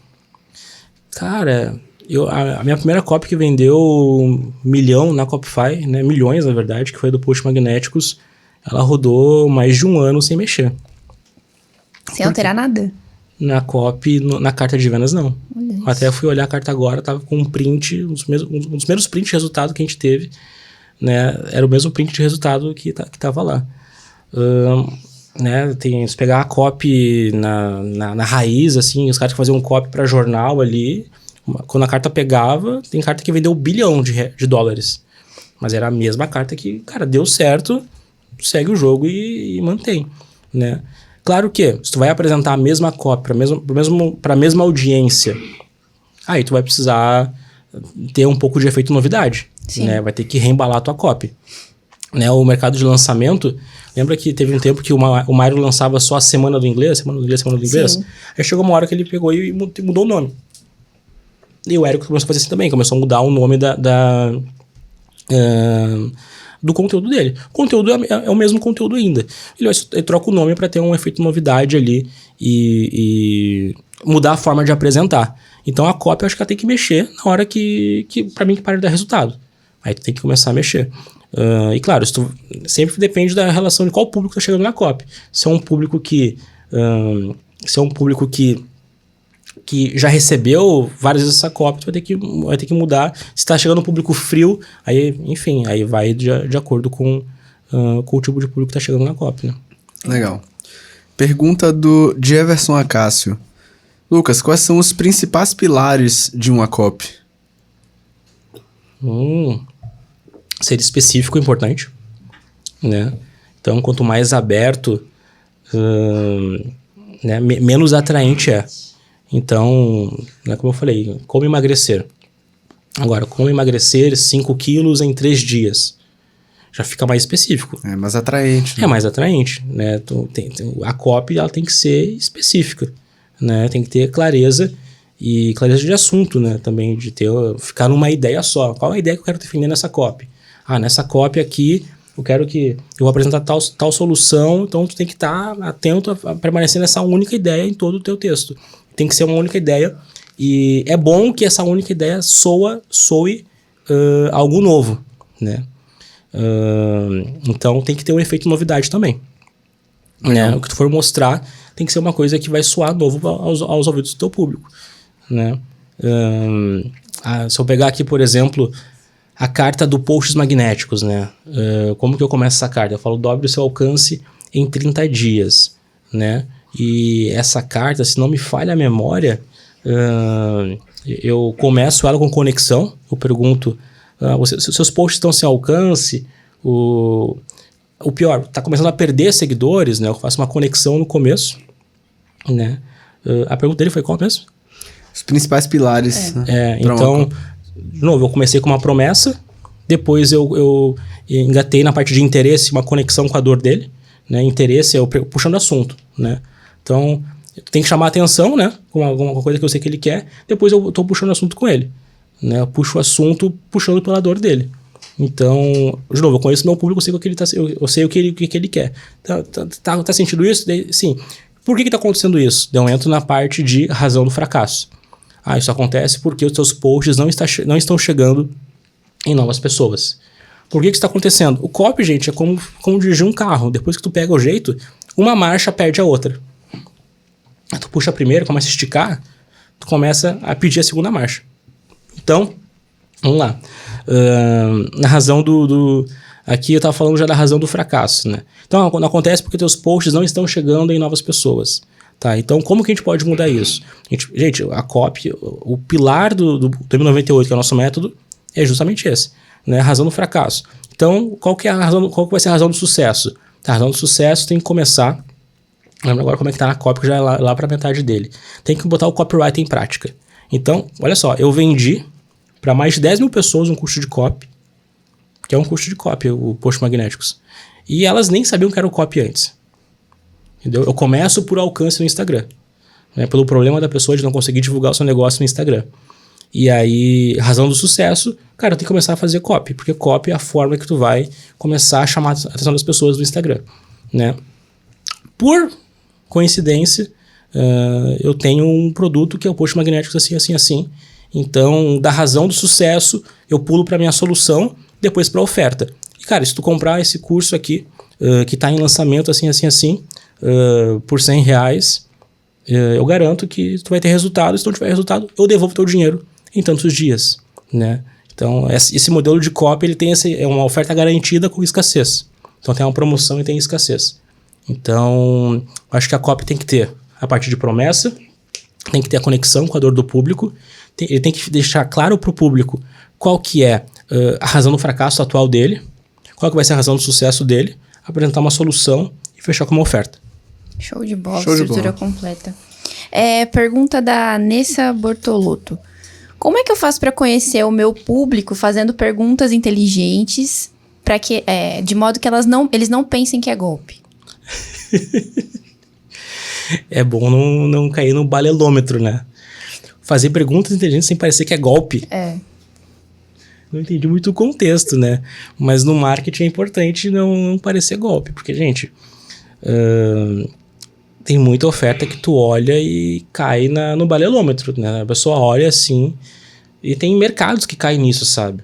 Cara, a minha primeira copy que vendeu 1 milhão na Copify, né? Milhões, na verdade, que foi do Post Magnéticos, ela rodou mais de 1 ano sem mexer. Sem alterar nada? Na copy, na carta de vendas, não. Olha isso. Até fui olhar a carta agora, tava com um print, um dos primeiros prints de resultado que a gente teve, né? Era o mesmo print de resultado que tava lá. Né? Se pegar a copy na raiz, assim, os caras que faziam copy para jornal ali, quando a carta pegava, tem carta que vendeu 1 bilhão de dólares. Mas era a mesma carta que, cara, deu certo, segue o jogo e mantém, né? Claro que, se tu vai apresentar a mesma copy para a mesma audiência, aí tu vai precisar ter um pouco de efeito novidade. Sim. Né? Vai ter que reembalar a tua copy. Né? O mercado de lançamento, lembra que teve um tempo que o Mário lançava só a semana do inglês? Sim. Aí chegou uma hora que ele pegou e mudou o nome. E o Érico começou a fazer assim também, começou a mudar o nome do conteúdo dele. O conteúdo é o mesmo conteúdo ainda. Ele troca o nome para ter um efeito novidade ali e mudar a forma de apresentar. Então a copy eu acho que ela tem que mexer na hora que para mim, que para de dar resultado. Aí tu tem que começar a mexer. E claro, isso sempre depende da relação de qual público tá chegando na copy. Se é um público que já recebeu várias vezes essa copy, tu vai ter que mudar. Se tá chegando um público frio, aí, enfim, aí vai de acordo com o tipo de público que tá chegando na copy, né? Legal. Pergunta de Everson Acácio. Lucas, quais são os principais pilares de uma copy? Ser específico é importante, né? Então, quanto mais aberto, né, menos atraente é. Então, né, como eu falei, como emagrecer. Agora, como emagrecer 5 quilos em 3 dias. Já fica mais específico. É mais atraente. É mais atraente, né? A copy ela tem que ser específica, né? Tem que ter clareza e clareza de assunto, né? Também de ficar numa ideia só. Qual é a ideia que eu quero defender nessa copy? Nessa copy aqui, eu vou apresentar tal solução, então tu tem que estar atento a permanecer nessa única ideia em todo o teu texto. Tem que ser uma única ideia e é bom que essa única ideia soe algo novo, né? Então tem que ter um efeito de novidade também, né? O que tu for mostrar tem que ser uma coisa que vai soar novo aos ouvidos do teu público, né? Se eu pegar aqui, por exemplo, a carta do posts magnéticos, né? Como que eu começo essa carta? Eu falo, dobre o seu alcance em 30 dias, né? E essa carta, se não me falha a memória, eu começo ela com conexão. Eu pergunto, seus posts estão sem alcance? O pior, tá começando a perder seguidores, né? Eu faço uma conexão no começo, né? A pergunta dele foi qual mesmo? Os principais pilares. Né? Então, de novo, eu comecei com uma promessa, depois eu engatei na parte de interesse, uma conexão com a dor dele, né? Interesse é eu puxando assunto, né? Então, tem que chamar a atenção, né? Com alguma coisa que eu sei que ele quer, depois eu tô puxando assunto com ele, né? Eu puxo o assunto puxando pela dor dele. Então, de novo, eu conheço meu público, eu sei o que ele eu sei o que ele quer. Tá sentindo isso? Sim. Por que tá acontecendo isso? Eu entro na parte de razão do fracasso. Isso acontece porque os seus posts não estão chegando em novas pessoas. Por que isso está acontecendo? O copy, gente, é como dirigir um carro. Depois que tu pega o jeito, uma marcha perde a outra. Tu puxa a primeira, começa a esticar, tu começa a pedir a segunda marcha. Então, vamos lá. Na razão aqui eu estava falando já da razão do fracasso, né? Então, quando acontece porque teus posts não estão chegando em novas pessoas. Tá? Então, como que a gente pode mudar isso? Gente, a copy, o pilar do M98, que é o nosso método, é justamente esse, né? A razão do fracasso. Então, qual que vai ser a razão do sucesso? A razão do sucesso tem que começar... Lembra agora como é que tá na copy, que já é lá para metade dele. Tem que botar o copyright em prática. Então, olha só, eu vendi para mais de 10 mil pessoas um curso de copy, que é um curso de copy, o Posts Magnéticos. E elas nem sabiam que era o copy antes. Entendeu? Eu começo por alcance no Instagram, né? Pelo problema da pessoa de não conseguir divulgar o seu negócio no Instagram. E aí, razão do sucesso, cara, tem que começar a fazer copy, porque copy é a forma que tu vai começar a chamar a atenção das pessoas do Instagram, né? Por coincidência, eu tenho um produto que é o Posts Magnéticos assim, assim, assim. Então, da razão do sucesso, eu pulo para minha solução, depois para a oferta. E, cara, se tu comprar esse curso aqui, que está em lançamento assim, assim, assim, por R$100, eu garanto que tu vai ter resultado. Se não tiver resultado, eu devolvo teu dinheiro em tantos dias, né? Então, esse modelo de copy, ele tem uma oferta garantida com escassez. Então, tem uma promoção e tem escassez. Então, acho que a copy tem que ter a parte de promessa, tem que ter a conexão com a dor do público, ele tem que deixar claro para o público qual que é a razão do fracasso atual dele, qual que vai ser a razão do sucesso dele, apresentar uma solução e fechar com uma oferta. Show de bola, estrutura completa. Pergunta da Nessa Bortolotto. Como é que eu faço para conhecer o meu público fazendo perguntas inteligentes para que, de modo que eles não pensem que é golpe? É bom não cair no balelômetro, né? Fazer perguntas inteligentes sem parecer que é golpe. Não entendi muito o contexto, né? Mas no marketing é importante não parecer golpe. Porque, gente, tem muita oferta que tu olha e cai no balelômetro, né? A pessoa olha assim e tem mercados que caem nisso, sabe?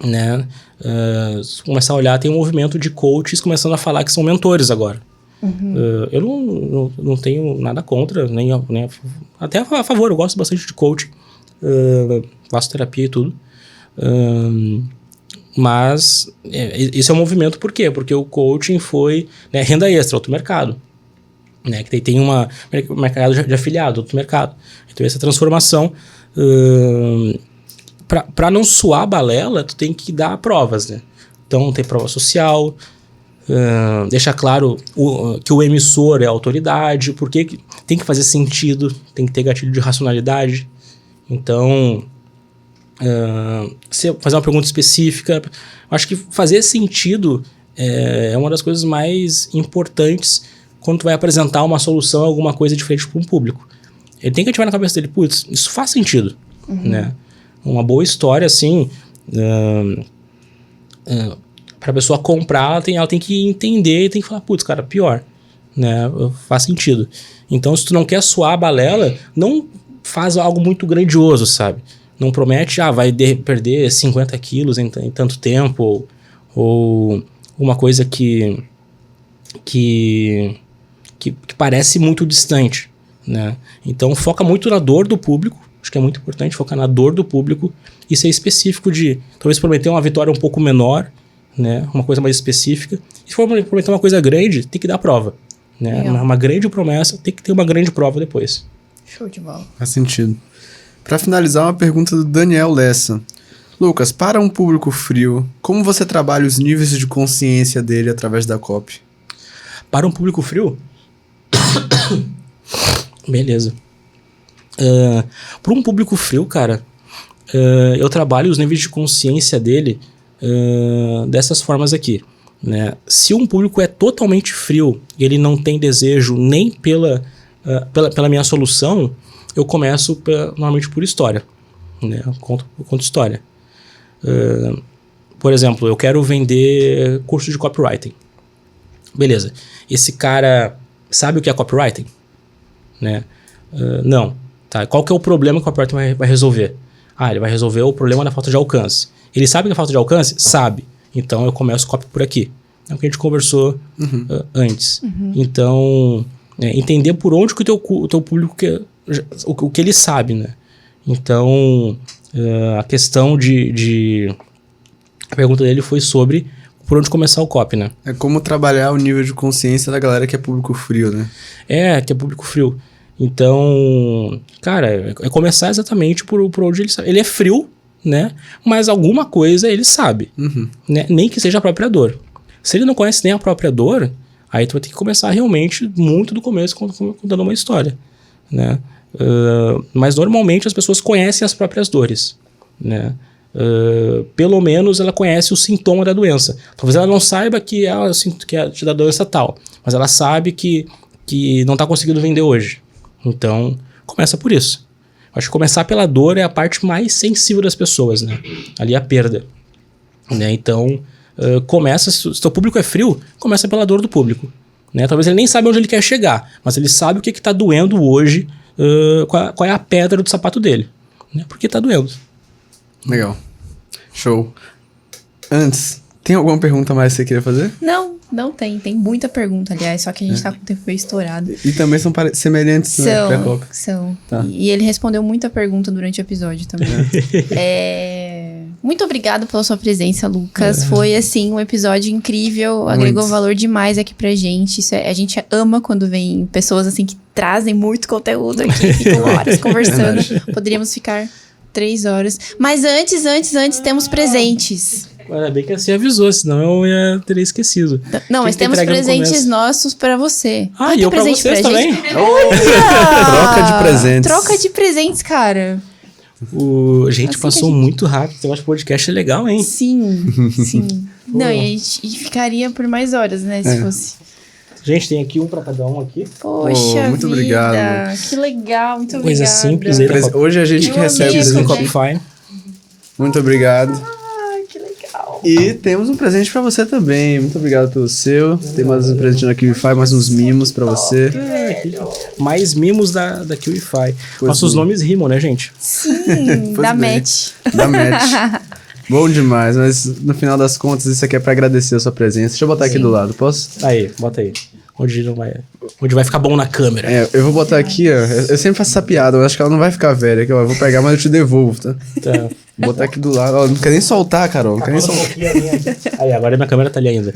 Né? Se começar a olhar, tem um movimento de coaches começando a falar que são mentores agora. Eu não tenho nada contra, nem até a favor, eu gosto bastante de coaching, faço terapia e tudo. Mas esse é um movimento por quê? Porque o coaching foi, né, renda extra, outro mercado. Né, que tem um mercado de afiliado, outro mercado. Então essa transformação, para não suar a balela, tu tem que dar provas, né? Então tem prova social, deixar claro que o emissor é a autoridade, porque tem que fazer sentido, tem que ter gatilho de racionalidade. Então, se fazer uma pergunta específica, acho que fazer sentido é uma das coisas mais importantes quando tu vai apresentar uma solução, alguma coisa diferente para um público. Ele tem que ativar na cabeça dele, putz, isso faz sentido, né? Uma boa história, assim, para a pessoa comprar, ela tem que entender e tem que falar, putz, cara, pior, né? Faz sentido. Então, se tu não quer suar a balela, não faz algo muito grandioso, sabe? Não promete, vai perder 50 quilos em tanto tempo, ou uma coisa que parece muito distante, né? Então foca muito na dor do público, acho que é muito importante focar na dor do público e ser específico de, talvez prometer uma vitória um pouco menor, né? Uma coisa mais específica. E se for prometer uma coisa grande, tem que dar prova, né? Uma grande promessa, tem que ter uma grande prova depois. Show de bola. Faz sentido. Para finalizar, uma pergunta do Daniel Lessa. Lucas, para um público frio, como você trabalha os níveis de consciência dele através da copy? Para um público frio? Beleza. Para um público frio, cara, eu trabalho os níveis de consciência dele dessas formas aqui, né? Se um público é totalmente frio e ele não tem desejo nem pela minha solução, eu começo normalmente por história, né? Eu conto história. Por exemplo, eu quero vender curso de copywriting. Beleza. Esse cara sabe o que é copywriting? Né? Não. Tá. Qual que é o problema que o copywriting vai resolver? Ele vai resolver o problema da falta de alcance. Ele sabe que é falta de alcance? Sabe. Então eu começo copy por aqui. É o que a gente conversou antes. Então, entender por onde que o teu público quer, o que ele sabe, né? Então, a questão a pergunta dele foi sobre por onde começar o copy, né? É como trabalhar o nível de consciência da galera que é público frio, né? Que é público frio. Então, cara, é começar exatamente por onde ele sabe. Ele é frio, né? Mas alguma coisa ele sabe, né? Nem que seja a própria dor. Se ele não conhece nem a própria dor, aí tu vai ter que começar realmente muito do começo contando uma história, né? Mas normalmente as pessoas conhecem as próprias dores, né? Pelo menos ela conhece o sintoma da doença. Talvez ela não saiba que é da doença tal, mas ela sabe que não está conseguindo vender hoje. Então, começa por isso. Acho que começar pela dor é a parte mais sensível das pessoas, né? Ali é a perda, né? Então, se o teu público é frio, começa pela dor do público, né? Talvez ele nem saiba onde ele quer chegar, mas ele sabe o que está doendo hoje, qual é a pedra do sapato dele, né? Porque está doendo. Legal. Show. Antes, tem alguma pergunta mais que você queria fazer? Não tem. Tem muita pergunta, aliás, só que a gente tá com o tempo meio estourado. E também são semelhantes, né? São. Tá. E ele respondeu muita pergunta durante o episódio também. Muito obrigada pela sua presença, Lucas. Foi, assim, um episódio incrível. Agregou valor demais aqui pra gente. A gente ama quando vem pessoas, assim, que trazem muito conteúdo aqui. Ficam horas conversando. Poderíamos ficar 3 horas. Mas antes temos presentes. Ainda bem que assim avisou, senão eu teria esquecido. Não, mas temos presentes nossos pra você. E eu pra vocês também. Troca de presentes. Troca de presentes, cara. Gente, assim passou muito rápido. Eu acho que o podcast é legal, hein? Sim. Não, e a gente ficaria por mais horas, né? Se fosse. Gente, tem aqui um pra cada um aqui. Poxa, muito obrigado. Que legal, muito Coisa obrigada. simples. Hoje a gente que recebe no Copify. Muito obrigado. Que legal. E temos um presente pra você também. Muito obrigado pelo seu. Tem mais um presente da QIFI, mais uns mimos pra você. Mais mimos da QIFI. Pois Nossos bem. nomes rimam, né, gente? Sim, Pois da bem. match. Da match. Bom demais, mas no final das contas, isso aqui é pra agradecer a sua presença. Deixa eu botar aqui do lado, posso? Aí, bota aí. Onde vai ficar bom na câmera. É, eu vou botar aqui, ó. Eu sempre faço essa piada, eu acho que ela não vai ficar velha. Aqui, ó, eu vou pegar, mas eu te devolvo, tá? Tá. Vou botar aqui do lado. Ó, não quer nem soltar, Carol. Não quer nem soltar. Aí, agora a minha câmera tá ali ainda.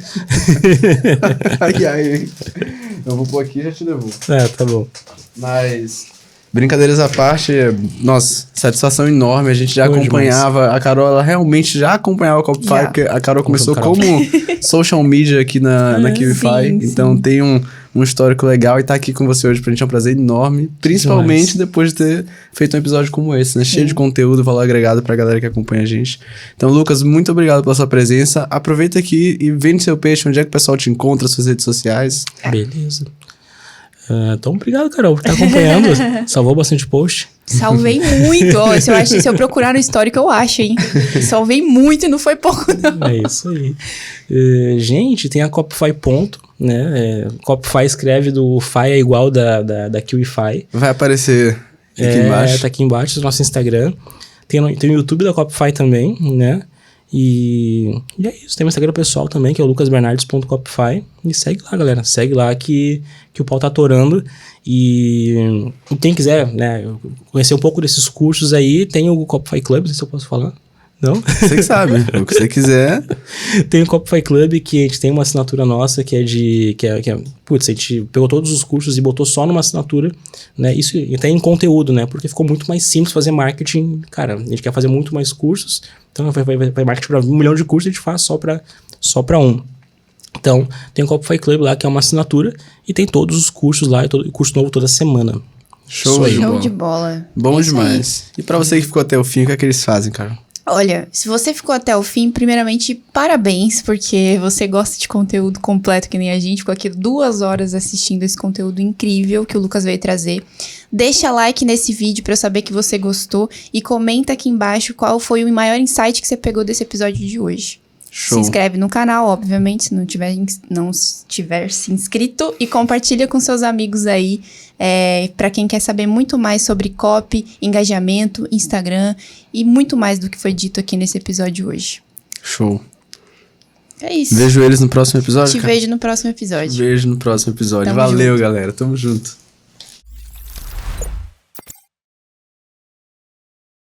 Ai. Eu vou pôr aqui e já te devolvo. É, tá bom. Mas, brincadeiras à parte, nossa, satisfação enorme. A gente já Bom acompanhava, a Carol, ela realmente já acompanhava o Copify, Já. porque a Carol começou Carol. como social media aqui na QIFI. sim, Então tem um histórico legal e tá aqui com você hoje pra gente é um prazer enorme. Principalmente depois de ter feito um episódio como esse, né? Cheio de conteúdo, valor agregado pra galera que acompanha a gente. Então, Lucas, muito obrigado pela sua presença. Aproveita aqui e vende seu peixe, onde é que o pessoal te encontra, suas redes sociais. Beleza. Então, obrigado, Carol, por estar acompanhando. Salvou bastante post. Salvei muito. Ó, se eu procurar no histórico, eu acho, hein? Salvei muito e não foi pouco, não. É isso aí. Gente, tem a Copify ponto, né? Copify escreve do Fi é igual da QIFI. Vai aparecer aqui embaixo. Tá aqui embaixo do nosso Instagram. Tem o YouTube da Copify também, né? E é isso. Tem o Instagram pessoal também, que é o lucasbernardes.copify. E segue lá, galera. Segue lá que o pau tá atorando. E quem quiser, né, conhecer um pouco desses cursos aí, tem o Copify Club, não sei se eu posso falar. Não? Você que sabe. O que você quiser. Tem o Copify Club, que a gente tem uma assinatura nossa que putz, a gente pegou todos os cursos e botou só numa assinatura, né? Isso até em conteúdo, né? Porque ficou muito mais simples fazer marketing. Cara, a gente quer fazer muito mais cursos, então vai marketing para 1 milhão de cursos, a gente faz só para um. Então, tem o Copify Club lá, que é uma assinatura, e tem todos os cursos lá, e curso novo toda semana. Show de bola. Bom É isso demais. E pra você que ficou até o fim, o que é que eles fazem, cara? Olha, se você ficou até o fim, primeiramente, parabéns, porque você gosta de conteúdo completo que nem a gente. Ficou aqui 2 horas assistindo esse conteúdo incrível que o Lucas veio trazer. Deixa like nesse vídeo pra eu saber que você gostou e comenta aqui embaixo qual foi o maior insight que você pegou desse episódio de hoje. Show. Se inscreve no canal, obviamente, se não tiver se inscrito, e compartilha com seus amigos aí, para quem quer saber muito mais sobre copy, engajamento, Instagram e muito mais do que foi dito aqui nesse episódio hoje. Show. É isso. Vejo eles no próximo episódio, Te cara? vejo no próximo episódio. Vejo no próximo episódio. Tamo Valeu, junto. galera. Tamo junto.